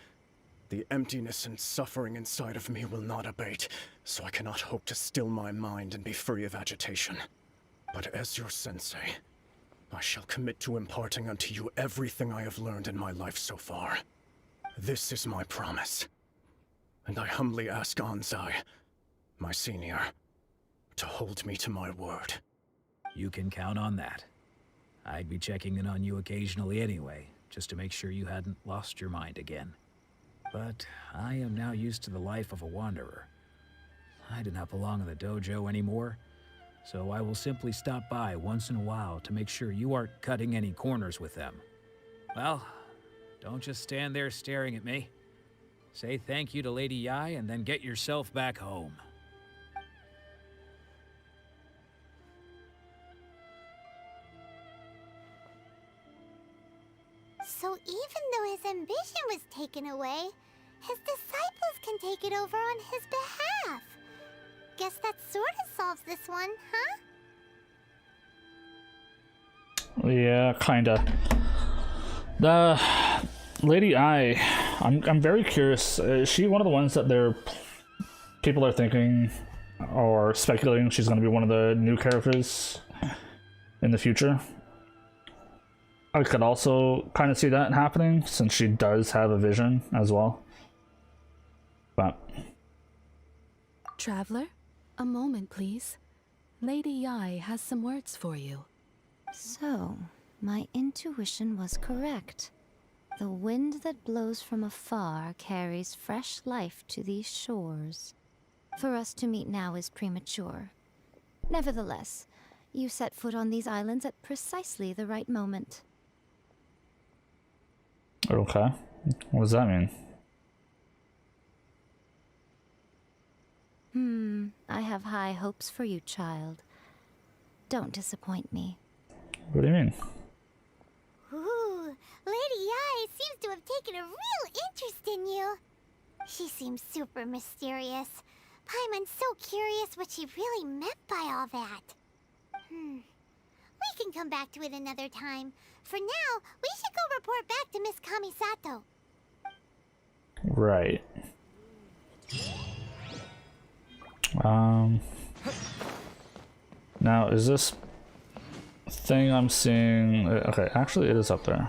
The emptiness and suffering inside of me will not abate, so I cannot hope to still my mind and be free of agitation. But as your sensei, I shall commit to imparting unto you everything I have learned in my life so far. This is my promise. And I humbly ask Anzai, my senior, to hold me to my word. You can count on that. I'd be checking in on you occasionally anyway, just to make sure you hadn't lost your mind again. But I am now used to the life of a wanderer. I do not belong in the dojo anymore, so I will simply stop by once in a while to make sure you aren't cutting any corners with them. Well, don't just stand there staring at me. Say thank you to Lady Yai and then get yourself back home. So even though his ambition was taken away, his disciples can take it over on his behalf. Guess that sort of solves this one, huh? Yeah, kinda. The Lady I, I'm very curious. Is she one of the ones that people are thinking or speculating she's going to be one of the new characters in the future? I could also kind of see that happening since she does have a vision as well. But Traveler, a moment, please. Lady Yai has some words for you. So, my intuition was correct. The wind that blows from afar carries fresh life to these shores. For us to meet now is premature. Nevertheless, you set foot on these islands at precisely the right moment. okay, what does that mean? I have high hopes for you, child. Don't disappoint me. What do you mean? Ooh, Lady Yai seems to have taken a real interest in you. She seems super mysterious. Paimon's so curious what she really meant by all that. We can come back to it another time. For now, we should go report back to Miss Kamisato. Right. Now, is this thing I'm seeing... Okay, actually it is up there.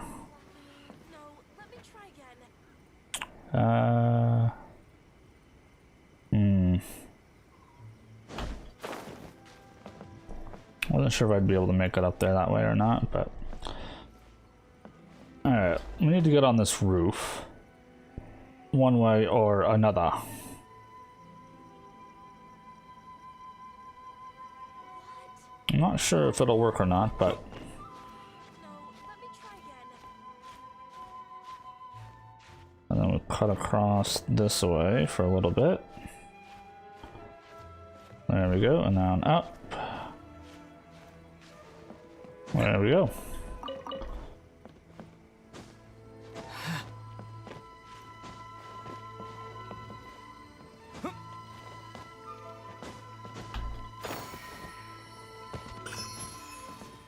Wasn't sure if I'd be able to make it up there that way or not, but... Alright, we need to get on this roof. One way or another. I'm not sure if it'll work or not, but... And then we'll cut across this way for a little bit. There we go, and then up. There we go.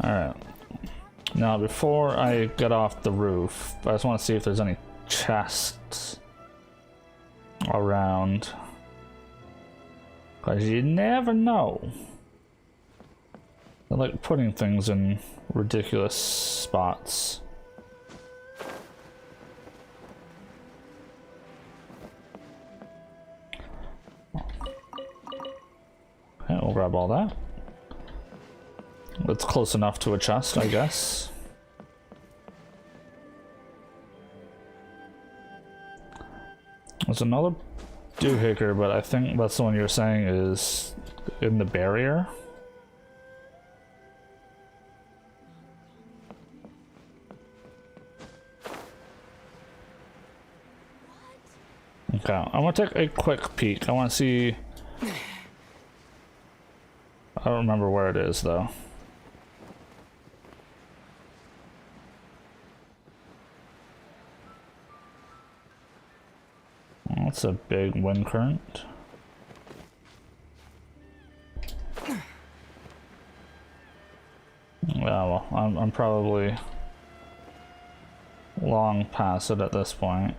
Alright. Now, before I get off the roof, I just want to see if there's any chests around. Because you never know. I like putting things in ridiculous spots. Okay, we'll grab all that. It's close enough to a chest, I guess. There's another doohickey, but I think that's the one you're saying is in the barrier. Okay, I want to take a quick peek. I want to see. I don't remember where it is though. That's a big wind current. Yeah, well, I'm probably long past it at this point.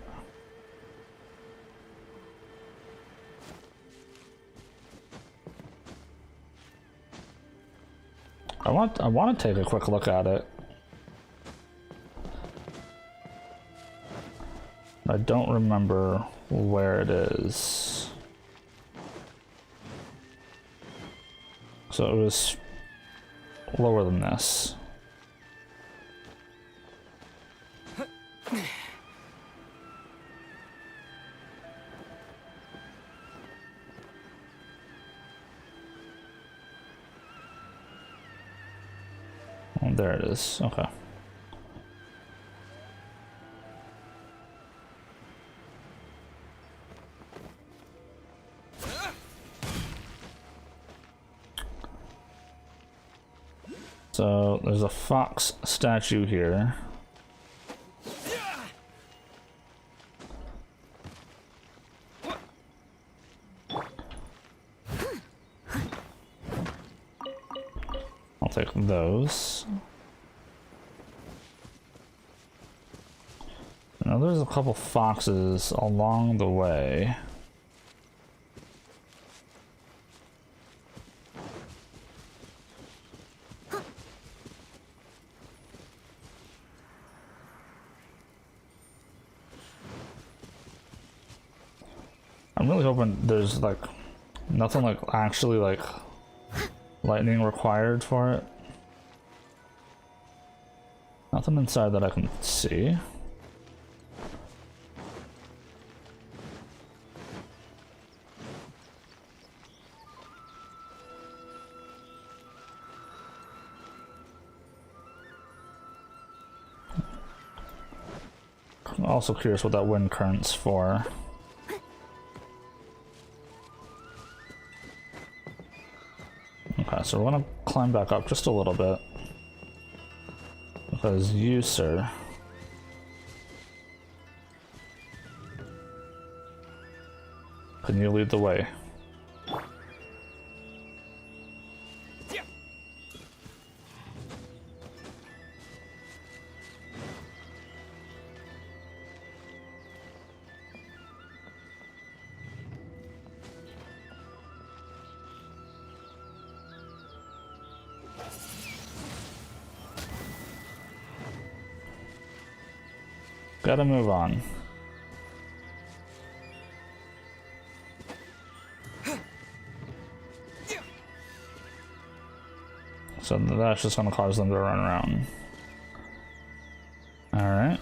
I want to take a quick look at it. I don't remember where it is. So it was lower than this. Oh, there it is. Okay. So there's a fox statue here. I'll take those. Now there's a couple foxes along the way. I'm really hoping there's like nothing like actually like lightning required for it. Nothing inside that I can see. I'm also curious what that wind current's for. Okay, so we're gonna climb back up just a little bit. Because you, sir, can you lead the way? Gotta move on. So that's just gonna cause them to run around. Alright.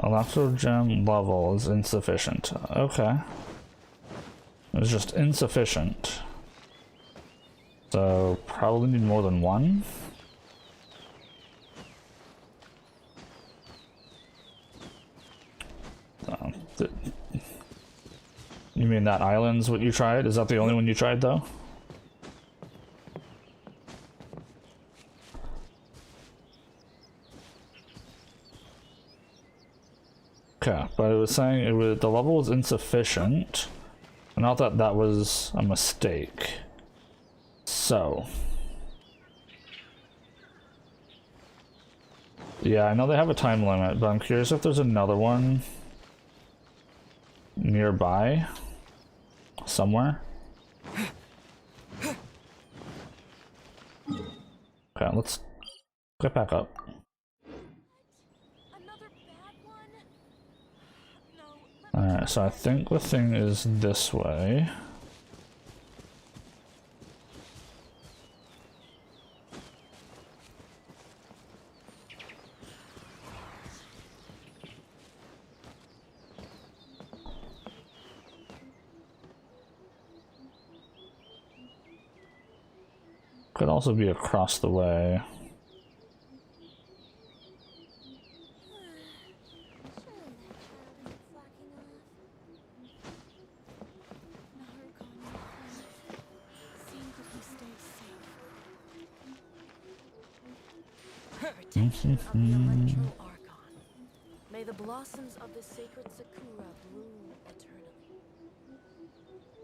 Electro gem level is insufficient. Okay. It's just insufficient. So probably need more than one. You mean that island's what you tried? Is that the only one you tried though? Okay, but it was saying the level was insufficient. Not that that was a mistake. So. Yeah, I know they have a time limit, but I'm curious if there's another one nearby somewhere. Okay, let's get back up. Alright, so I think the thing is this way. Could also be across the way. May the blossoms of the sacred sakura bloom eternally.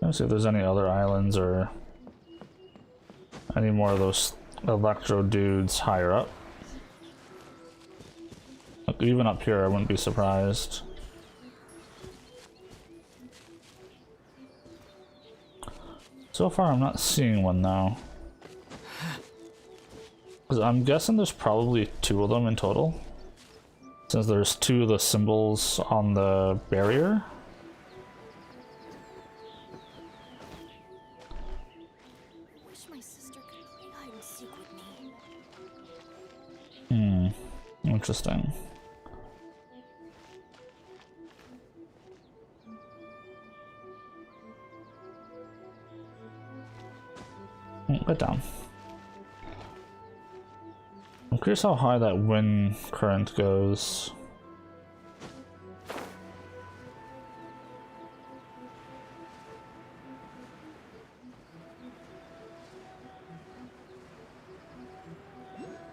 Let's see if there's any other islands or any more of those electro dudes higher up. Look, even up here, I wouldn't be surprised. So far, I'm not seeing one though. Because I'm guessing there's probably 2 of them in total. Since there's 2 of the symbols on the barrier. Wish my sister could play hide and seek with me. Interesting. Get down. I'm curious how high that wind current goes.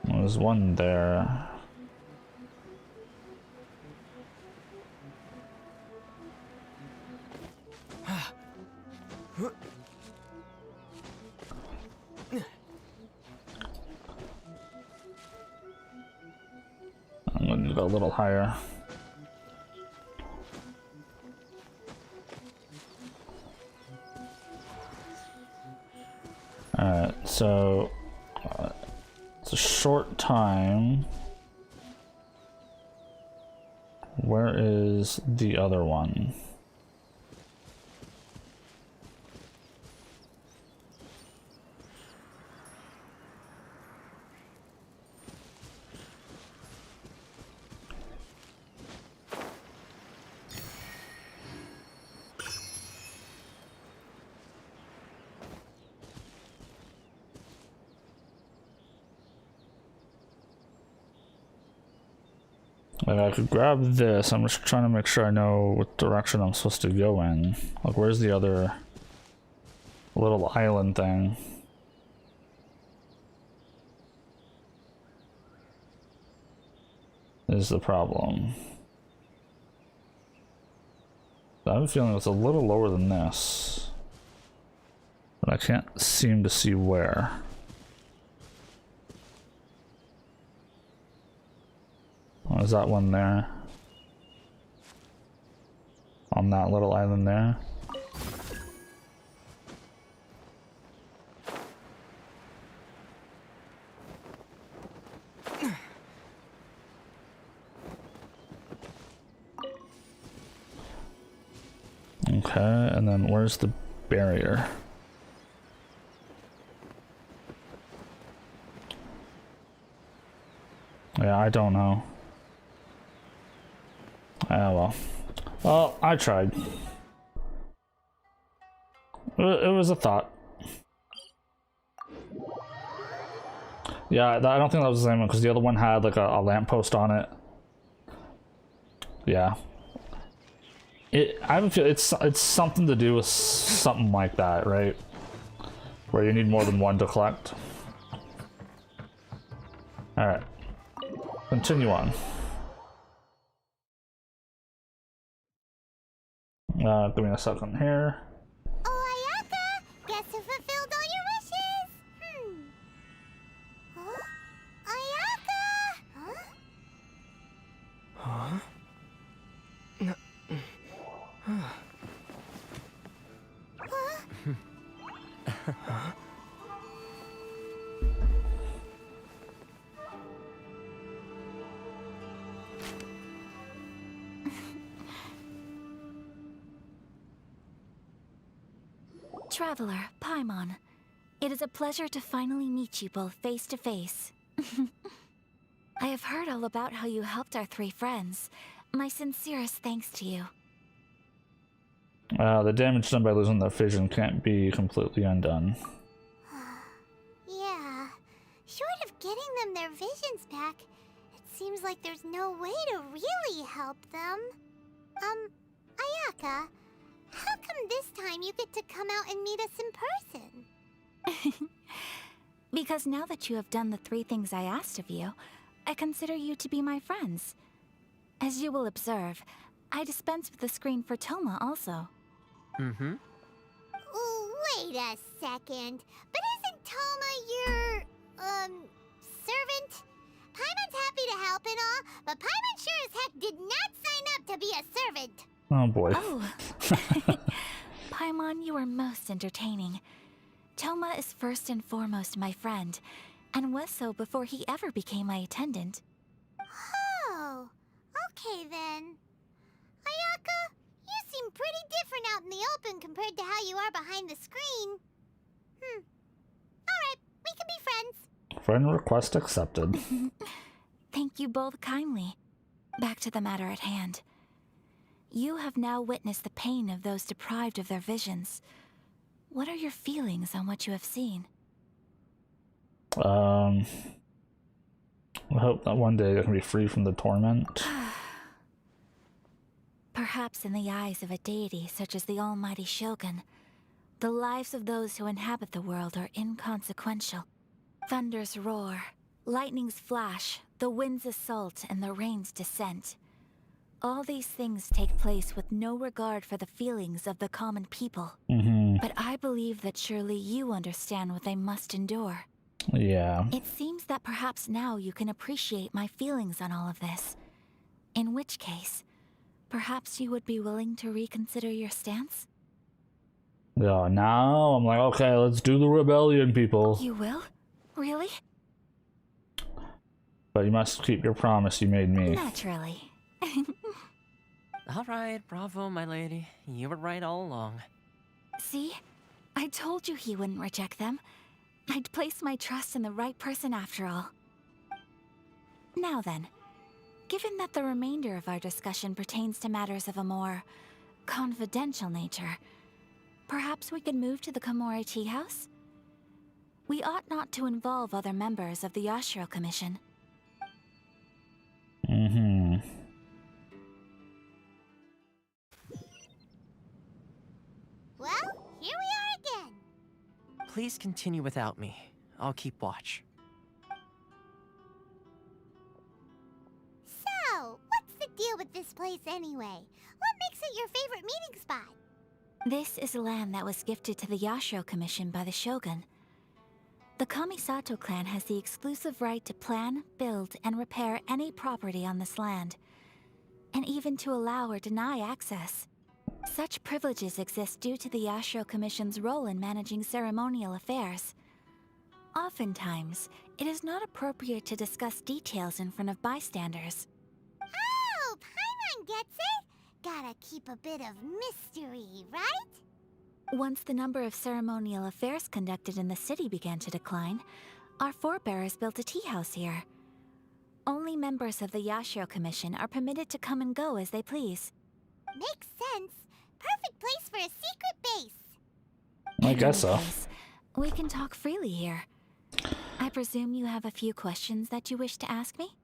There's one there. I'm gonna go a little higher. Alright, so it's a short time. Where is the other one? Like I could grab this, I'm just trying to make sure I know what direction I'm supposed to go in. Like where's the other little island thing? Is the problem. I have a feeling it's a little lower than this. But I can't seem to see where. Oh, is that one there? On that little island there? Okay, and then where's the barrier? Yeah, I don't know. Ah, well. Well, I tried. It was a thought. Yeah, I don't think that was the same one because the other one had like a lamppost on it. Yeah. I have a feel it's something to do with something like that, right? Where you need more than one to collect. Alright. Continue on. Give me a second here. Traveler, Paimon, it is a pleasure to finally meet you both face to face. I have heard all about how you helped our 3 friends. My sincerest thanks to you. The damage done by losing that vision can't be completely undone. Yeah. Short of getting them their visions back, it seems like there's no way to really help them. Ayaka, how come this time you get to come out and meet us in person? Because now that you have done the 3 things I asked of you, I consider you to be my friends. As you will observe, I dispense with the screen for Toma also. Mm-hmm. Wait a second. But isn't Toma your, servant? Paimon's happy to help and all, but Paimon sure as heck did not sign up to be a servant. Oh boy. Oh. Paimon, you are most entertaining. Toma is first and foremost my friend, and was so before he ever became my attendant. Oh, okay then. Ayaka, you seem pretty different out in the open compared to how you are behind the screen. Alright, we can be friends. Friend request accepted. Thank you both kindly. Back to the matter at hand. You have now witnessed the pain of those deprived of their visions. What are your feelings on what you have seen? I hope that one day I can be free from the torment. Perhaps in the eyes of a deity such as the almighty Shogun, the lives of those who inhabit the world are inconsequential. Thunders roar, lightnings flash, the winds assault, and the rains descent. All these things take place with no regard for the feelings of the common people. But I believe that surely you understand what they must endure. Yeah. It seems that perhaps now you can appreciate my feelings on all of this. In which case, perhaps you would be willing to reconsider your stance? Yeah, now I'm like, okay, let's do the rebellion, people. You will? Really? But you must keep your promise you made me. Naturally. Alright, bravo, my lady. You were right all along. See? I told you he wouldn't reject them. I'd placed my trust in the right person after all. Now then, given that the remainder of our discussion pertains to matters of a more confidential nature, perhaps we could move to the Komori Tea House? We ought not to involve other members of the Yashiro Commission. Well, here we are again. Please continue without me. I'll keep watch. So, what's the deal with this place anyway? What makes it your favorite meeting spot? This is land that was gifted to the Yashiro Commission by the Shogun. The Kamisato clan has the exclusive right to plan, build, and repair any property on this land, and even to allow or deny access. Such privileges exist due to the Yashiro Commission's role in managing ceremonial affairs. Oftentimes, it is not appropriate to discuss details in front of bystanders. Oh, Paimon gets it! Gotta keep a bit of mystery, right? Once the number of ceremonial affairs conducted in the city began to decline, our forebears built a tea house here. Only members of the Yashiro Commission are permitted to come and go as they please. Makes sense. Perfect place for a secret base. I guess so. We can talk freely here. I presume you have a few questions that you wish to ask me?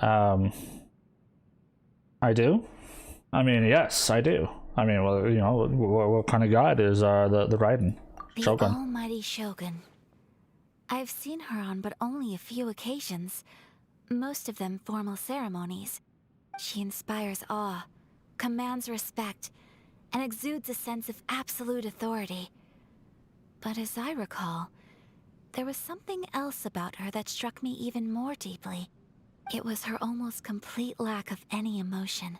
I do? I mean, yes, I do. I mean, well, you know, what kind of god is the Raiden? The Shogun. almighty Shogun. I've seen her on but only a few occasions, most of them formal ceremonies. She inspires awe, commands respect, and exudes a sense of absolute authority. But as I recall, there was something else about her that struck me even more deeply. It was her almost complete lack of any emotion.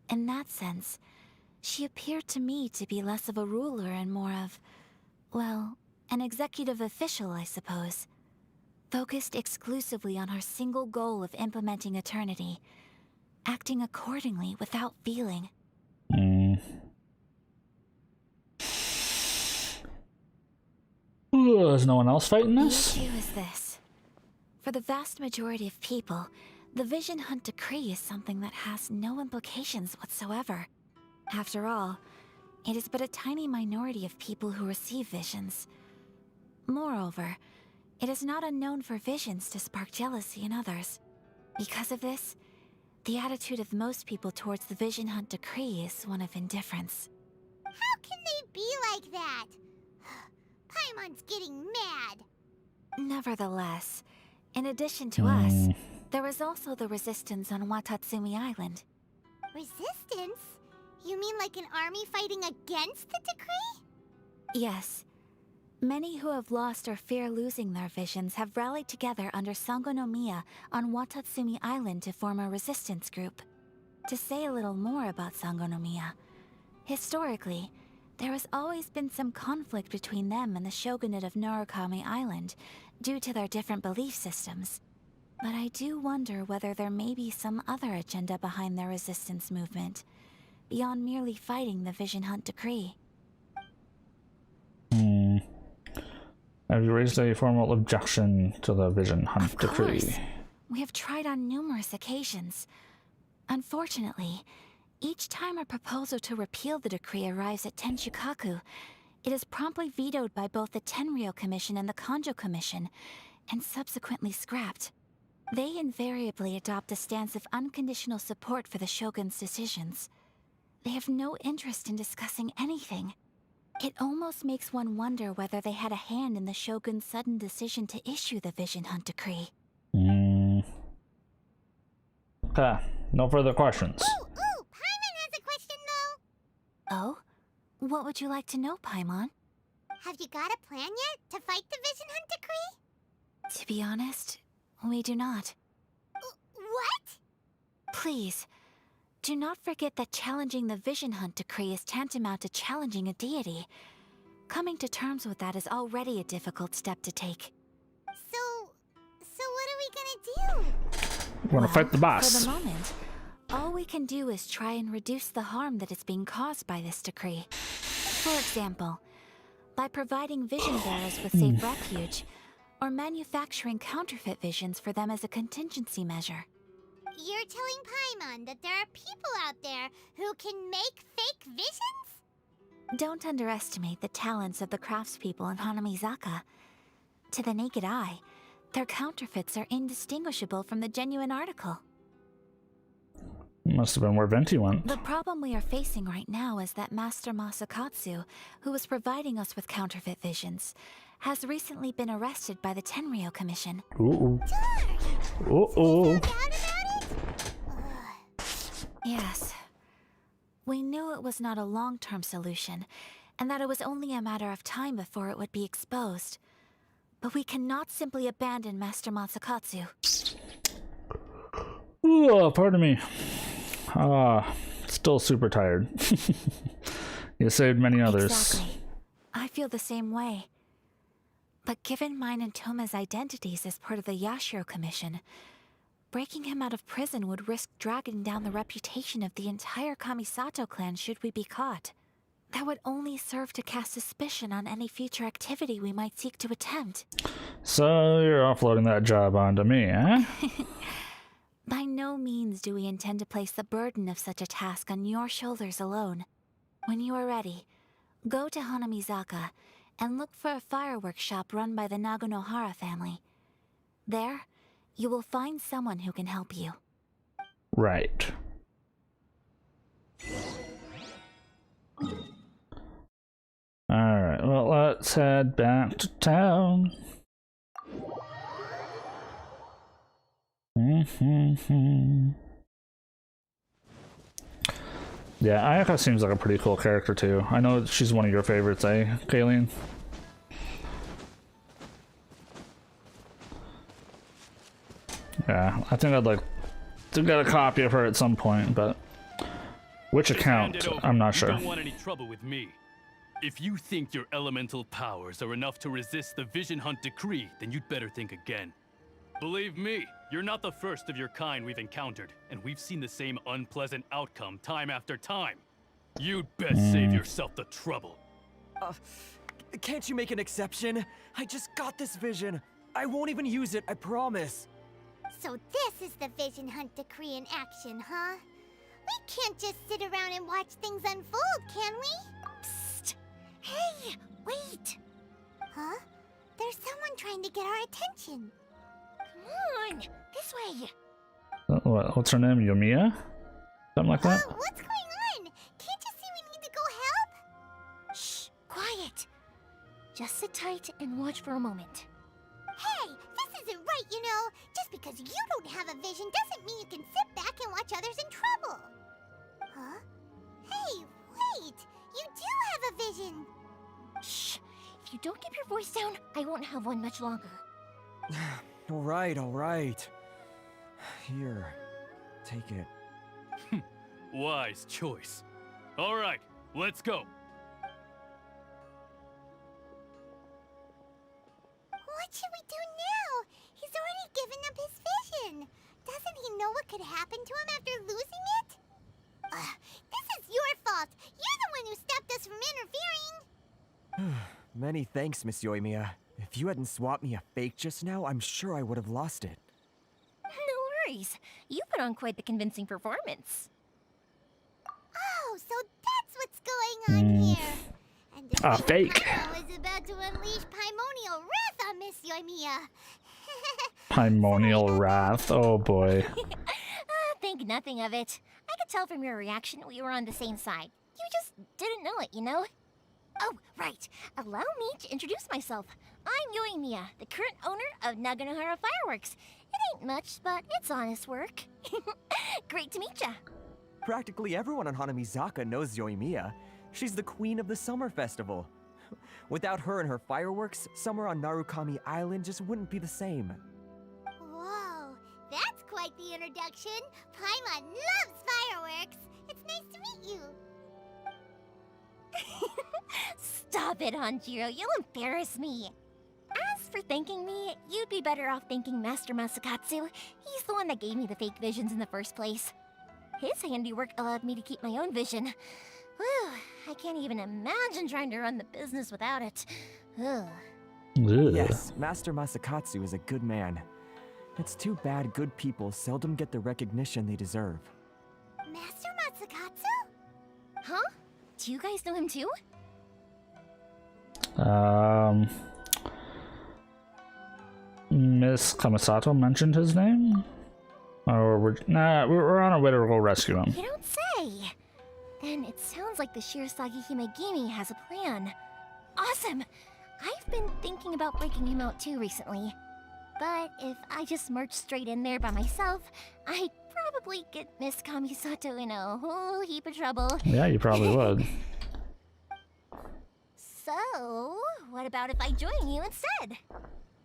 In that sense, she appeared to me to be less of a ruler and more of, well, an executive official, I suppose. Focused exclusively on her single goal of implementing eternity, acting accordingly without feeling. Ooh, is no one else fighting this? The issue is this. For the vast majority of people, the Vision Hunt Decree is something that has no implications whatsoever. After all, it is but a tiny minority of people who receive visions. Moreover, it is not unknown for visions to spark jealousy in others. Because of this, the attitude of most people towards the Vision Hunt Decree is one of indifference. How can they be like that? Paimon's getting mad. Nevertheless, in addition to us, there is also the resistance on Watatsumi Island. Resistance? You mean like an army fighting against the decree? Yes. Many who have lost or fear losing their visions have rallied together under Sangonomiya on Watatsumi Island to form a resistance group. To say a little more about Sangonomiya, historically, there has always been some conflict between them and the shogunate of Narukami Island due to their different belief systems. But I do wonder whether there may be some other agenda behind their resistance movement, beyond merely fighting the Vision Hunt Decree. Have you raised a formal objection to the Vision Hunt Decree? We have tried on numerous occasions. Unfortunately, each time a proposal to repeal the decree arrives at Tenshukaku, it is promptly vetoed by both the Tenryou Commission and the Kanjo Commission, and subsequently scrapped. They invariably adopt a stance of unconditional support for the Shogun's decisions. They have no interest in discussing anything. It almost makes one wonder whether they had a hand in the Shogun's sudden decision to issue the Vision Hunt Decree. Okay, no further questions. Ooh, Paimon has a question though. Oh? What would you like to know, Paimon? Have you got a plan yet to fight the Vision Hunt Decree? To be honest, we do not. What? Please, do not forget that challenging the Vision Hunt Decree is tantamount to challenging a deity. Coming to terms with that is already a difficult step to take. So what are we gonna do? We're gonna fight the boss. For the moment, all we can do is try and reduce the harm that is being caused by this decree. For example, by providing vision bearers with safe refuge, or manufacturing counterfeit visions for them as a contingency measure. You're telling Paimon that there are people out there who can make fake visions? Don't underestimate the talents of the craftspeople in Hanamizaka. To the naked eye, their counterfeits are indistinguishable from the genuine article. Must have been where Venti went. The problem we are facing right now is that Master Masakatsu, who was providing us with counterfeit visions, has recently been arrested by the Tenryou Commission. Ooh. Uh-oh. Yes. We knew it was not a long-term solution, and that it was only a matter of time before it would be exposed. But we cannot simply abandon Master Masakatsu. Ooh, pardon me. Still super tired. You saved many others. Exactly. I feel the same way. But given mine and Toma's identities as part of the Yashiro Commission, breaking him out of prison would risk dragging down the reputation of the entire Kamisato clan should we be caught. That would only serve to cast suspicion on any future activity we might seek to attempt. So you're offloading that job onto me, eh? By no means do we intend to place the burden of such a task on your shoulders alone. When you are ready, go to Hanamizaka and look for a fireworks shop run by the Naganohara family. There, you will find someone who can help you. Right. Alright, well, let's head back to town. Yeah, Ayaka seems like a pretty cool character too. I know she's one of your favorites, eh, Kayleen? Yeah, I think I'd like to get a copy of her at some point, but which account? I'm not sure. You don't want any trouble with me. If you think your elemental powers are enough to resist the Vision Hunt Decree, then you'd better think again. Believe me, you're not the first of your kind we've encountered, and we've seen the same unpleasant outcome time after time. You'd best save yourself the trouble. Can't you make an exception? I just got this vision. I won't even use it, I promise. So this is the Vision Hunt Decree in action, huh? We can't just sit around and watch things unfold, can we? Psst! Hey, wait! Huh? There's someone trying to get our attention. Come on, this way. What's her name? Yomiya? Something like that? What's going on? Can't you see we need to go help? Shh, quiet. Just sit tight and watch for a moment. Hey, this isn't right, you know. Just because you don't have a vision doesn't mean you can sit back and watch others in trouble. Huh? Hey, wait! You do have a vision! Shh! If you don't keep your voice down, I won't have one much longer. Alright. Here, take it. Wise choice. All right, let's go. What should we do now? He's already given up his vision. Doesn't he know what could happen to him after losing it? This is your fault. You're the one who stopped us from interfering. Many thanks, Miss Yoimiya. If you hadn't swapped me a fake just now, I'm sure I would have lost it. No worries. You put on quite the convincing performance. Oh, so that's what's going on here. And the fake. is about to unleash Primonial Wrath on Miss Yoimiya. Primonial Wrath. Oh boy. Think nothing of it. I could tell from your reaction we were on the same side. You just didn't know it, you know? Oh, right. Allow me to introduce myself. I'm Yoimiya, the current owner of Naganohara Fireworks. It ain't much, but it's honest work. Great to meet ya. Practically everyone on Hanamizaka knows Yoimiya. She's the queen of the summer festival. Without her and her fireworks, summer on Narukami Island just wouldn't be the same. Whoa, that's quite the introduction. Paimon loves fireworks. It's nice to meet you. Stop it, Hanjiro. You'll embarrass me. As for thanking me, you'd be better off thanking Master Masakatsu. He's the one that gave me the fake visions in the first place. His handiwork allowed me to keep my own vision. Whew, I can't even imagine trying to run the business without it. Ugh. Yes, Master Masakatsu is a good man. It's too bad good people seldom get the recognition they deserve. Master Masakatsu? Huh? Do you guys know him too? Miss Kamisato mentioned his name? Or we're on our way to go rescue him. You don't say. Then it sounds like the Shirasagi Himegimi has a plan. Awesome! I've been thinking about breaking him out too recently. But if I just marched straight in there by myself, I'd probably get Miss Kamisato in a whole heap of trouble. Yeah, you probably would. So, what about if I join you instead?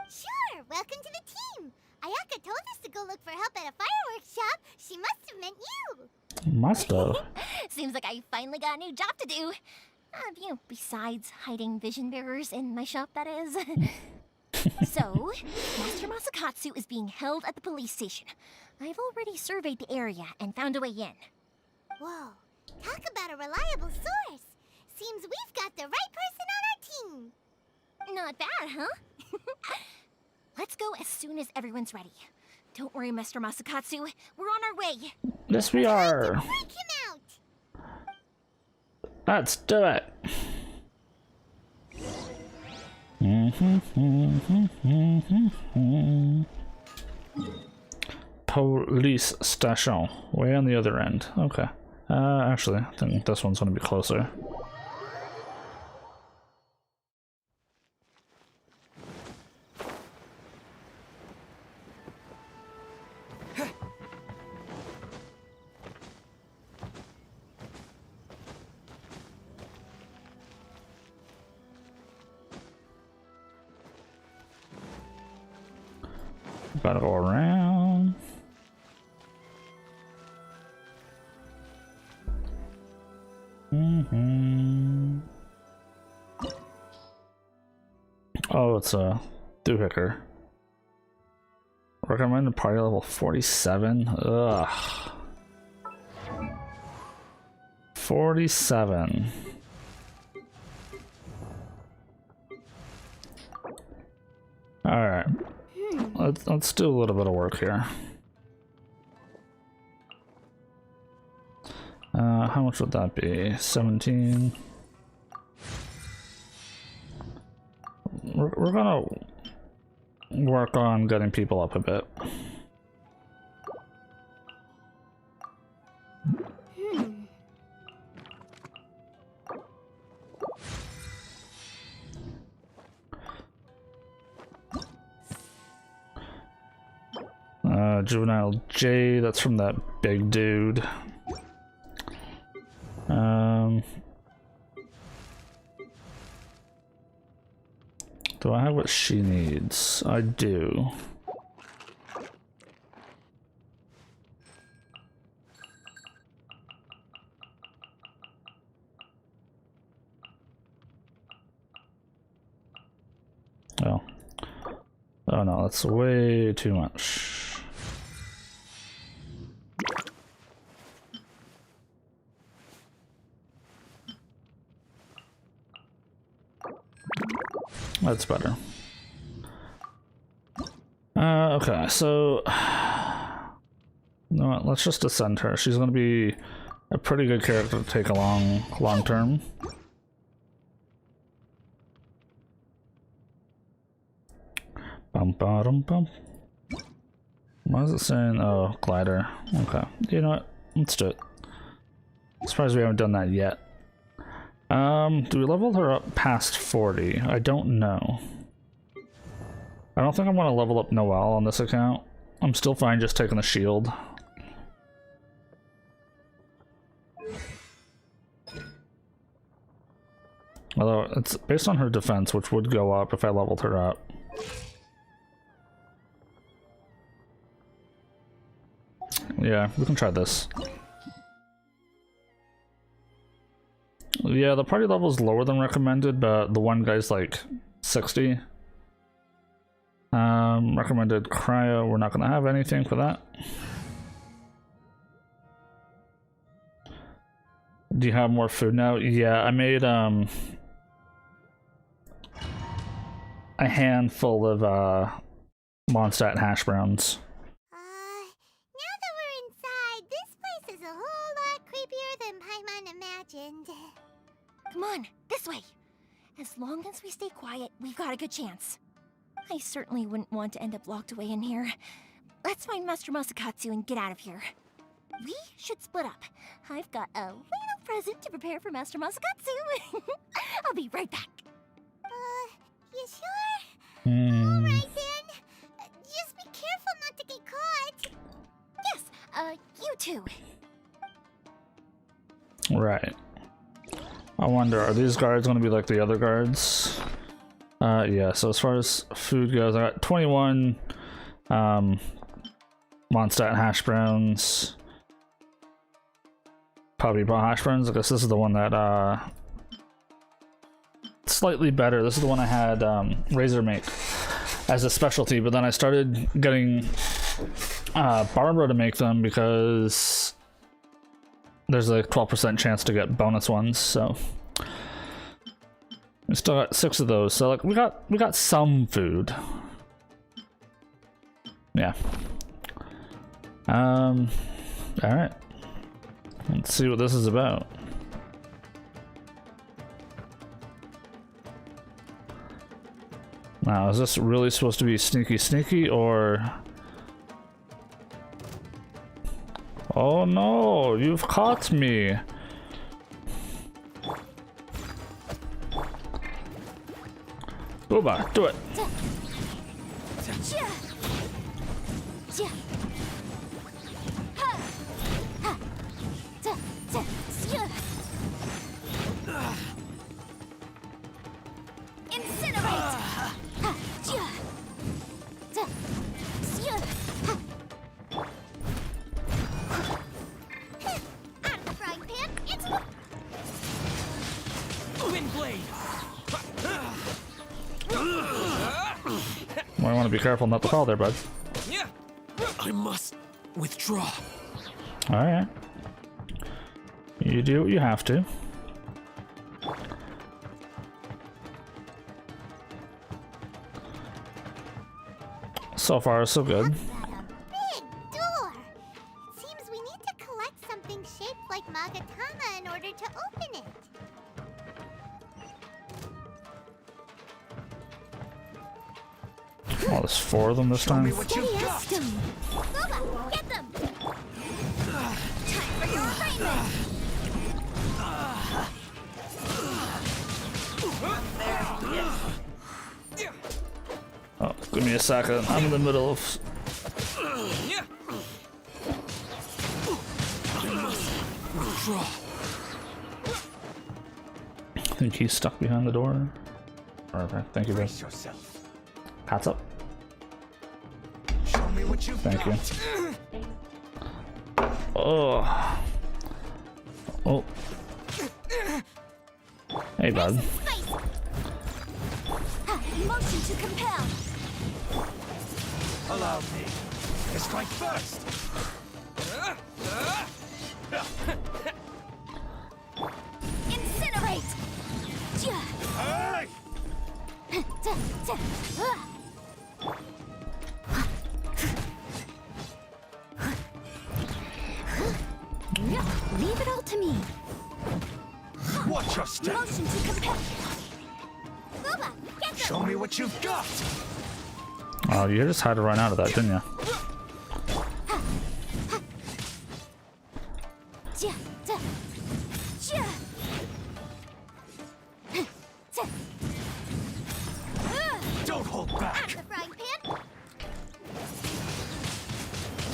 Sure, welcome to the team. Ayaka told us to go look for help at a fireworks shop. She must have meant you. Must have. Seems like I finally got a new job to do. Besides hiding vision bearers in my shop, that is. So, Master Masakatsu is being held at the police station. I've already surveyed the area and found a way in. Whoa, talk about a reliable source. Seems we've got the right person on our team. Not bad, huh? Let's go as soon as everyone's ready. Don't worry, Mr. Masakatsu. We're on our way. Yes, we are. Break him out. Let's do it. Police station. Way on the other end. Okay. Actually, I think this one's gonna be closer. Gotta go around. Oh, it's a doohickey. Recommended party level 47. Ugh. 47. Alright. Let's do a little bit of work here. How much would that be? 17. We're gonna work on getting people up a bit. Juvenile J, that's from that big dude. Do I have what she needs? I do. Oh. Oh no, that's way too much. That's better. Okay, so you know what, let's just ascend her. She's gonna be a pretty good character to take along long term. Bum bum bum. Why is it saying? Oh, glider. Okay, you know what? Let's do it. Surprised we haven't done that yet. Do we level her up past 40? I don't know. I don't think I want to level up Noelle on this account. I'm still fine just taking the shield. Although it's based on her defense, which would go up if I leveled her up. Yeah, we can try this. Yeah, the party level is lower than recommended, but the one guy's like 60. Recommended cryo, we're not gonna have anything for that. Do you have more food now? Yeah, I made a handful of Mondstadt hash browns. Now that we're inside, this place is a whole lot creepier than Paimon imagined. Come on, this way. As long as we stay quiet, we've got a good chance. I certainly wouldn't want to end up locked away in here. Let's find Master Masakatsu and get out of here. We should split up. I've got a little present to prepare for Master Masakatsu. I'll be right back. You sure? Alright then. Just be careful not to get caught. Yes, you too. Right. I wonder, are these guards going to be like the other guards? Yeah, so as far as food goes, I got 21 Mondstadt hash browns. Puppy paw hash browns. I guess this is the one that slightly better. This is the one I had Razor make as a specialty, but then I started getting Barbara to make them because there's a 12% chance to get bonus ones, so we still got 6 of those. So like we got some food. Yeah. All right. Let's see what this is about. Now, is this really supposed to be sneaky or? Oh no, you've caught me. Booba, do it. Might want to be careful not to fall there, bud. I must withdraw. Alright. You do what you have to. So far, so good. Big door. It seems we need to collect something shaped like Magatama in order to open it. Oh, there's 4 of them this time. Steady as stone. Boba, get them. Time for your assignment. Oh, give me a second. I'm in the middle of. I think he's stuck behind the door. Okay, thank you, guys. Hats up. Show me what you've Thank got. you. Oh. Oh. Hey, bud. Motion to compel. Allow me to strike first. Incinerate. Hey! Leave it all to me. Watch your step. Motion to compel. Boba, get them. Show me what you've got. Oh, you just had to run out of that, didn't you? Don't hold back. The frying pan.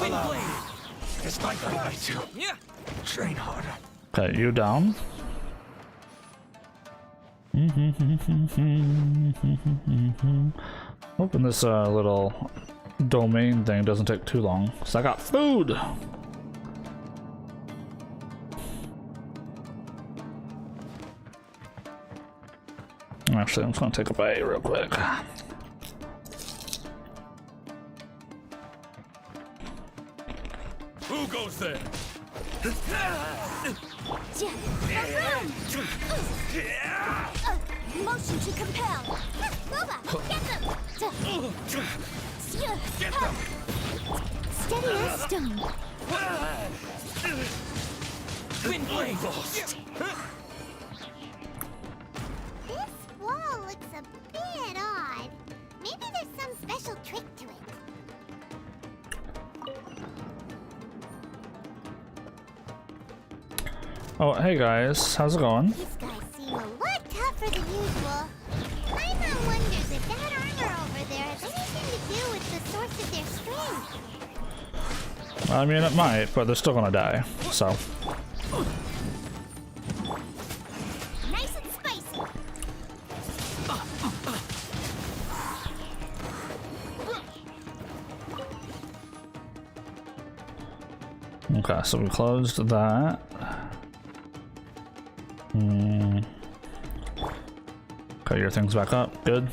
Allow me to strike first. Train harder. Okay, you down. Hoping this little domain thing doesn't take too long, so I got food. Actually, I'm just gonna take a bite real quick. Who goes there? Motion to compel. Boba, get them. Get them. Steady as stone. Wind blade. This wall looks a bit odd. Maybe there's some special trick to it. Oh, hey guys, how's it going? These guys seem a lot tougher than usual. Paimon wonders if that armor over there has anything to do with the source of their strength. I mean, it might, but they're still gonna die, so. Nice and spicy. Okay, so we closed that. Okay, your thing's back up. Good.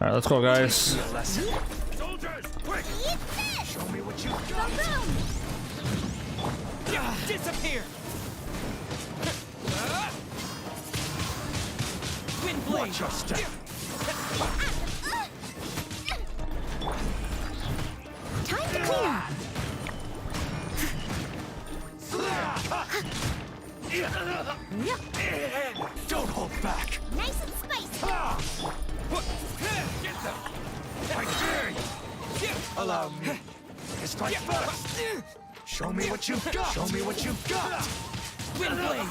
Alright, let's go, guys. Soldiers, quick! Show me what you've got. Disappear! Wind blade! Watch your step. Time to clean up. Don't hold back. Nice and spicy. Get them. I dare you. Allow me to strike first. Show me what you've got. Show me what you've got. Wind blade!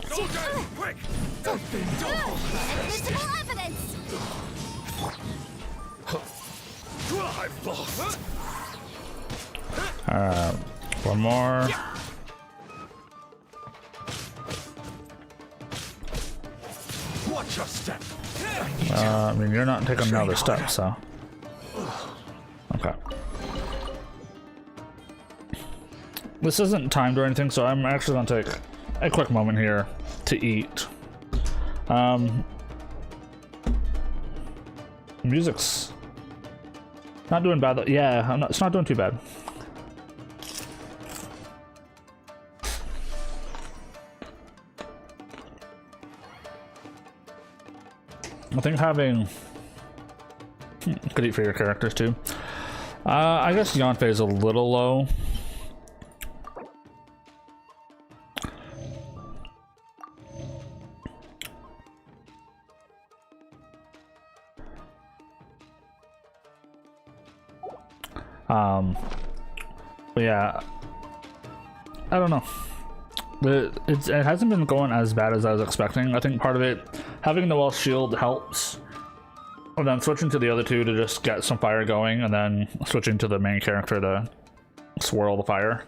Soldiers, quick! Don't hold back. Invisible evidence. I've lost. One more. Watch your step. I mean, you're not taking another step, so. Okay. This isn't timed or anything, so I'm actually gonna take a quick moment here to eat. Music's not doing bad though. Yeah, it's not doing too bad. I think having could eat for your characters too. I guess Yonfei is a little low. But yeah, I don't know. It hasn't been going as bad as I was expecting. I think part of it, having Noel's shield helps. And then switching to the other two to just get some fire going, and then switching to the main character to swirl the fire.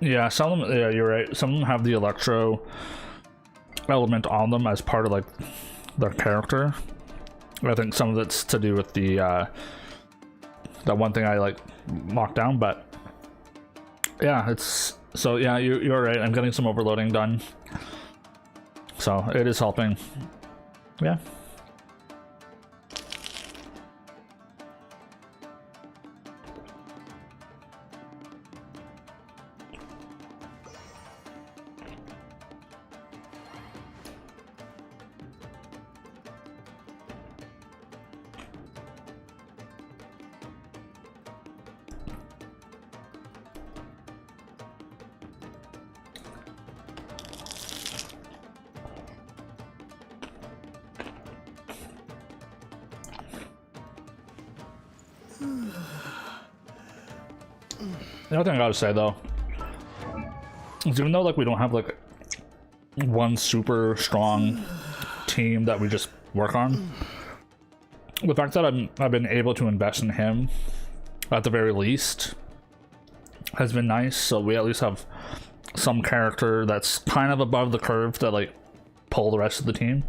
Yeah, some of them, yeah, you're right. Some of them have the electro element on them as part of like their character. I think some of it's to do with the that one thing I like locked down, but yeah, it's so yeah, you're right. I'm getting some overloading done, so it is helping. Yeah. The other thing I gotta say though is even though like we don't have like one super strong team that we just work on, the fact that I've been able to invest in him at the very least has been nice. So we at least have some character that's kind of above the curve to like pull the rest of the team.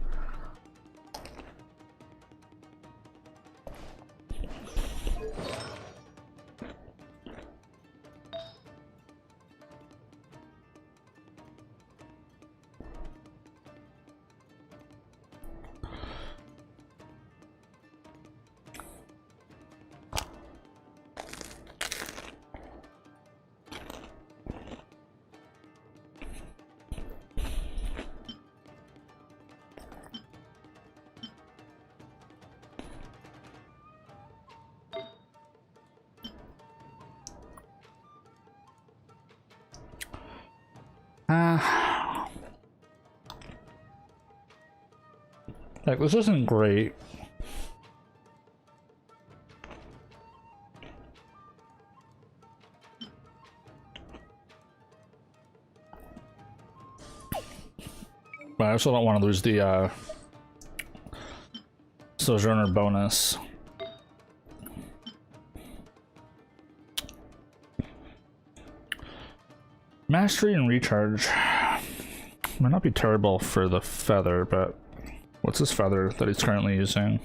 Like, this isn't great. But I also don't want to lose the Sojourner bonus. Mastery and recharge might not be terrible for the feather, but what's his feather that he's currently using?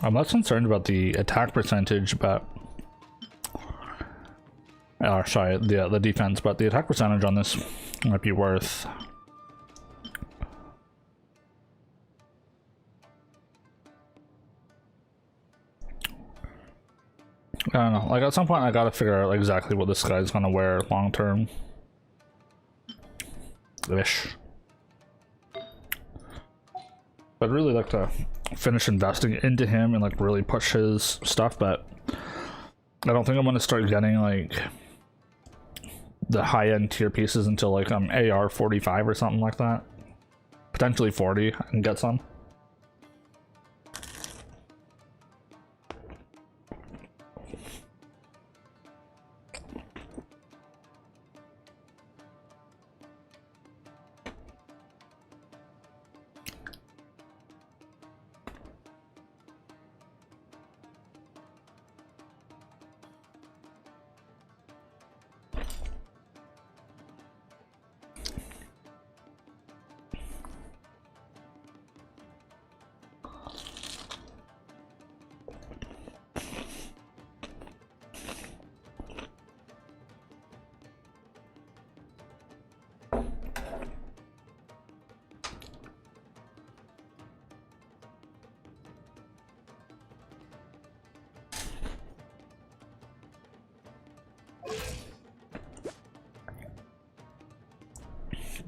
I'm less concerned about the attack percentage, but sorry, the defense, but the attack percentage on this might be worth. I don't know. Like at some point, I gotta figure out exactly what this guy's gonna wear long term. Ish. I'd really like to finish investing into him and like really push his stuff, but I don't think I'm gonna start getting like the high-end tier pieces until like AR 45 or something like that. Potentially 40 and get some.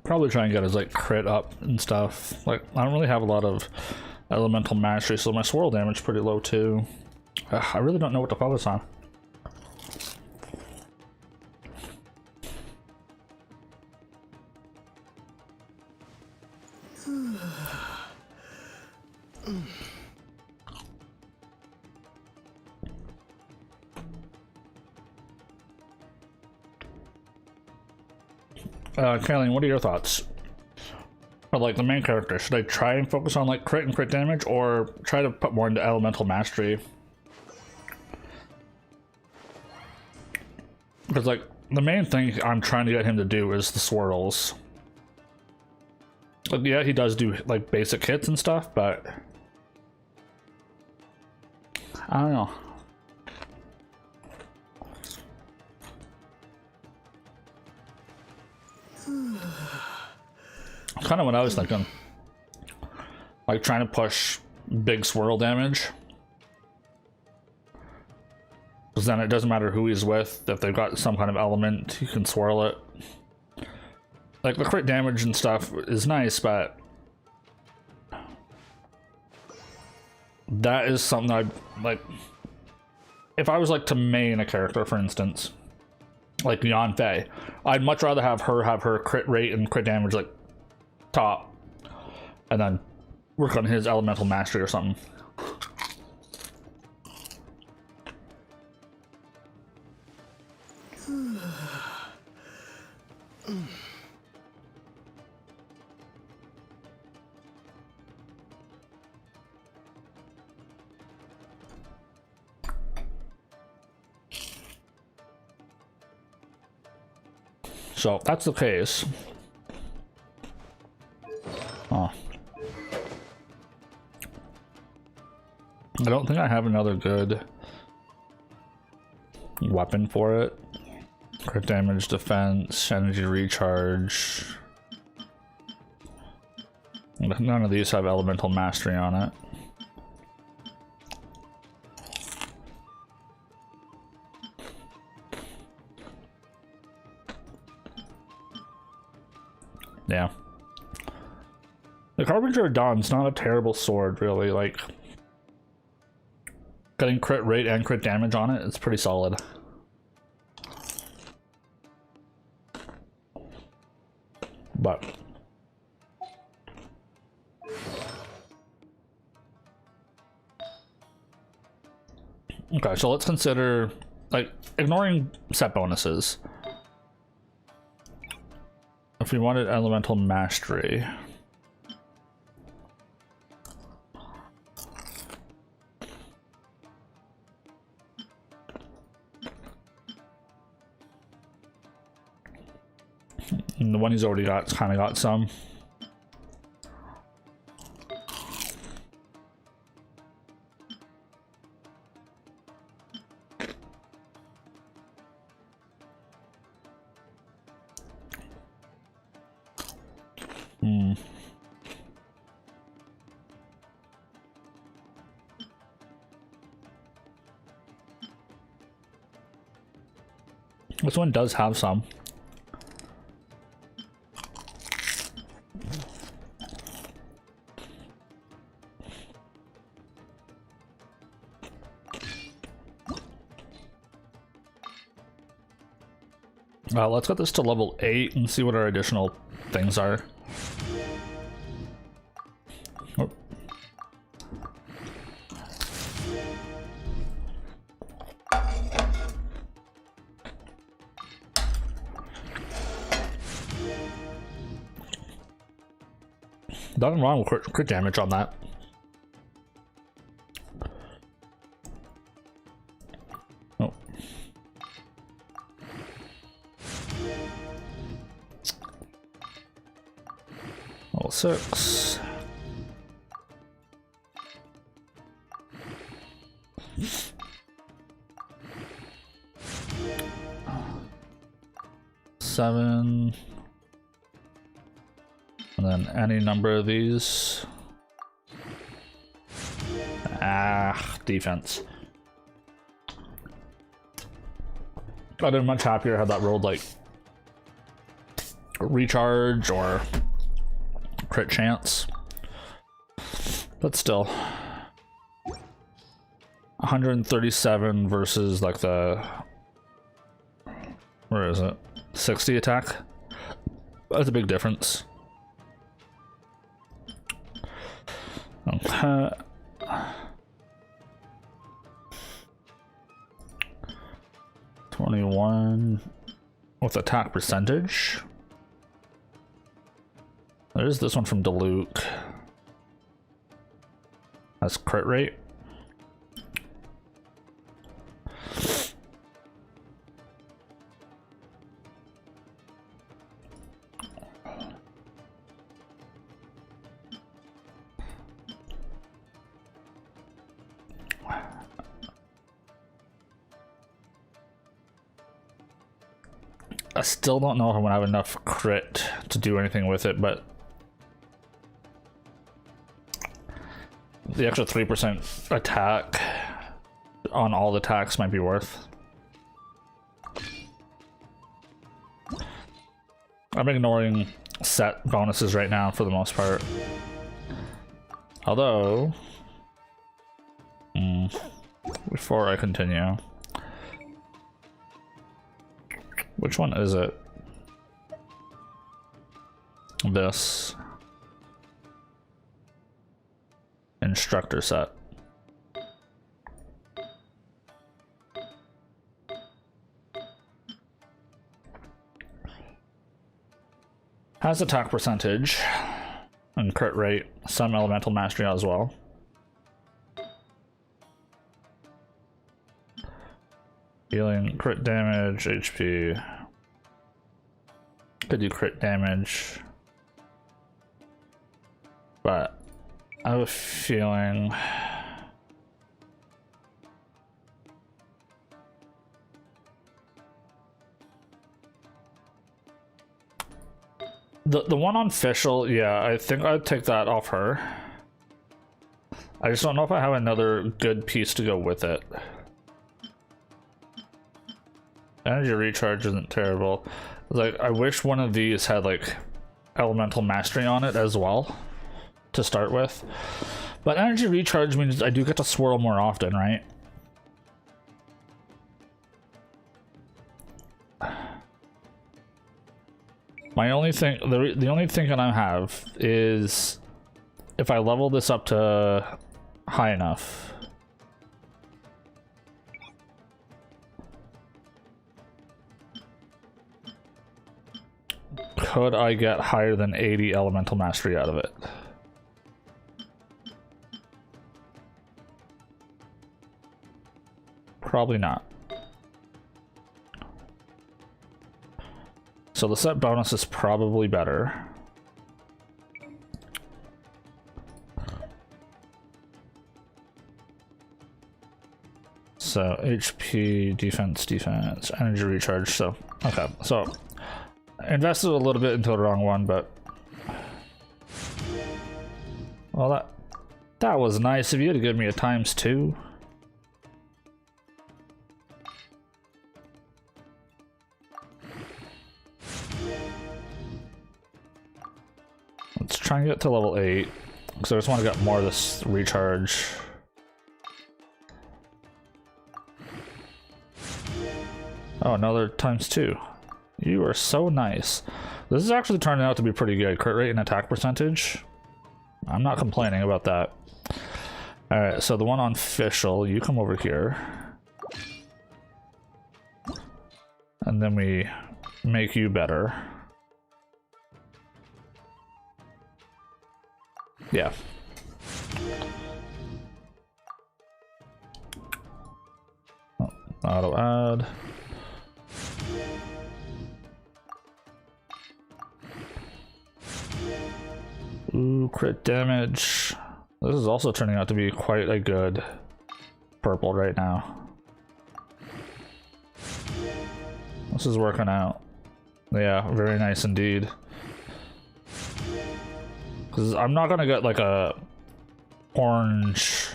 Probably try and get his like crit up and stuff. Like I don't really have a lot of elemental mastery, so my swirl damage is pretty low too. I really don't know what to focus on. Kathleen, what are your thoughts? Or like the main character, should I try and focus on like crit and crit damage, or try to put more into elemental mastery? Because like the main thing I'm trying to get him to do is the swirls. Like, yeah, he does do like basic hits and stuff, but I don't know. Kind of what I was thinking. Like trying to push big swirl damage. Because then it doesn't matter who he's with. If they've got some kind of element, you can swirl it. Like the crit damage and stuff is nice, but that is something I'd like. If I was like to main a character, for instance, like Yanfei, I'd much rather have her crit rate and crit damage like top, and then work on his elemental mastery or something. So if that's the case. Oh. I don't think I have another good weapon for it. Crit damage, defense, energy recharge. None of these have elemental mastery on it. Yeah. The Carpenter of Dawn's not a terrible sword, really. Like, getting crit rate and crit damage on it, it's pretty solid. But okay, so let's consider, like, ignoring set bonuses. If we wanted elemental mastery, and the one he's already got's kind of got some. This one does have some. Let's get this to level 8 and see what our additional things are. Oh. Nothing wrong with crit damage on that. Oh. Level 6. Seven. And then any number of these. Defense. I'd been much happier had that rolled like recharge or crit chance. But still. 137 versus like the, where is it? 60 attack. That's a big difference. Okay. 21 with attack percentage. There's this one from Diluc. That's crit rate. I still don't know if I'm gonna have enough crit to do anything with it, but the extra 3% attack on all the attacks might be worth. I'm ignoring set bonuses right now for the most part. Although, before I continue, which one is it? This instructor set. Has attack percentage and crit rate, some elemental mastery as well. Healing, crit damage, HP. Could do crit damage. But I have a feeling the one on Fischl, yeah, I think I'd take that off her. I just don't know if I have another good piece to go with it. Energy recharge isn't terrible. Like, I wish one of these had like elemental mastery on it as well to start with. But energy recharge means I do get to swirl more often, right? My only thing, the only thinking I have is if I level this up to high enough. Could I get higher than 80 elemental mastery out of it? Probably not. So the set bonus is probably better. So HP, defense, energy recharge. So okay, so I invested a little bit into the wrong one, but well, that was nice of you to give me a ×2. Let's try and get to level 8, because I just want to get more of this recharge. Oh, another ×2. You are so nice. This is actually turning out to be pretty good. Crit rate and attack percentage. I'm not complaining about that. Alright, so the one on Fischl, you come over here. And then we make you better. Yeah. Oh, auto add. Ooh, crit damage. This is also turning out to be quite a good purple right now. This is working out. Yeah, very nice indeed. Because I'm not gonna get like a orange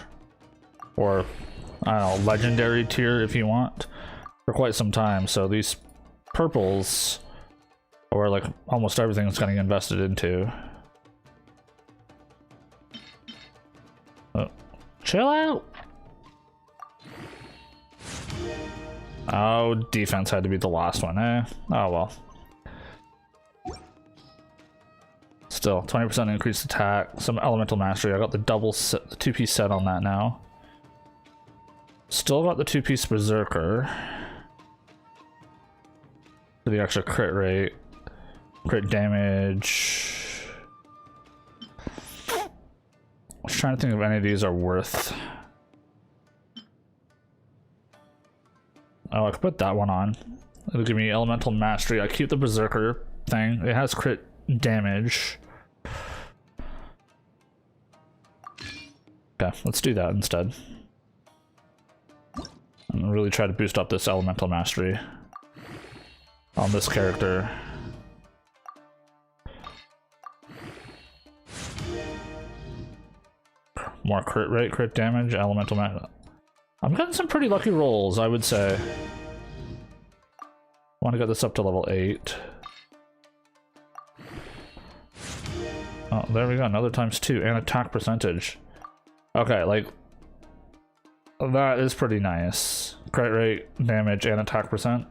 or I don't know, legendary tier if you want for quite some time. So these purples are like almost everything's getting invested into. Oh, chill out. Oh, defense had to be the last one, eh? Oh well. Still, 20% increased attack, some elemental mastery. I got the double set, the two-piece set on that now. Still got the two-piece berserker for the extra crit rate, crit damage. I was trying to think if any of these are worth. Oh, I could put that one on. It'll give me elemental mastery. I keep the berserker thing. It has crit damage. Okay, let's do that instead. And really try to boost up this elemental mastery on this character. More crit rate, crit damage, elemental mastery. I'm getting some pretty lucky rolls, I would say. Want to get this up to level 8. Oh, there we go, another ×2 and attack percentage. Okay, like that is pretty nice. Crit rate, damage, and attack percent.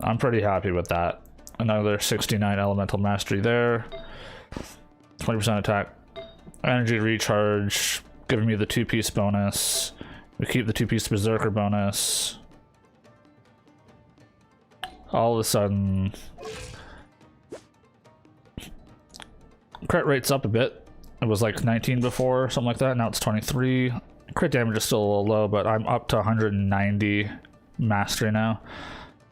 I'm pretty happy with that. Another 69 elemental mastery there. 20% attack. Energy recharge, giving me the two-piece bonus. We keep the two-piece berserker bonus. All of a sudden, crit rate's up a bit. It was like 19 before, something like that. Now it's 23. Crit damage is still a little low, but I'm up to 190 mastery now.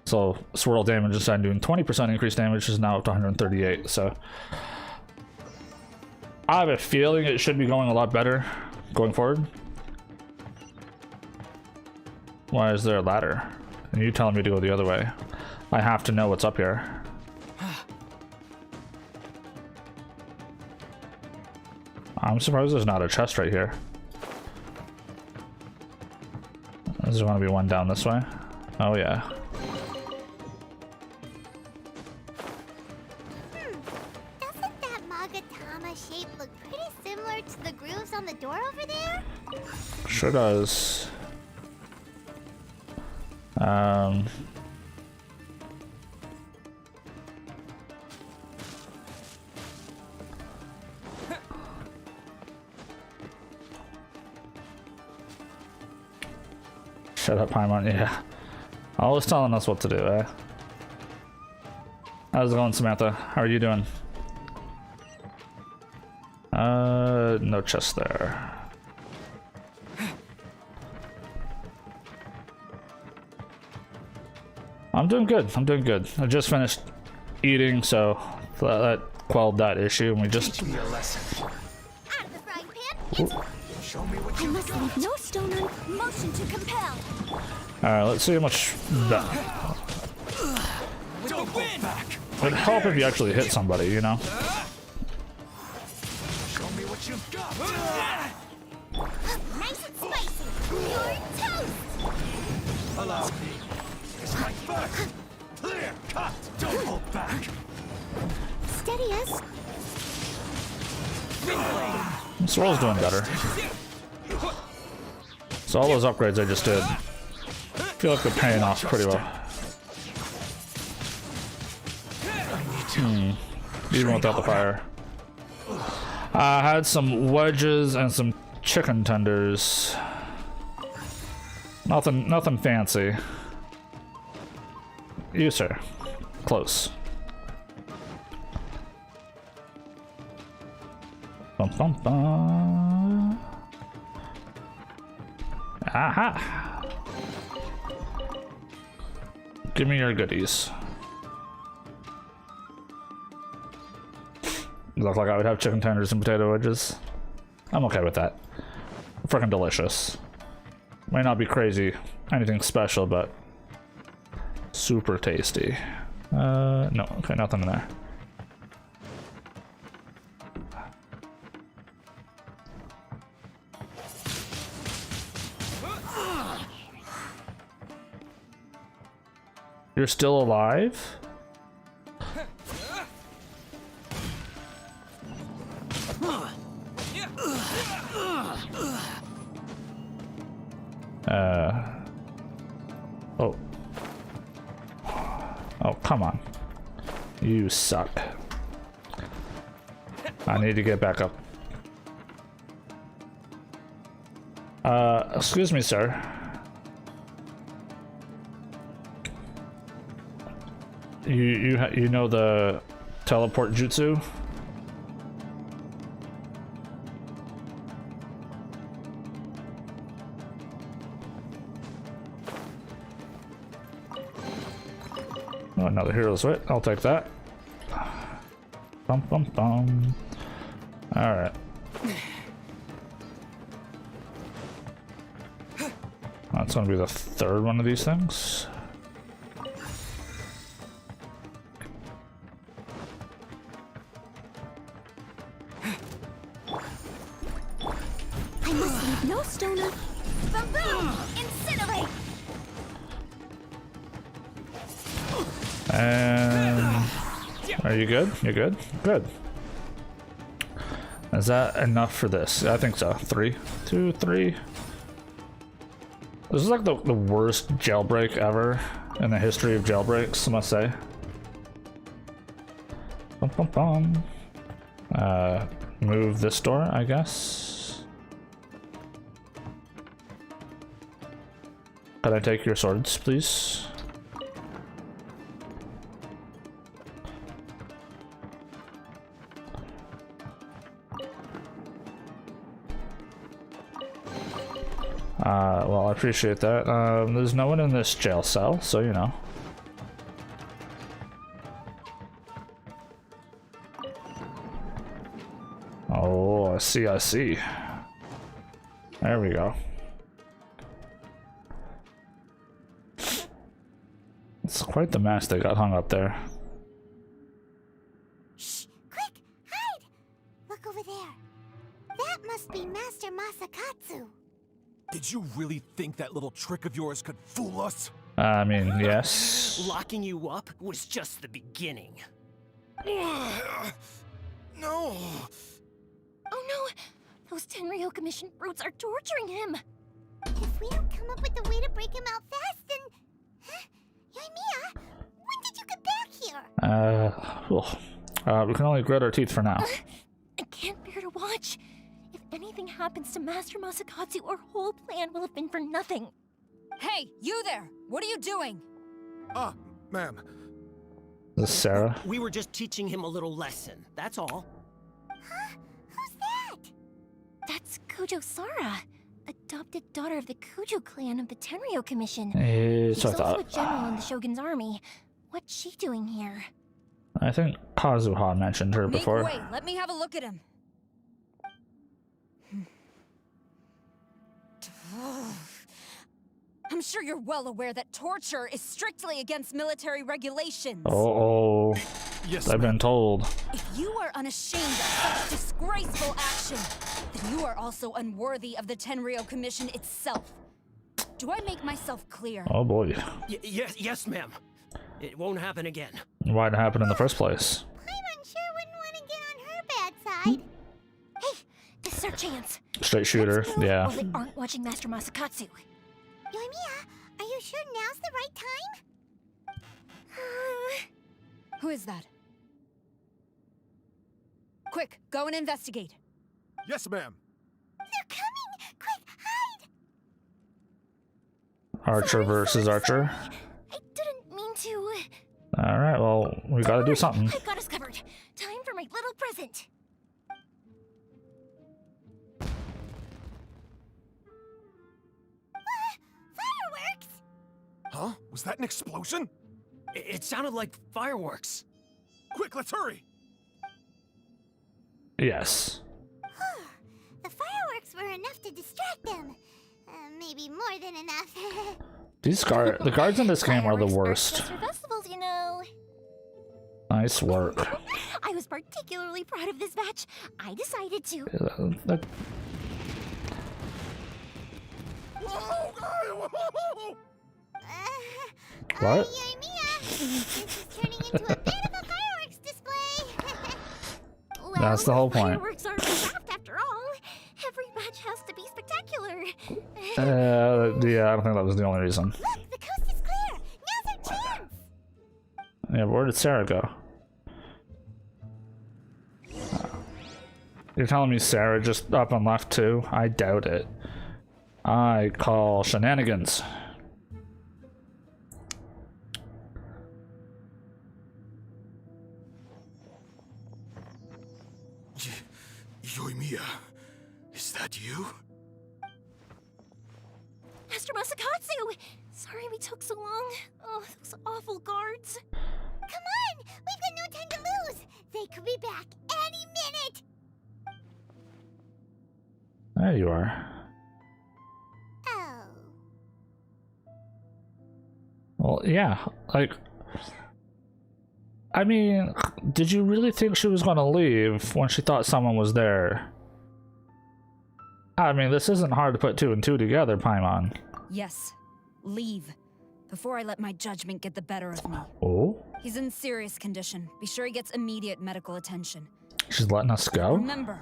So swirl damage, instead of doing 20% increased damage, is now up to 138. So I have a feeling it should be going a lot better going forward. Why is there a ladder? And you telling me to go the other way? I have to know what's up here. I'm surprised there's not a chest right here. There's gonna be one down this way. Oh yeah. Doesn't that Magatama shape look pretty similar to the grooves on the door over there? Sure does. Shut up, Paimon. Yeah. Always telling us what to do, eh? How's it going, Samantha? How are you doing? No chest there. I'm doing good. I'm doing good. I just finished eating, so that quelled that issue, and we just. Out of the frying pan. Show me what I must leave no stone unturned. Motion to compel. Alright, let's see how much that. Don't win. It'd help if you actually hit somebody, you know? Show me what you've got. Nice and spicy. You're toast. Allow me. It's my first. Clear cut. Don't hold back. Steady as. This roll's doing better. So all those upgrades I just did, I feel like they're paying off pretty well. Even without the fire. I had some wedges and some chicken tenders. Nothing fancy. You, sir. Close. Bum, bum, bum. Aha! Give me your goodies. Look like I would have chicken tenders and potato wedges. I'm okay with that. Freaking delicious. May not be crazy, anything special, but super tasty. No, okay, nothing in there. You're still alive? Oh. Oh, come on. You suck. I need to get back up. Excuse me, sir. You know the teleport jutsu? Oh, another hero's wit. I'll take that. Bum bum bum. All right. That's gonna be the third one of these things. I must leave no stone un- Boom boom! Incinerate! And are you good? You're good? Good. Is that enough for this? I think so. 3, 2, 3. This is like the worst jailbreak ever in the history of jailbreaks, I must say. Bum, bum, bum. Move this door, I guess. Can I take your swords, please? Well, I appreciate that. There's no one in this jail cell, so you know. Oh, I see, I see. There we go. It's quite the mess they got hung up there. Shh! Quick! Hide! Look over there. That must be Master Masakatsu. Did you really think that little trick of yours could fool us? I mean, yes. Locking you up was just the beginning. No! Oh no! Those Tenryo Commission brutes are torturing him! If we don't come up with a way to break him out fast, then... Huh? Yoimiya, when did you get back here? We can only grit our teeth for now. I can't bear to watch. If anything happens to Master Masakatsu, our whole plan will have been for nothing. Hey, you there! What are you doing? Ah, ma'am. This is Sarah. We were just teaching him a little lesson, that's all. Huh? Who's that? That's Kujo Sara, adopted daughter of the Kujo clan of the Tenryo Commission. It's She's also a general in the Shogun's army. What's she doing here? I think Kazuha mentioned her before. Make way, let me have a look at him. I'm sure you're well aware that torture is strictly against military regulations. Oh, yes, I've been told. If you are unashamed of such disgraceful action, then you are also unworthy of the Tenryo Commission itself. Do I make myself clear? Oh boy. Yes, ma'am. It won't happen again. Why'd it happen in the first place? Paimon sure wouldn't want to get on her bad side. Hey, this is our chance. Straight shooter, yeah. While they aren't watching Master Masakatsu. Yoimiya, are you sure now's the right time? Who is that? Quick, go and investigate. Yes, ma'am. They're coming! Quick, hide! Archer versus Archer. I didn't mean to. Alright, well, we gotta do something. I've got us covered. Time for my little present. Fireworks! Huh? Was that an explosion? It sounded like fireworks. Quick, let's hurry! Yes. The fireworks were enough to distract them. Maybe more than enough. The guards in this game are the worst. Just for festivals, you know. Nice work. I was particularly proud of this batch. I decided to. What? This is turning into a bit of a fireworks display. Well, That's the whole point. Fireworks aren't trapped after all. Every batch has to be spectacular. Yeah, I don't think that was the only reason. Look, the coast is clear. Now's our chance. Yeah, where did Sarah go? You're telling me Sarah just up and left too? I doubt it. I call shenanigans. Yoimiya, is that you? Master Masakatsu! Sorry we took so long. Oh, those awful guards. Come on! We've got no time to lose! They could be back any minute! There you are. Oh. Well, yeah, like... I mean, did you really think she was gonna leave when she thought someone was there? I mean, this isn't hard to put 2 and 2 together, Paimon. Yes. Leave. Before I let my judgment get the better of me. Oh? He's in serious condition. Be sure he gets immediate medical attention. She's letting us go? Remember,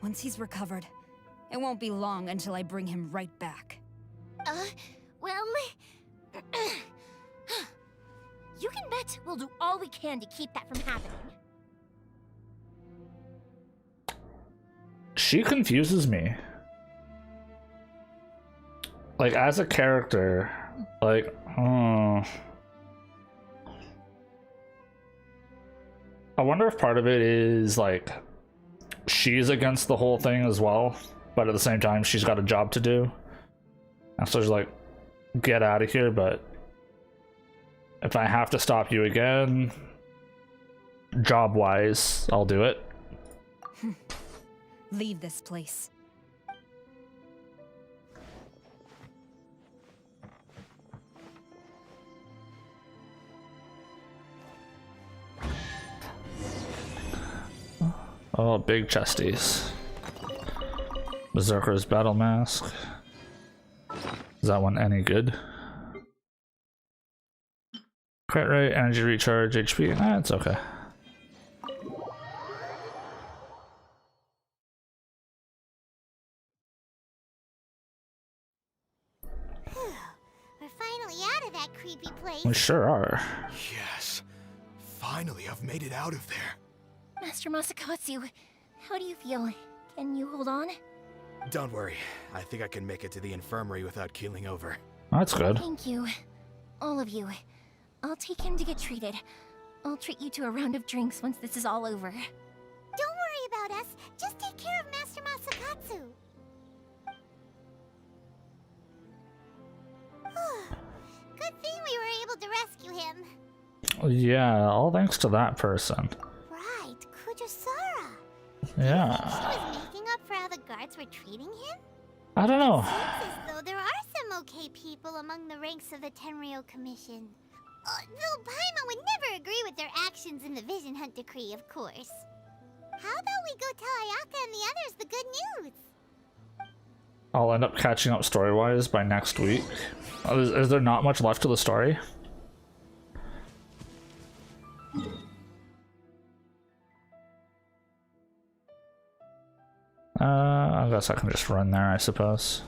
once he's recovered, it won't be long until I bring him right back. Well... you can bet we'll do all we can to keep that from happening. She confuses me. Like, as a character, like, I wonder if part of it is, like, she's against the whole thing as well, but at the same time, she's got a job to do. And so she's like, get out of here, but if I have to stop you again, job-wise, I'll do it. Leave this place. Oh, big chesties. Berserker's battle mask. Is that one any good? Crit rate, energy recharge, HP. Nah, it's okay. We're finally out of that creepy place. We sure are. Yes. Finally, I've made it out of there. Master Masakatsu, how do you feel? Can you hold on? Don't worry. I think I can make it to the infirmary without keeling over. That's good. Thank you. All of you. I'll take him to get treated. I'll treat you to a round of drinks once this is all over. Don't worry about us. Just take care of Master Masakatsu. Good thing we were able to rescue him. Yeah, all thanks to that person. Right, Kujasara. Yeah. She was making up for how the guards were treating him? I don't know. Seems as though there are some okay people among the ranks of the Tenryou Commission. Though Paimon would never agree with their actions in the Vision Hunt Decree, of course. How about we go tell Ayaka and the others the good news? I'll end up catching up story-wise by next week. Is there not much left to the story? I guess I can just run there, I suppose.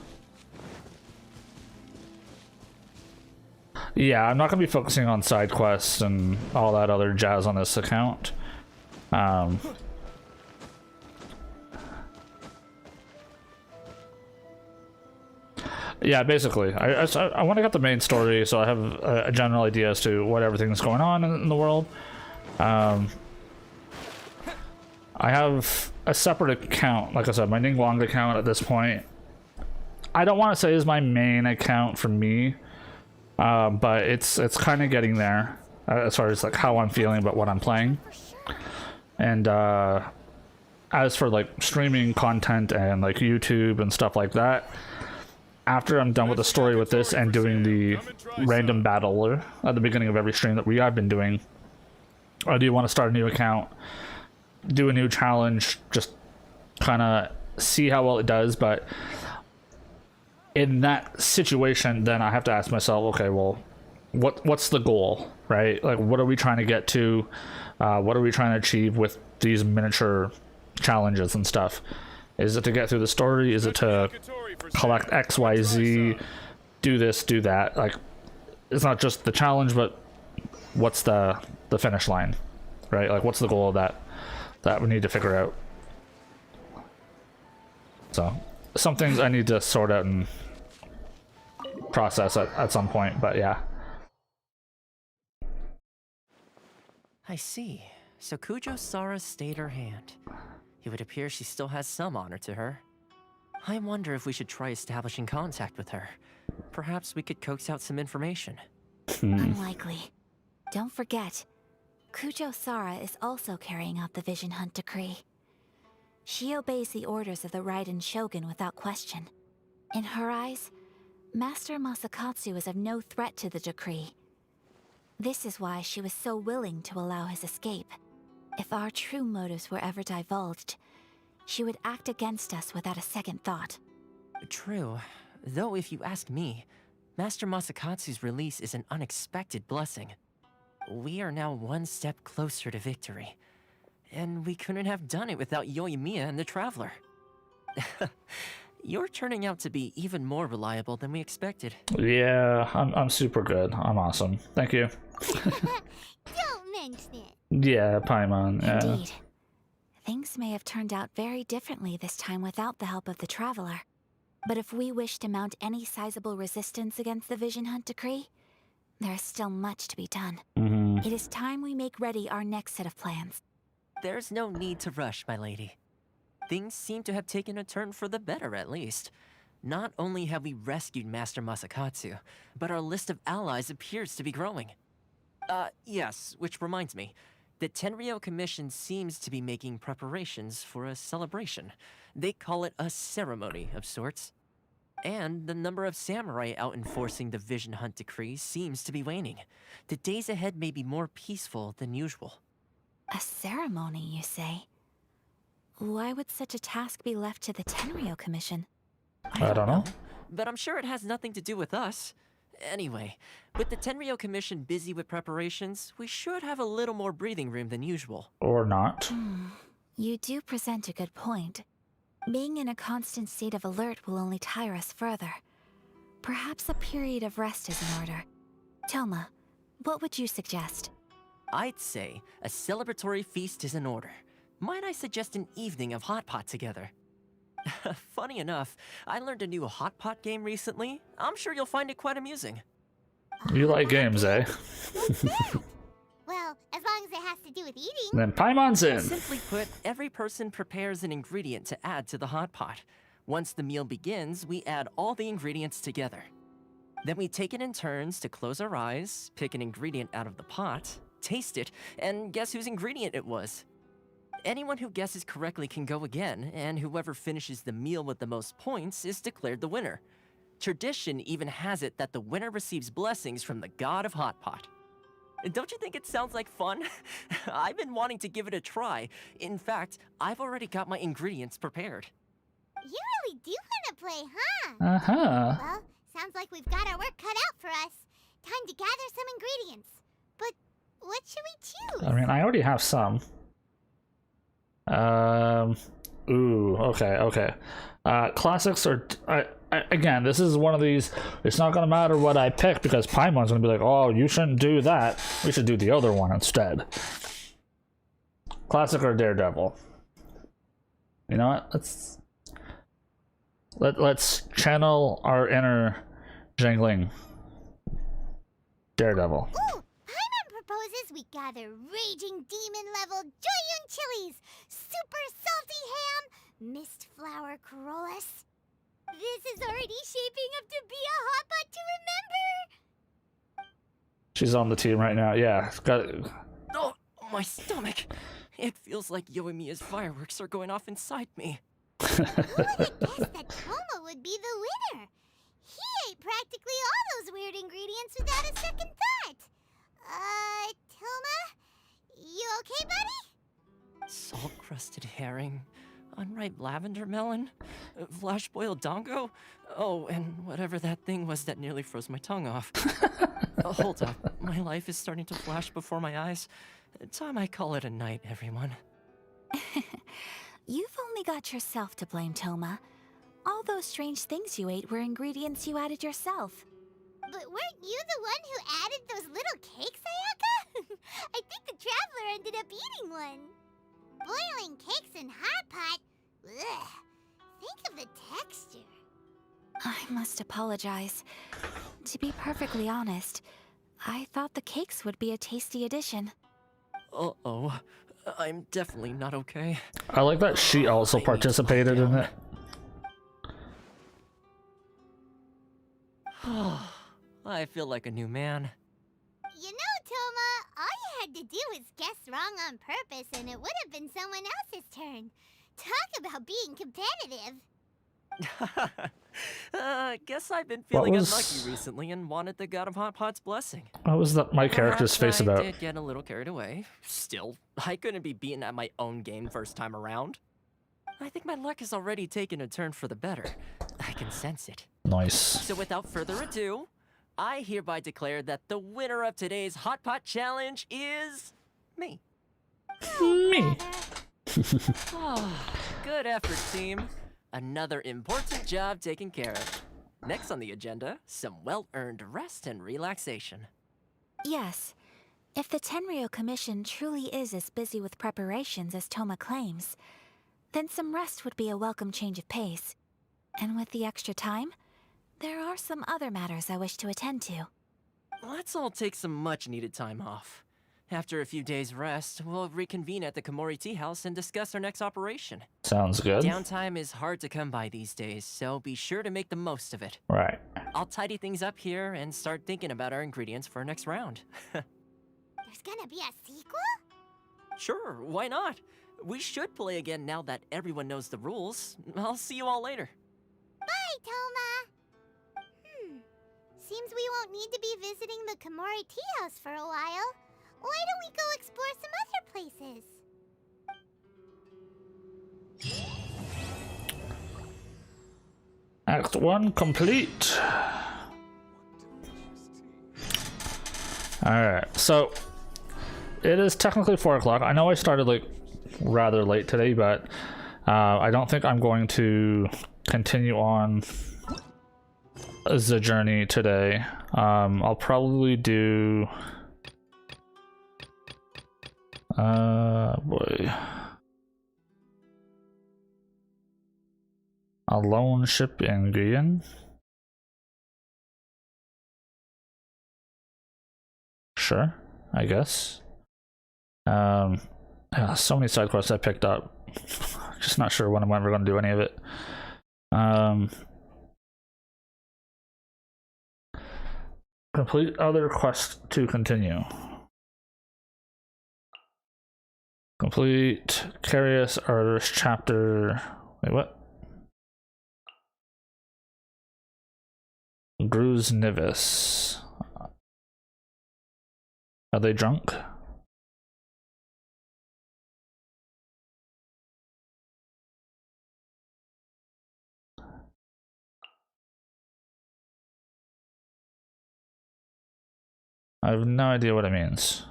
Yeah, I'm not going to be focusing on side quests and all that other jazz on this account. Yeah, basically. I want to get the main story, so I have a general idea as to what everything's going on in the world. I have a separate account, like I said, my Ningguang account at this point. I don't want to say is my main account for me, but it's kind of getting there as far as like how I'm feeling about what I'm playing. And as for like streaming content and like YouTube and stuff like that, after I'm done with the story with this and doing the random battler at the beginning of every stream that we have been doing, I do want to start a new account, do a new challenge, just kind of see how well it does. But in that situation, then I have to ask myself, okay, well, what's the goal, right? Like, what are we trying to get to? What are we trying to achieve with these miniature challenges and stuff? Is it to get through the story? Is it to collect XYZ, do this, do that? Like, it's not just the challenge, but what's the finish line, right? Like, what's the goal of that we need to figure out? So some things I need to sort out and process at some point, but yeah. I see. So Kujo Sara stayed her hand. It would appear she still has some honor to her. I wonder if we should try establishing contact with her. Perhaps we could coax out some information. Unlikely. Don't forget, Kujo Sara is also carrying out the Vision Hunt decree. She obeys the orders of the Raiden Shogun without question. In her eyes, Master Masakatsu is of no threat to the decree. This is why she was so willing to allow his escape. If our true motives were ever divulged, she would act against us without a second thought. True. Though if you ask me, Master Masakatsu's release is an unexpected blessing. We are now one step closer to victory. And we couldn't have done it without Yoimiya and the Traveler. You're turning out to be even more reliable than we expected. Yeah, I'm super good. I'm awesome. Thank you. Don't mention it. Yeah, Paimon. Yeah. Indeed. Things may have turned out very differently this time without the help of the Traveler. But if we wish to mount any sizable resistance against the Vision Hunt decree, there is still much to be done. It is time we make ready our next set of plans. There's no need to rush, my lady. Things seem to have taken a turn for the better, at least. Not only have we rescued Master Masakatsu, but our list of allies appears to be growing. Yes, which reminds me. The Tenryou Commission seems to be making preparations for a celebration. They call it a ceremony of sorts. And the number of samurai out enforcing the Vision Hunt decree seems to be waning. The days ahead may be more peaceful than usual. A ceremony, you say? Why would such a task be left to the Tenryou Commission? I don't know. But I'm sure it has nothing to do with us. Anyway, with the Tenryou Commission busy with preparations, we should have a little more breathing room than usual. Or not. You do present a good point. Being in a constant state of alert will only tire us further. Perhaps a period of rest is in order. Toma, what would you suggest? I'd say a celebratory feast is in order. Might I suggest an evening of hot pot together? Funny enough, I learned a new hot pot game recently. I'm sure you'll find it quite amusing. You like games, eh? Well, as long as it has to do with eating. Then Paimon's in. Simply put, every person prepares an ingredient to add to the hot pot. Once the meal begins, we add all the ingredients together. Then we take it in turns to close our eyes, pick an ingredient out of the pot, taste it, and guess whose ingredient it was. Anyone who guesses correctly can go again, and whoever finishes the meal with the most points is declared the winner. Tradition even has it that the winner receives blessings from the god of Hot Pot. Don't you think it sounds like fun? I've been wanting to give it a try. In fact, I've already got my ingredients prepared. You really do want to play, huh? Uh-huh. Well, sounds like we've got our work cut out for us. Time to gather some ingredients. But what should we choose? I mean, I already have some. Ooh, okay. Classics are... again, this is one of these... It's not gonna matter what I pick because Paimon's gonna be like, oh, you shouldn't do that. We should do the other one instead. Classic or Daredevil? You know what? Let's channel our inner jangling Daredevil. Ooh! Paimon proposes we gather raging demon-level Joyun chilies, super salty ham, mist flower corollas. This is already shaping up to be a hot pot to remember! She's on the team right now. Yeah, got it. Oh, my stomach. It feels like Yoimiya's fireworks are going off inside me. Who would have guessed that Toma would be the winner? He ate practically all those weird ingredients without a second thought. Toma? You okay, buddy? Salt-crusted herring, unripe lavender melon, flash-boiled dongo. Oh, and whatever that thing was that nearly froze my tongue off. Hold up, my life is starting to flash before my eyes. Time I call it a night, everyone. You've only got yourself to blame, Toma. All those strange things you ate were ingredients you added yourself. But weren't you the one who added those little cakes, Ayaka? I think the Traveler ended up eating one. Boiling cakes in hot pot? Ugh. Think of the texture. I must apologize. To be perfectly honest, I thought the cakes would be a tasty addition. Uh-oh. I'm definitely not okay. I like that she also participated in it. I feel like a new man. You know, Toma, all you had to do was guess wrong on purpose and it would have been someone else's turn. Talk about being competitive. Guess I've been feeling unlucky recently and wanted the God of Hot Pot's blessing. What was that my character's face about? I did get a little carried away. Still, I couldn't be beaten at my own game first time around. I think my luck has already taken a turn for the better. I can sense it. Nice. So without further ado, I hereby declare that the winner of today's Hot Pot Challenge is me. Me. Good effort, team. Another important job taken care of. Next on the agenda, some well-earned rest and relaxation. Yes. If the Tenryou Commission truly is as busy with preparations as Toma claims, then some rest would be a welcome change of pace. And with the extra time, there are some other matters I wish to attend to. Let's all take some much-needed time off. After a few days' rest, we'll reconvene at the Komori Tea House and discuss our next operation. Sounds good. Downtime is hard to come by these days, so be sure to make the most of it. Right. I'll tidy things up here and start thinking about our ingredients for our next round. There's gonna be a sequel? Sure, why not? We should play again now that everyone knows the rules. I'll see you all later. Bye, Toma! Seems we won't need to be visiting the Komori Tea House for a while. Why don't we go explore some other places? Act 1 complete. Alright, so it is technically 4 o'clock. I know I started like rather late today, but I don't think I'm going to continue on the journey today. I'll probably do boy. A lone ship in Guyane. Sure, I guess. Yeah, so many side quests I picked up. Just not sure when I'm ever going to do any of it. Complete other quest to continue. Complete Carius Artist chapter. Wait, what? Gruz Nivis. Are they drunk? I have no idea what it means.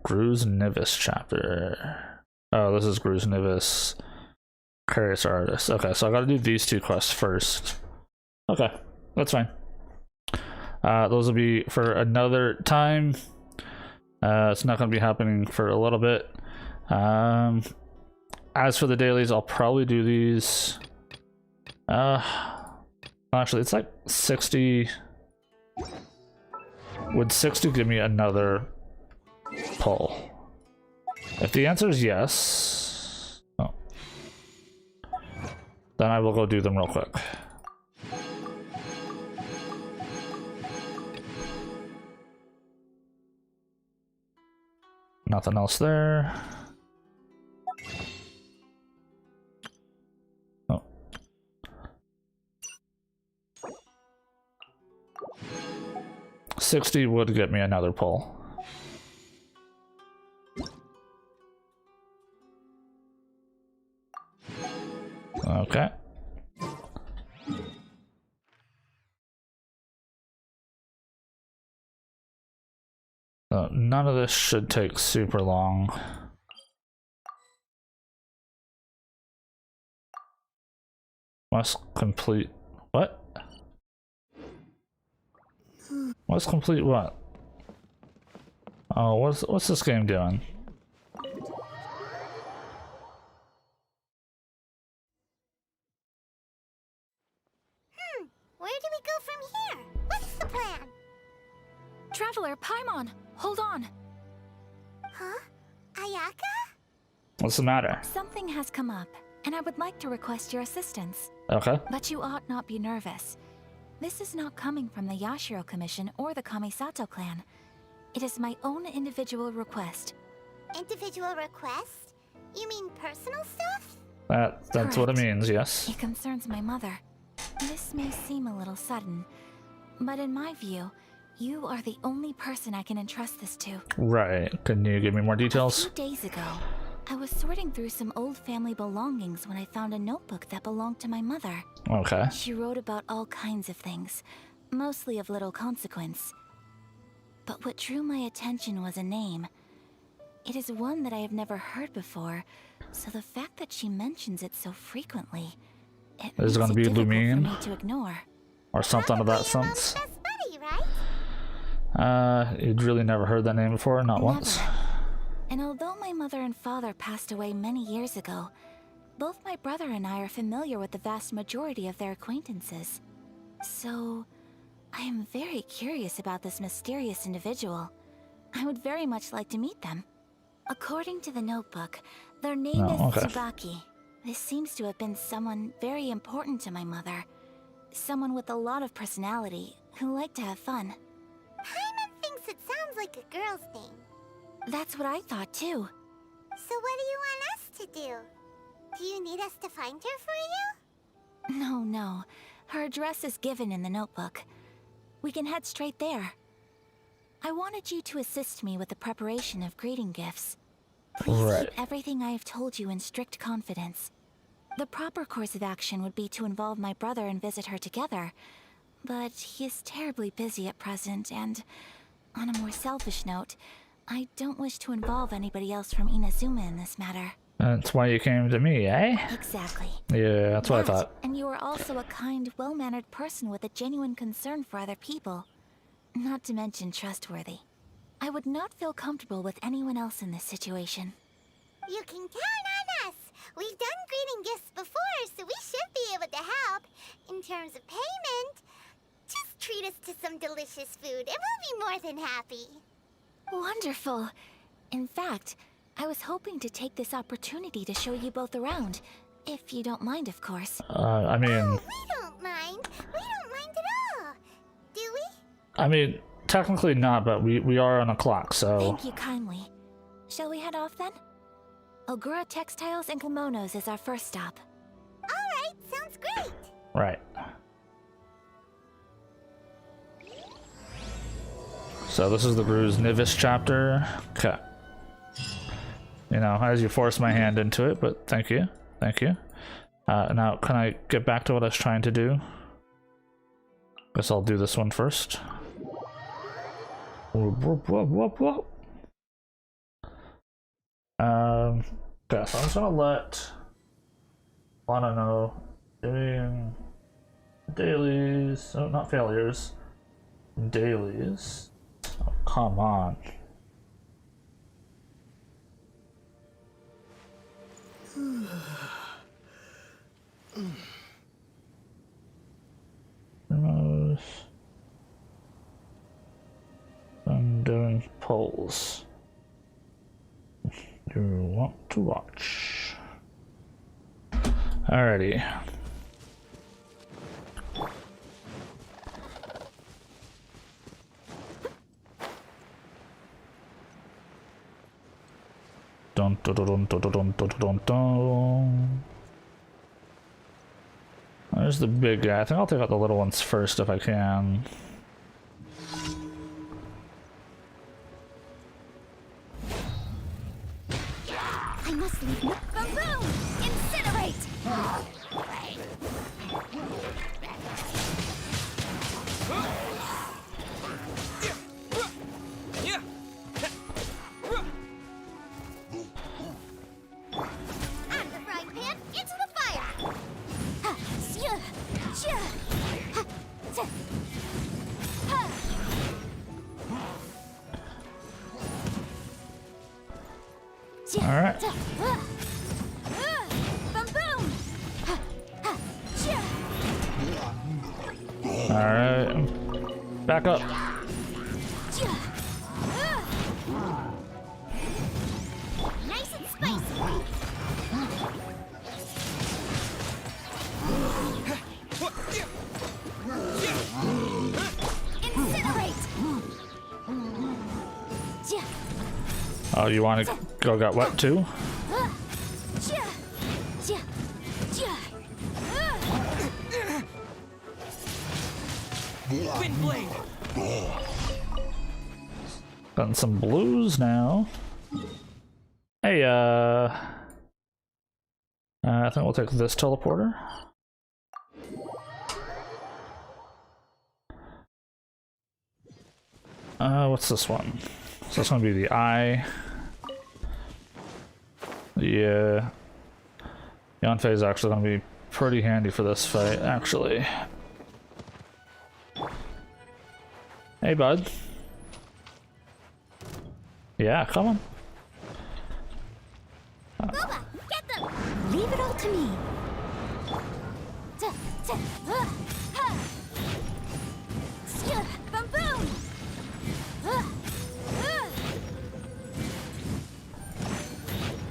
Gruz Nivis chapter. Oh, this is Gruz Nivis. Curious Artist. Okay, so I gotta do these 2 quests first. Okay, that's fine. Those will be for another time. It's not going to be happening for a little bit. As for the dailies, I'll probably do these. Actually, it's like 60. Would 60 give me another pull? If the answer is yes, oh, then I will go do them real quick. Nothing else there. Oh. $60 would get me another pull. Okay. None of this should take super long. Must complete what? Must complete what? Oh, what's this game doing? Where do we go from here? What's the plan? Traveler, Paimon, hold on. Huh? Ayaka? What's the matter? Something has come up, and I would like to request your assistance. Okay. But you ought not be nervous. This is not coming from the Yashiro Commission or the Kamisato clan. It is my own individual request. Individual request? You mean personal stuff? That's what it means, yes. It concerns my mother. This may seem a little sudden, but in my view, you are the only person I can entrust this to. Right. Can you give me more details? A few days ago, I was sorting through some old family belongings when I found a notebook that belonged to my mother. Okay. She wrote about all kinds of things, mostly of little consequence. But what drew my attention was a name. It is one that I have never heard before, so the fact that she mentions it so frequently, it is it going to be Lumine? for me to ignore. Or something of that sense? You'd really never heard that name before? Not once? And although my mother and father passed away many years ago, both my brother and I are familiar with the vast majority of their acquaintances. So, I am very curious about this mysterious individual. I would very much like to meet them. According to the notebook, their name is Tsubaki. This seems to have been someone very important to my mother. Someone with a lot of personality, who liked to have fun. Paimon thinks it sounds like a girl's name. That's what I thought too. So what do you want us to do? Do you need us to find her for you? No. Her address is given in the notebook. We can head straight there. I wanted you to assist me with the preparation of greeting gifts. Please keep everything I have told you in strict confidence. The proper course of action would be to involve my brother and visit her together, but he is terribly busy at present, and on a more selfish note, I don't wish to involve anybody else from Inazuma in this matter. That's why you came to me, eh? Exactly. Yeah, that's what I thought. And you are also a kind, well-mannered person with a genuine concern for other people. Not to mention trustworthy. I would not feel comfortable with anyone else in this situation. You can count on us. We've done greeting gifts before, so we should be able to help. In terms of payment, just treat us to some delicious food and we'll be more than happy. Wonderful. In fact, I was hoping to take this opportunity to show you both around. If you don't mind, of course. I mean... Oh, we don't mind. We don't mind at all. Do we? I mean, technically not, but we are on a clock, so... Thank you kindly. Shall we head off then? Ogura Textiles and Kimonos is our first stop. Alright, sounds great. Right. So this is the Gru's Nivis chapter. Okay. You know, as you force my hand into it, but thank you. Thank you. Now, can I get back to what I was trying to do? Guess I'll do this one first. Okay, so I'm just gonna let Lana know doing dailies, oh, not failures, dailies. Oh, come on. Demos. I'm doing polls. Do you want to watch? Alrighty. Dun, dun, dun, dun, dun, dun, dun, dun, dun. There's the big guy. I think I'll take out the little ones first if I can. I must leave. Boom! Incinerate! And the frying pan into the fire! Ha! Shia! Shia! Ha! Ta! Ha! All right. Boom boom! Ha! Ha! Shia! All right. Back up. Shia! Nice and spicy! Incinerate! Shia! Oh, you want to go get wet too? Shia! Shia! Shia! Wind blade. Gotten some blues now. Hey, I think we'll take this teleporter. What's this one? So it's gonna be the eye. Yeah. Yanfei is actually gonna be pretty handy for this fight, actually. Hey, bud. Yeah, come on. Boba, get them! Leave it all to me. Ta, ta, ha! Skip, boom, boom!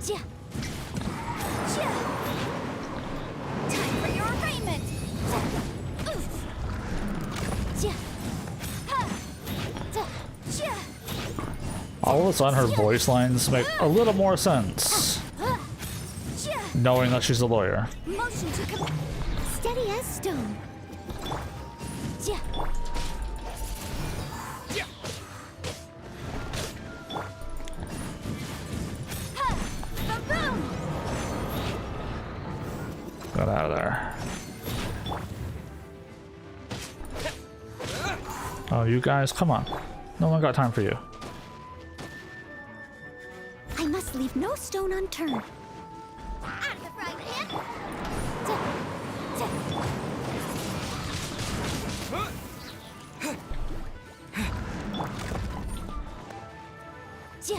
Ja. Ja. Time for your arraignment! Oof. Ja. Ha. Ta, ja. All of a sudden, her voice lines make a little more sense, knowing that she's a lawyer. Motion to come steady as stone. Ja. Ja. Ha. Boom, boom. Get out of there. Oh, you guys, come on. No one got time for you. I must leave no stone unturned. Out of the frying pan. Ta, ta. Ja.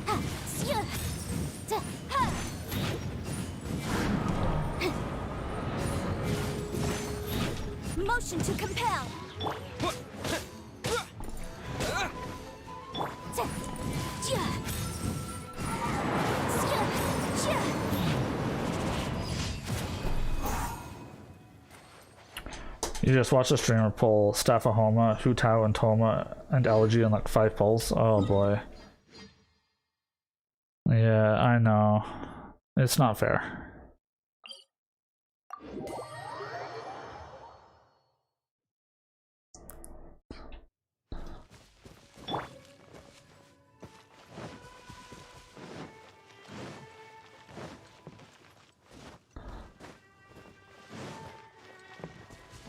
Ha, sia. Ta, ha. Motion to compel. Ta, ja. Sia, ja. You just watch the streamer pull Staphahoma, Hutao, and Toma, and Elegy in like 5 pulls. Oh boy. Yeah, I know. It's not fair.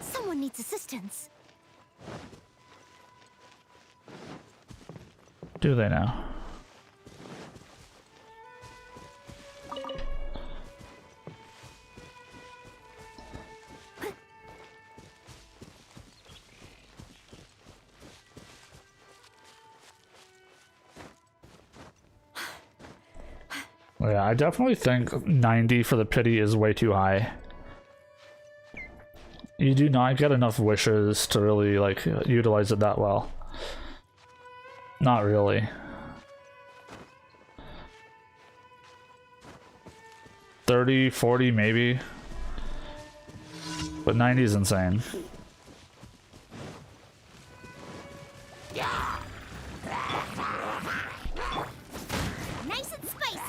Someone needs assistance. Do they now? Yeah, I definitely think 90 for the pity is way too high. You do not get enough wishes to really like utilize it that well. Not really. 30, 40 maybe. But 90 is insane. Nice and spicy.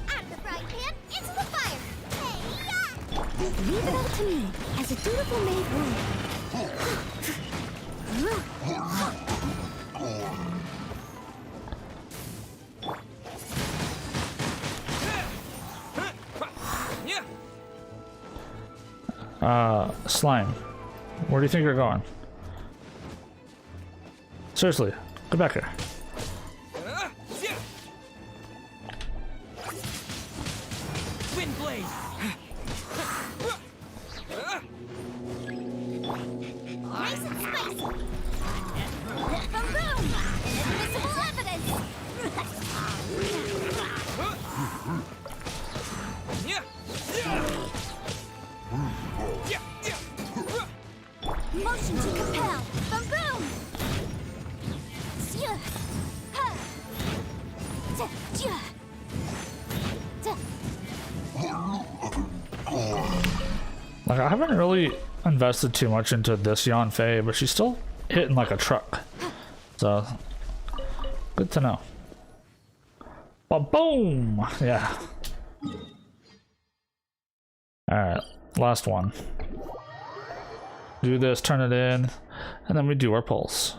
Out of the frying pan, into the fire. Hey-ya! Leave it all to me, as a dutiful maid Slime. Where do you think you're going? Seriously, get back here. Wind blade. Nice and spicy. Boom! Invisible evidence. Motion to compel. Boom! Like, I haven't really invested too much into this Yanfei, but she's still hitting like a truck. So, good to know. Boom! Yeah. Alright, last one. Do this, turn it in, and then we do our pulse.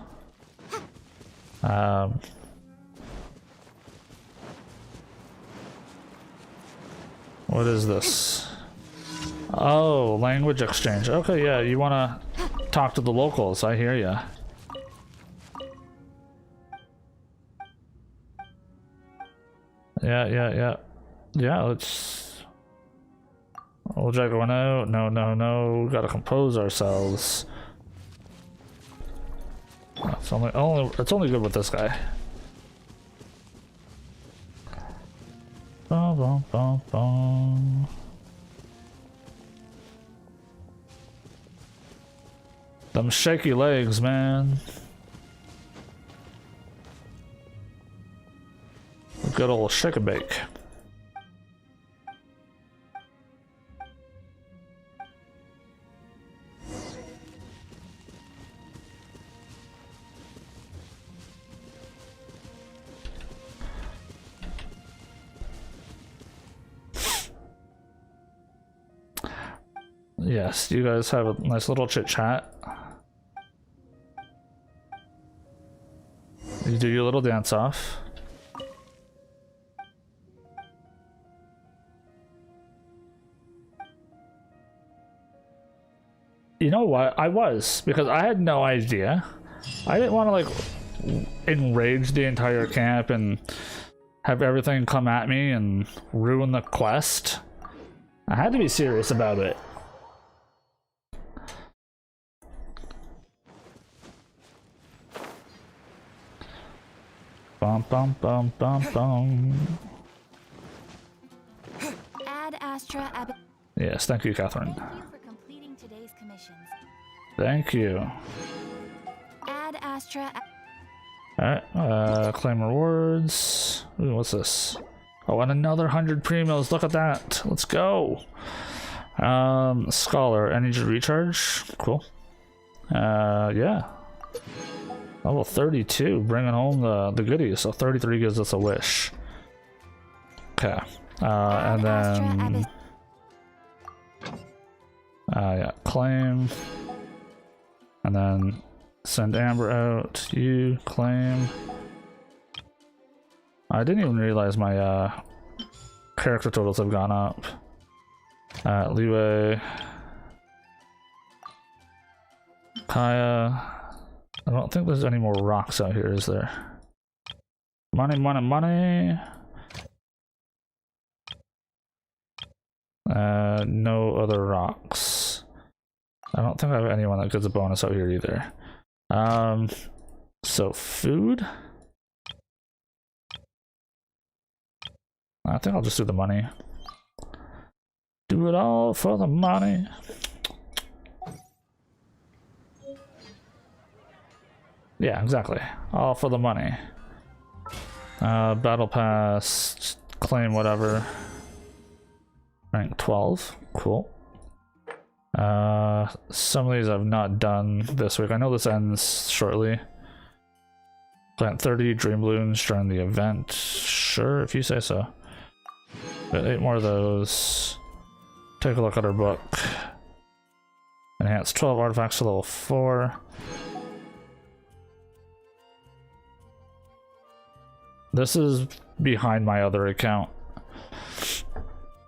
What is this? Oh, language exchange. Okay, yeah, you want to talk to the locals. I hear ya. Yeah. Yeah, let's... Old Jack going out. No. Gotta compose ourselves. It's only good with this guy. Bum. Them shaky legs, man. A good old shake and bake. Yes, you guys have a nice little chit chat. You do your little dance off. You know what? I was, because I had no idea. I didn't want to like enrage the entire camp and have everything come at me and ruin the quest. I had to be serious about it. Bum. Ad Astra Ab. Yes, thank you, Catherine. Thank you for completing today's commissions. Thank you. Ad Astra. Alright, claim rewards. Ooh, what's this? Oh, and another 100 premiums. Look at that. Let's go. Scholar, energy recharge. Cool. Yeah. Level 32, bringing home the goodies. So 33 gives us a wish. Okay. And then... yeah, claim. And then send Amber out. You claim. I didn't even realize my character totals have gone up. Leeway. Kaya. I don't think there's any more rocks out here, is there? Money, money, money. No other rocks. I don't think I have anyone that gets a bonus out here either. So food. I think I'll just do the money. Do it all for the money. Yeah, exactly. All for the money. Battle pass, claim whatever. Rank 12, cool. Some of these I've not done this week. I know this ends shortly. Plant 30 dream balloons during the event. Sure, if you say so. Got 8 more of those. Take a look at our book. Enhance 12 artifacts to level 4. This is behind my other account.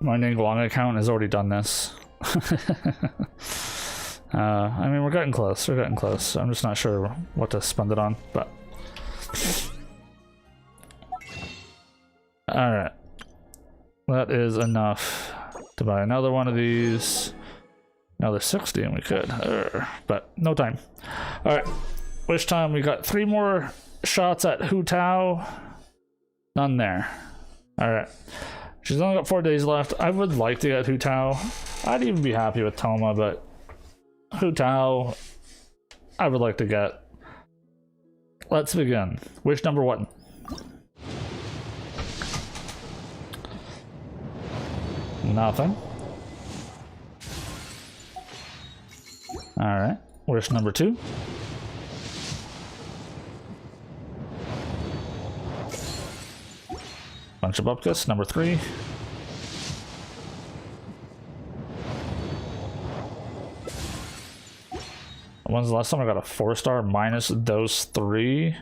My Ningguang account has already done this. I mean, we're getting close. We're getting close. I'm just not sure what to spend it on, but... Alright. That is enough to buy another one of these. Another 60 and we could. But no time. Alright. Wish time. We got 3 more shots at Hu Tao. None there. Alright. She's only got 4 days left. I would like to get Hu Tao. I'd even be happy with Toma, but Hu Tao, I would like to get. Let's begin. Wish number 1. Nothing. Alright. Wish number 2. Bunch of upkiss. Number 3. When's the last time I got a 4-star minus those 3?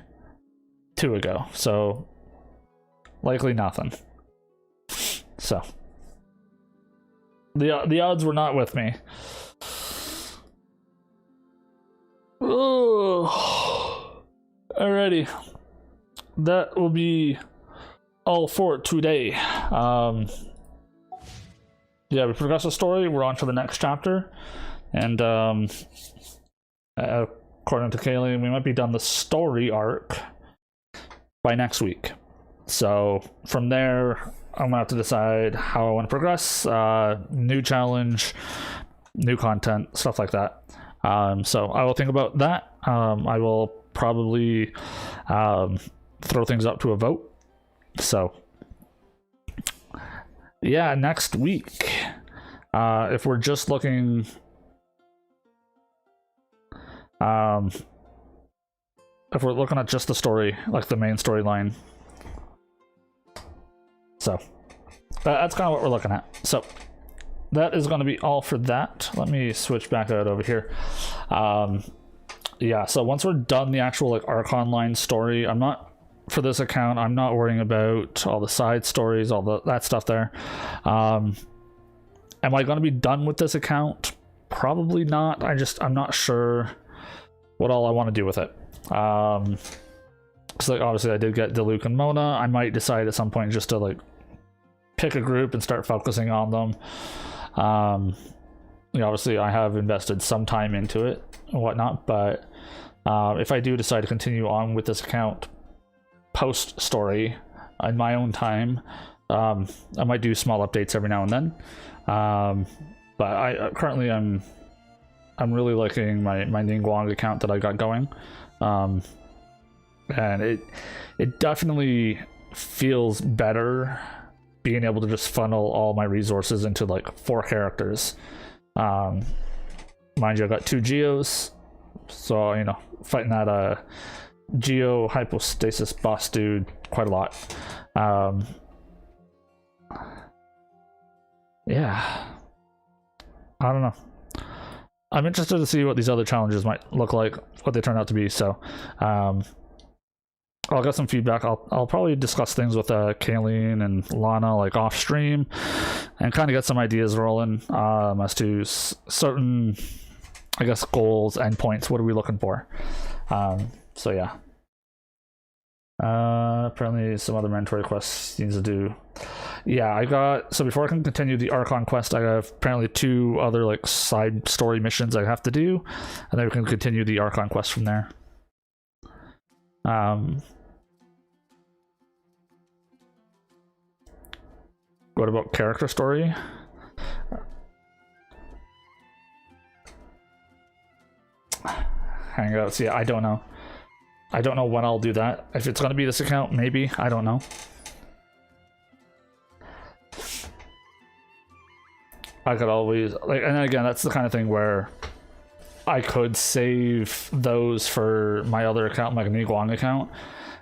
2 ago. So likely nothing. So the odds were not with me. Oh. Alrighty. That will be all for today. Yeah, we progressed the story. We're on to the next chapter. And according to Kaylee, we might be done the story arc by next week. So from there, I'm gonna have to decide how I want to progress. New challenge, new content, stuff like that. So I will think about that. I will probably throw things up to a vote. So yeah, next week, if we're just looking, if we're looking at just the story, like the main storyline, so that's kind of what we're looking at. So that is going to be all for that. Let me switch back out over here. Yeah, so once we're done the actual like Archon line story, for this account, I'm not worrying about all the side stories, all that stuff there. Am I going to be done with this account? Probably not. I'm not sure what all I want to do with it. So like, obviously I did get Diluc and Mona. I might decide at some point just to like pick a group and start focusing on them. Obviously I have invested some time into it and whatnot, but if I do decide to continue on with this account post story in my own time, I might do small updates every now and then. But I currently I'm really liking my Ningguang account that I got going, and it definitely feels better being able to just funnel all my resources into like 4 characters. Mind you, I got 2 Geos, so fighting that Geo hypostasis boss dude quite a lot. Yeah, I don't know. I'm interested to see what these other challenges might look like, what they turn out to be. So I'll get some feedback. I'll probably discuss things with Kayleen and Lana like off stream and kind of get some ideas rolling as to certain I guess, goals, endpoints. What are we looking for? So yeah. Apparently some other mandatory quests needs to do. Yeah, I got, so before I can continue the Archon quest, I have apparently 2 other like side story missions I have to do, and then we can continue the Archon quest from there. What about character story? Hangouts, yeah, I don't know. I don't know when I'll do that. If it's gonna be this account, maybe. I don't know. I could always, like, and again, that's the kind of thing where I could save those for my other account, like an Iguang account,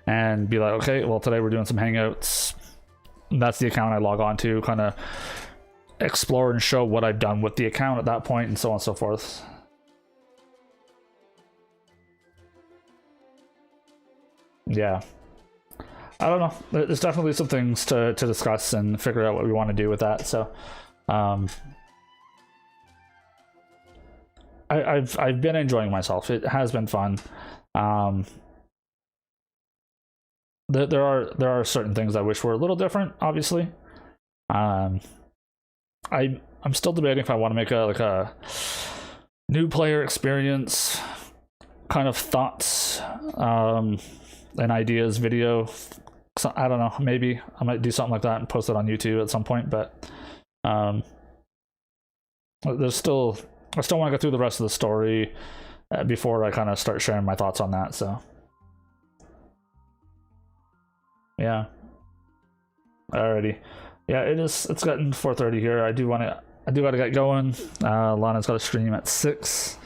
and be like, okay, well, today we're doing some Hangouts. That's the account I log on to, kind of explore and show what I've done with the account at that point, and so on and so forth. Yeah, I don't know. There's definitely some things to discuss and figure out what we want to do with that. So, I've been enjoying myself. It has been fun. There are certain things I wish were a little different. Obviously, I'm still debating if I want to make a new player experience kind of thoughts. An ideas video. So, I don't know, maybe I might do something like that and post it on YouTube at some point, but there's still, I still want to go through the rest of the story before I kind of start sharing my thoughts on that. So yeah, alrighty. Yeah, it's gotten 4:30 here. I do gotta get going. Lana's got a stream at 6.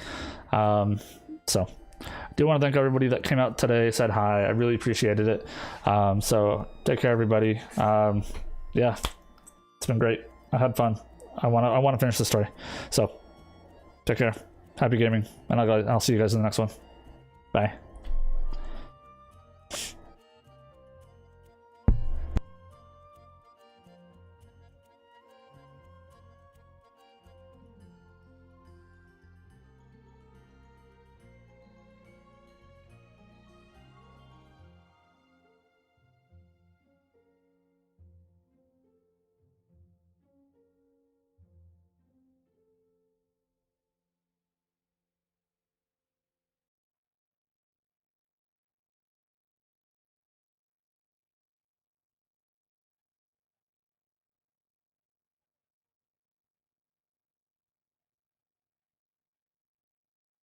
So I do want to thank everybody that came out today, said hi. I really appreciated it. So take care, everybody. Yeah, it's been great. I had fun. I want to finish the story. So take care. Happy gaming, and I'll see you guys in the next one. Bye.